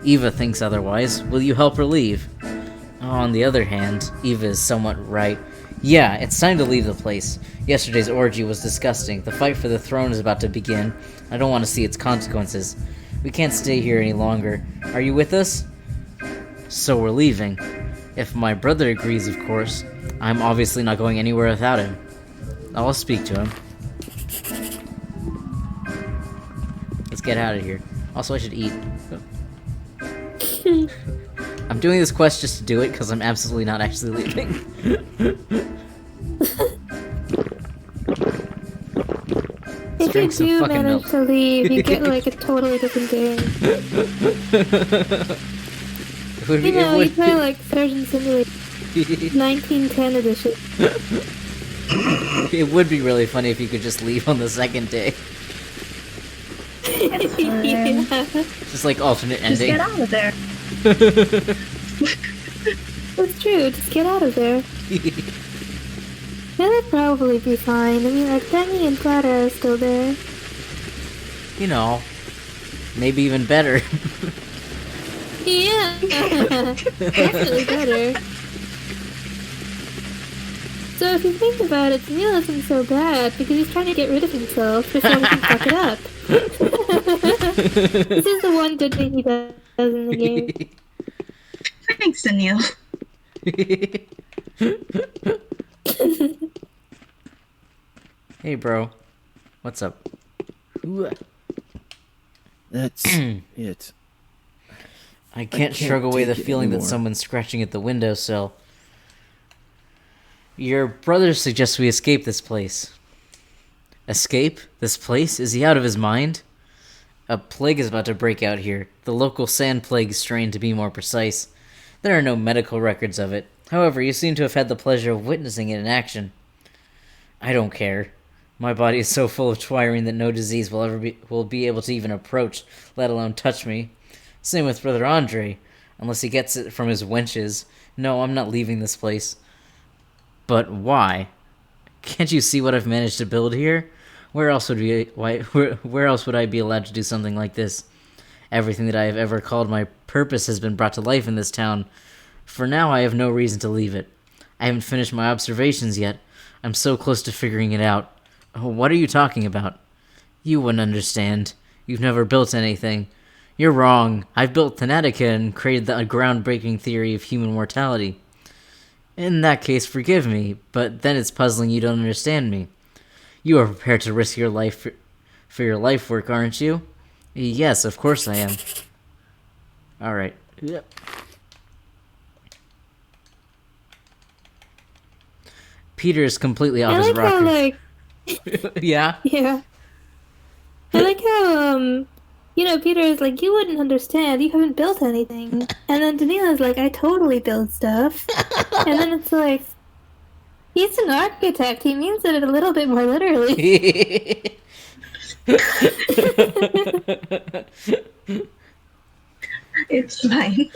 Eva thinks otherwise. Will you help her leave? On the other hand, Eva is somewhat right. Yeah, it's time to leave the place. Yesterday's orgy was disgusting. The fight for the throne is about to begin. I don't want to see its consequences. We can't stay here any longer. Are you with us? So we're leaving. If my brother agrees, of course. I'm obviously not going anywhere without him. I'll speak to him. Let's get out of here. Also, I should eat. I'm doing this quest just to do it, because I'm absolutely not actually leaving. If you do manage to leave, you get like a totally different game. You play like Surgeon Simulator 1910 edition. It would be really funny if you could just leave on the second day. Yeah. Just like alternate ending. Just get out of there. That's true, just get out of there. That'd probably be fine. I mean, like, Demi and Clara are still there. Maybe even better. Yeah, definitely better. So if you think about it, Neil isn't so bad because he's trying to get rid of himself before he can fuck it up. This is the one good thing he does in the game. Thanks, Neil. Hey, bro. What's up? That's it. I can't shrug away the feeling that someone's scratching at the windowsill. Your brother suggests we escape this place. Escape? This place? Is he out of his mind? A plague is about to break out here. The local sand plague strain, to be more precise. There are no medical records of it. However, you seem to have had the pleasure of witnessing it in action. I don't care. My body is so full of twirine that no disease will be able to even approach, let alone touch me. Same with Brother Andre, unless he gets it from his wenches. No, I'm not leaving this place. But why? Can't you see what I've managed to build here? Where else would I be allowed to do something like this? Everything that I have ever called my purpose has been brought to life in this town. For now, I have no reason to leave it. I haven't finished my observations yet. I'm so close to figuring it out. Oh, what are you talking about? You wouldn't understand. You've never built anything. You're wrong. I've built Thanatica and created a groundbreaking theory of human mortality. In that case, forgive me, but then it's puzzling you don't understand me. You are prepared to risk your life for your life work, aren't you? Yes, of course I am. Alright. Yep. Peter is completely off his rocker. How, yeah? Yeah. I like how, Peter is like, you wouldn't understand, you haven't built anything. And then Daniela's like, I totally build stuff. And then it's like, he's an architect, he means it a little bit more literally. It's fine.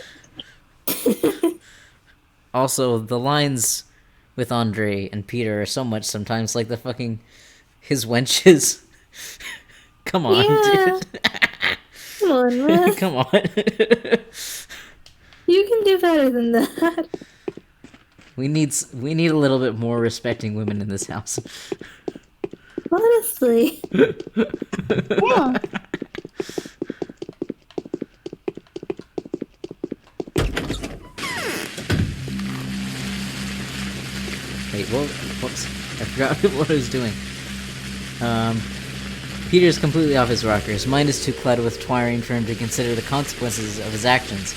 Also, the lines with Andre and Peter are so much sometimes like the fucking his wenches. Come on, dude. Come on, man. Come on. You can do better than that. We need a little bit more respecting women in this house. Honestly. Yeah. Wait, whoops. I forgot what I was doing. Peter's completely off his rocker. His mind is too clouded with twirine for him to consider the consequences of his actions.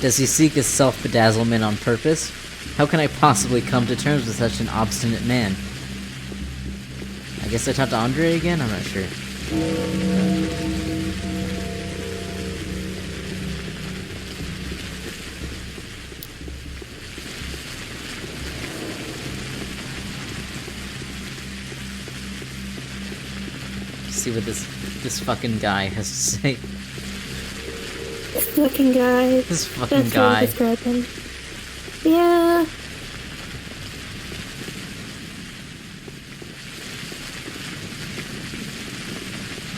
Does he seek his self-bedazzlement on purpose? How can I possibly come to terms with such an obstinate man? I guess I talked to Andre again? I'm not sure. See what this fucking guy has to say. This fucking guy. This fucking guy. That's how I describe him. Yeah.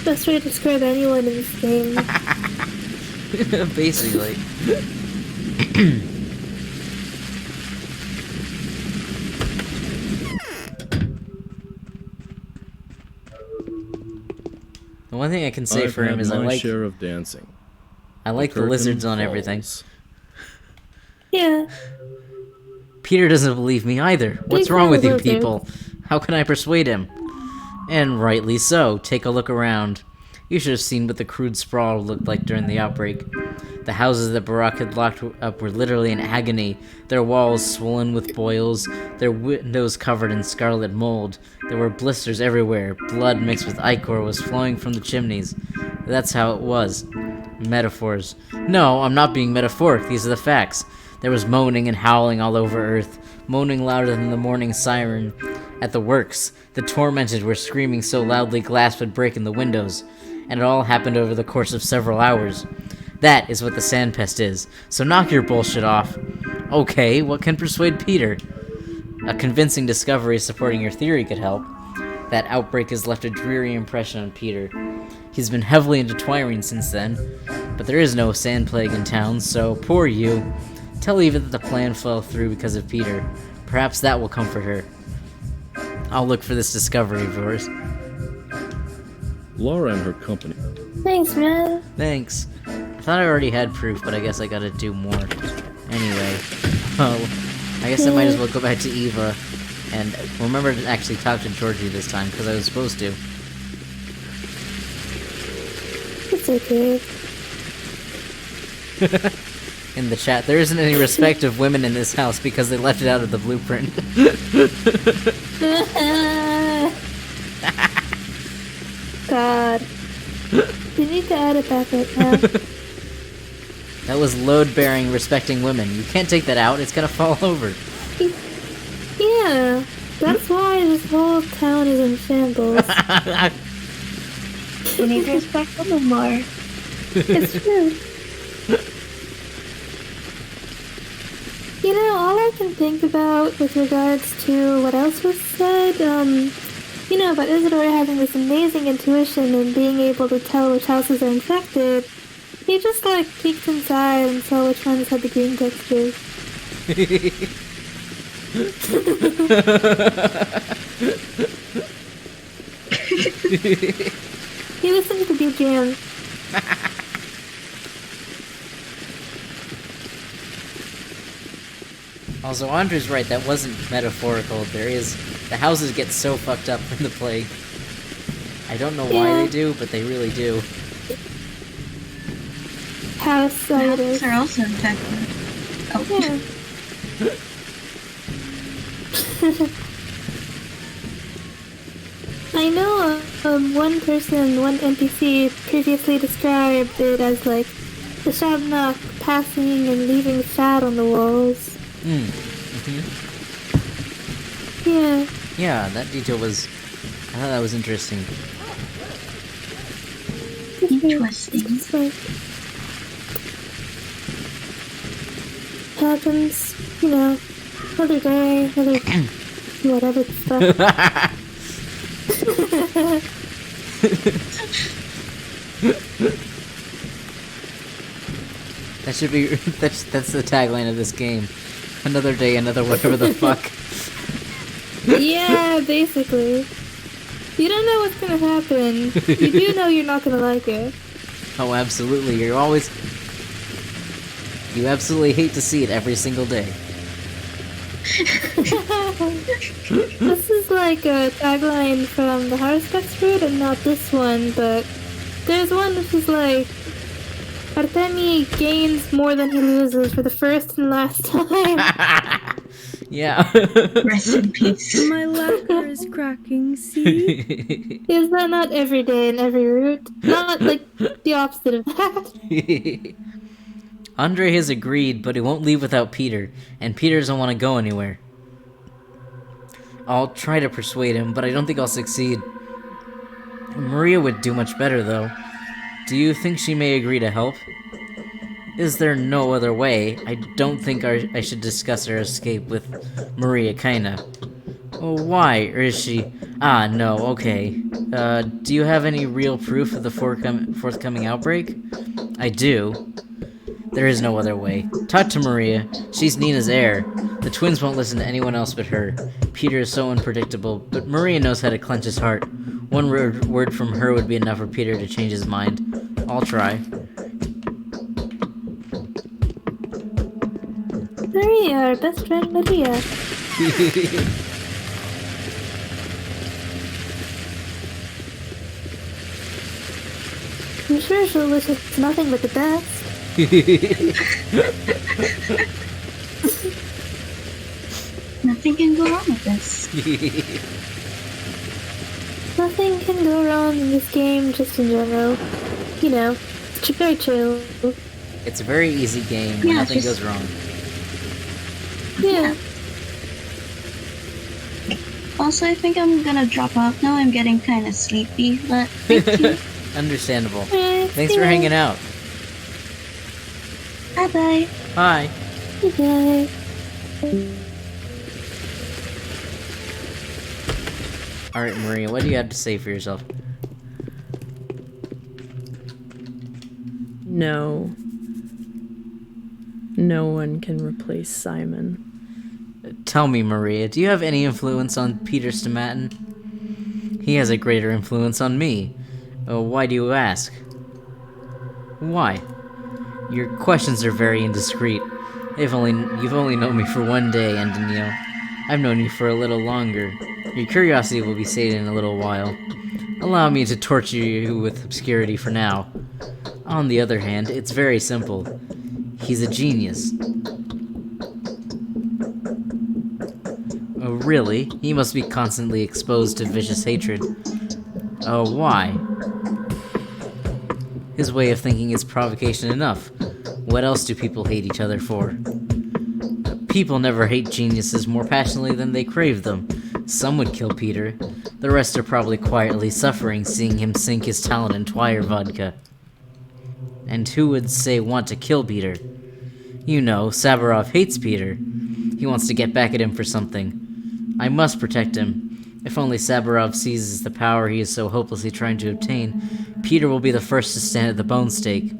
Best way to describe anyone in this game. Basically. The one thing I can say for him is I like share of dancing. I like the lizards on everything. Yeah. Peter doesn't believe me either. What's wrong with you people? How can I persuade him? And rightly so. Take a look around. You should have seen what the crude sprawl looked like during the outbreak. The houses that Barack had locked up were literally in agony, their walls swollen with boils, their windows covered in scarlet mold. There were blisters everywhere. Blood mixed with ichor was flowing from the chimneys. That's how it was. Metaphors. No, I'm not being metaphoric. These are the facts. There was moaning and howling all over Earth, moaning louder than the morning siren at the works. The tormented were screaming so loudly glass would break in the windows, and it all happened over the course of several hours. That is what the sand pest is, so knock your bullshit off. Okay, what can persuade Peter? A convincing discovery supporting your theory could help. That outbreak has left a dreary impression on Peter. He's been heavily into twirine since then, but there is no sand plague in town, so poor you. Tell Eva that the plan fell through because of Peter. Perhaps that will comfort her. I'll look for this discovery of yours. Laura and her company. Thanks, man. Thanks. I thought I already had proof, but I guess I gotta do more. Anyway. I guess I might as well go back to Eva and remember to actually talk to Georgie this time, because I was supposed to. It's okay. in the chat. There isn't any respect of women in this house because they left it out of the blueprint. God. You need to add it back right now. That was load-bearing, respecting women. You can't take that out, it's gonna fall over. Yeah, that's why this whole town is in shambles. We need to respect women more. It's true. You know, all I can think about with regards to what else was said, you know, about Isidore having this amazing intuition and being able to tell which houses are infected, he just, like, peeked inside and saw which ones had the green textures. He listened to the BGM. Also, Andre's right, that wasn't metaphorical. The houses get so fucked up from the plague. I don't know why they do, but they really do. Houses are also infected. Oh. Yeah. I know one NPC previously described it as like the Shabnok passing and leaving shad on the walls. Yeah. Yeah, that detail was... I thought that was interesting. Interesting. Happens, you know, another day, another whatever stuff. That should be... That's the tagline of this game. Another day, another whatever the fuck. Yeah, basically. You don't know what's gonna happen. You do know you're not gonna like it. Oh, absolutely. You absolutely hate to see it every single day. This is like a tagline from the Haruspex fruit, and not this one, but there's one which is like, Artemi gains more than he loses for the first and last time. Yeah. Rest in peace. My lacquer is cracking, see? Is that not every day in every route? Not like the opposite of that. Andre has agreed, but he won't leave without Peter, and Peter doesn't want to go anywhere. I'll try to persuade him, but I don't think I'll succeed. Maria would do much better, though. Do you think she may agree to help? Is there no other way? I don't think I should discuss our escape with Maria Kaina. Oh, why? Or is she... Ah, no, okay. Do you have any real proof of the forthcoming outbreak? I do. There is no other way. Talk to Maria. She's Nina's heir. The twins won't listen to anyone else but her. Peter is so unpredictable, but Maria knows how to clench his heart. One word from her would be enough for Peter to change his mind. I'll try. Maria, our best friend Maria. I'm sure she'll wish us nothing but the best. Nothing can go wrong with this. Nothing can go wrong in this game, just in general. You know, it's very chill. It's a very easy game where nothing goes wrong. Yeah. Also, I think I'm gonna drop off now. I'm getting kind of sleepy, but thank you. Understandable. Thanks for hanging out. Bye-bye. Bye. Bye. Alright, Maria, what do you have to say for yourself? No. No one can replace Simon. Tell me, Maria, do you have any influence on Peter Stomatin? He has a greater influence on me. Why do you ask? Why? Your questions are very indiscreet. You've only known me for one day, and Danielle. I've known you for a little longer. Your curiosity will be sated in a little while. Allow me to torture you with obscurity for now. On the other hand, it's very simple. He's a genius. Oh, really? He must be constantly exposed to vicious hatred. Oh, why? His way of thinking is provocation enough. What else do people hate each other for? People never hate geniuses more passionately than they crave them. Some would kill Peter. The rest are probably quietly suffering seeing him sink his talent in Twire vodka. And who would say want to kill Peter? You know, Saburov hates Peter. He wants to get back at him for something. I must protect him. If only Saburov seizes the power he is so hopelessly trying to obtain, Peter will be the first to stand at the bone stake.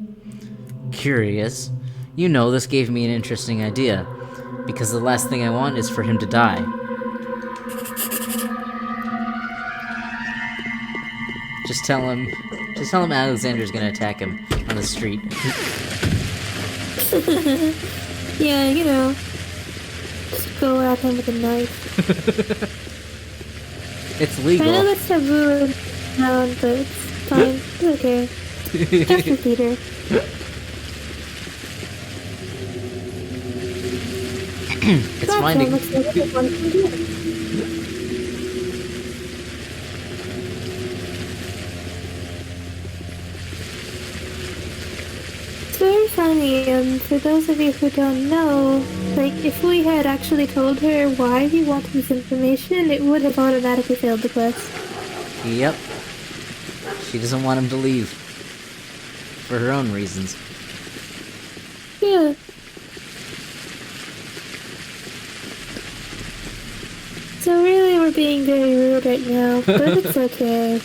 Curious. You know, this gave me an interesting idea, because the last thing I want is for him to die. Just tell him Alexander's gonna attack him on the street. Yeah, you know, just go at him with a knife. It's legal. I know that's taboo now, but it's fine. It's okay. Just for Peter. It's fine to... It's very funny, and for those of you who don't know, like, if we had actually told her why we wanted this information, it would have automatically failed the quest. Yep. She doesn't want him to leave. For her own reasons. Yeah. So really, we're being very rude right now, but it's okay.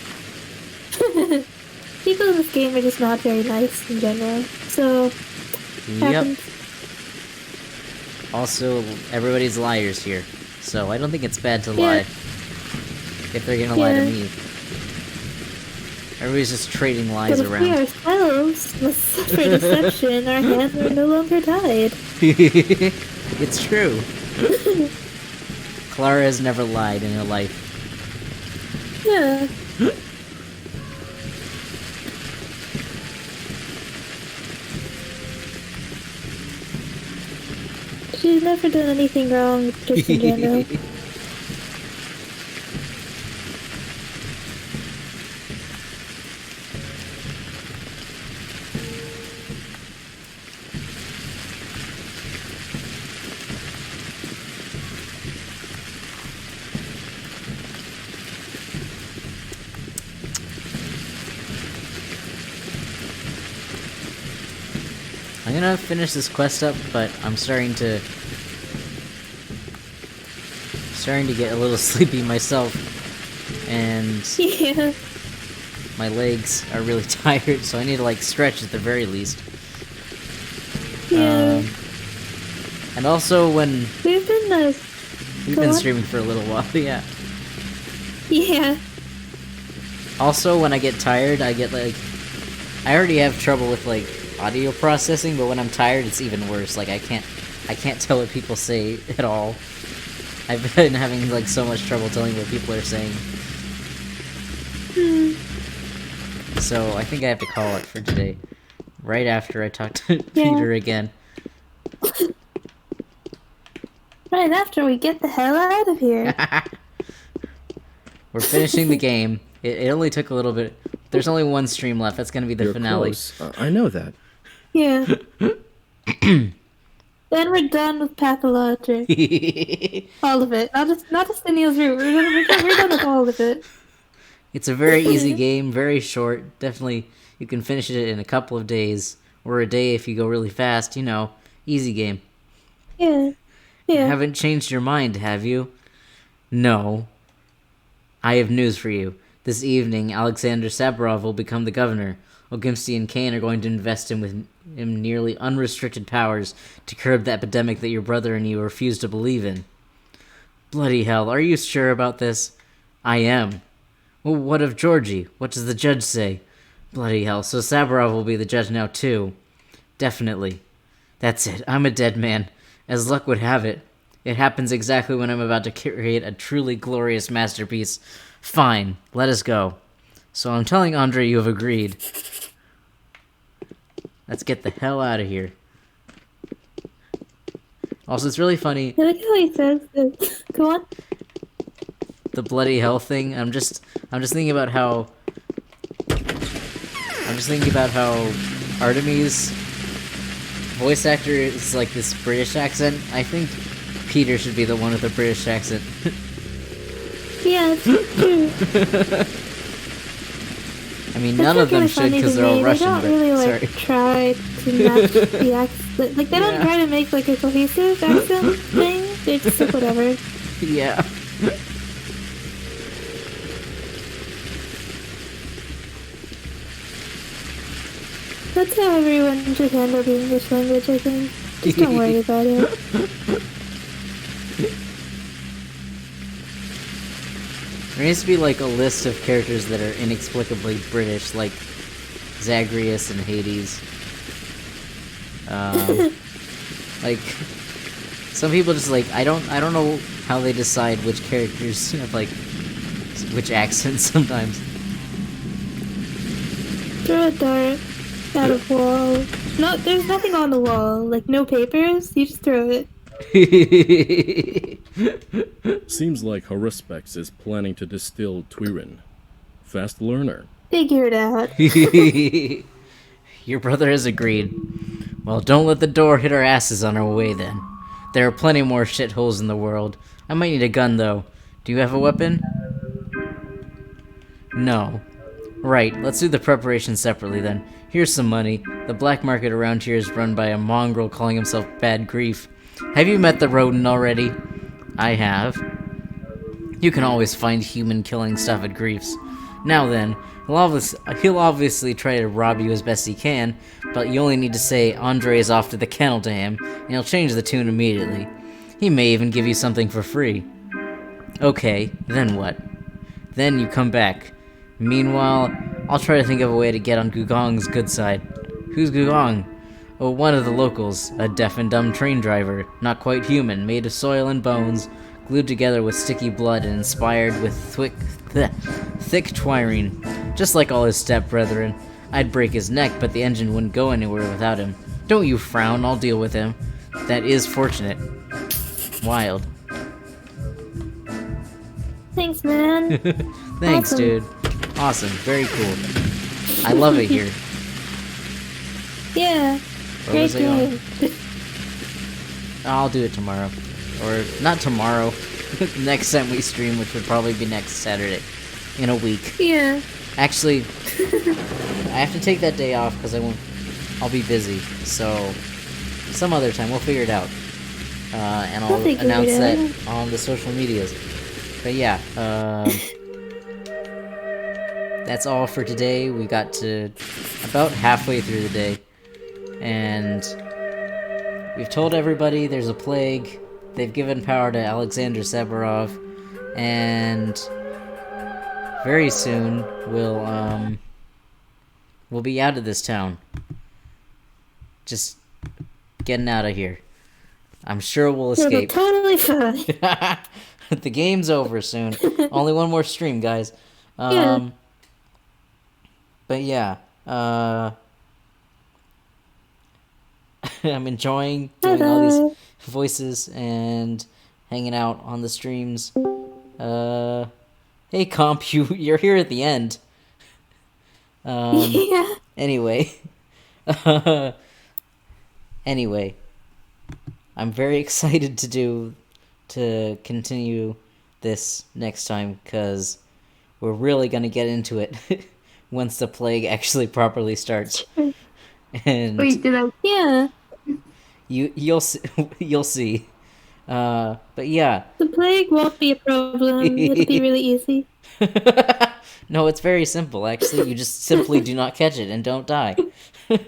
People in this game are just not very nice in general, so... Yep. Happens. Also, everybody's liars here, so I don't think it's bad to lie. If they're gonna lie to me. Everybody's just trading lies but around. If we ourselves must suffer deception, our hands are no longer tied. It's true. Clara has never lied in her life. Yeah. She's never done anything wrong, just in general. I'm gonna finish this quest up, but I'm starting to get a little sleepy myself, and Yeah. my legs are really tired, so I need to like stretch at the very least. Yeah. And also when We've been streaming for a little while, yeah. Yeah. Also, when I get tired, I get like, I already have trouble with like audio processing, but when I'm tired, it's even worse. Like I can't tell what people say at all. I've been having like so much trouble telling what people are saying. So I think I have to call it for today. Right after I talk to Peter again. Right after we get the hell out of here. We're finishing the game. It only took a little bit. There's only one stream left. That's gonna be the finale. Close. I know that. Yeah. Then we're done with Pathologic. All of it. Not just the Neil's route. We're done with all of it. It's a very easy game, very short. Definitely, you can finish it in a couple of days. Or a day if you go really fast, you know. Easy game. Yeah. Yeah. You haven't changed your mind, have you? No. I have news for you. This evening, Alexander Saburov will become the governor. Ogimsty and Kane are going to invest him with nearly unrestricted powers to curb the epidemic that your brother and you refuse to believe in. Bloody hell, are you sure about this? I am. Well, what of Georgie? What does the judge say? Bloody hell, so Saburov will be the judge now too. Definitely. That's it, I'm a dead man. As luck would have it. It happens exactly when I'm about to create a truly glorious masterpiece. Fine, let us go. So I'm telling Andre you have agreed. Let's get the hell out of here. Also, it's really funny. I like how he says this. Go on. The bloody hell thing. I'm just thinking about how. I'm just thinking about how Artemis' voice actor is like this British accent. I think Peter should be the one with the British accent. Yeah, it's true. I mean, none of them should because they're all Russian. They don't really like try to match the accent. Like they don't try to make like a cohesive accent thing. They just like whatever. Yeah. That's how everyone should handle the English language, I think. Just don't worry about it. There needs to be like a list of characters that are inexplicably British, like Zagreus and Hades. Like some people just like I don't know how they decide which characters have like which accents sometimes. Throw a dart at a wall. No, there's nothing on the wall. Like no papers. You just throw it. Seems like Haruspex is planning to distill Twirin. Fast learner. Figure it out. Your brother has agreed. Well, don't let the door hit our asses on our way then. There are plenty more shitholes in the world. I might need a gun though. Do you have a weapon? No. Right, let's do the preparation separately then. Here's some money. The black market around here is run by a mongrel calling himself Bad Grief. Have you met the rodent already? I have. You can always find human-killing stuff at Grief's. Now then, he'll obviously try to rob you as best he can, but you only need to say Andre is off to the kennel to him, and he'll change the tune immediately. He may even give you something for free. Okay, then what? Then you come back. Meanwhile, I'll try to think of a way to get on Gugong's good side. Who's Gugong? Oh, one of the locals, a deaf and dumb train driver, not quite human, made of soil and bones, glued together with sticky blood and inspired with thick twirine, just like all his step-brethren. I'd break his neck, but the engine wouldn't go anywhere without him. Don't you frown, I'll deal with him. That is fortunate. Wild. Thanks, man. Thanks, awesome. Dude. Awesome, very cool. I love it here. Yeah. Great game. I'll do it tomorrow. Or, not tomorrow. Next time we stream, which would probably be next Saturday. In a week. Yeah. Actually, I have to take that day off because I'll be busy. So, some other time, we'll figure it out. And I'll announce that on the social medias. But yeah, that's all for today. We got to about halfway through the day. And we've told everybody there's a plague. They've given power to Alexander Severov. And very soon we'll be out of this town. Just getting out of here. I'm sure we'll escape. Totally fine. The game's over soon. Only one more stream, guys. Yeah. But yeah, I'm enjoying doing all these voices and hanging out on the streams. Hey, Comp, you're here at the end. Yeah. Anyway. Anyway. I'm very excited to continue this next time, because we're really going to get into it once the plague actually properly starts. And wait, did I? Yeah. You'll see. But yeah. The plague won't be a problem. It'll be really easy. No, it's very simple, actually. You just simply do not catch it and don't die. Yeah.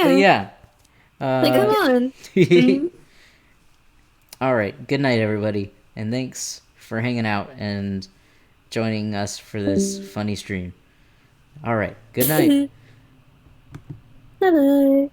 But yeah. Like, come on. Alright, good night, everybody. And thanks for hanging out and joining us for this funny stream. Alright, good night. Bye-bye.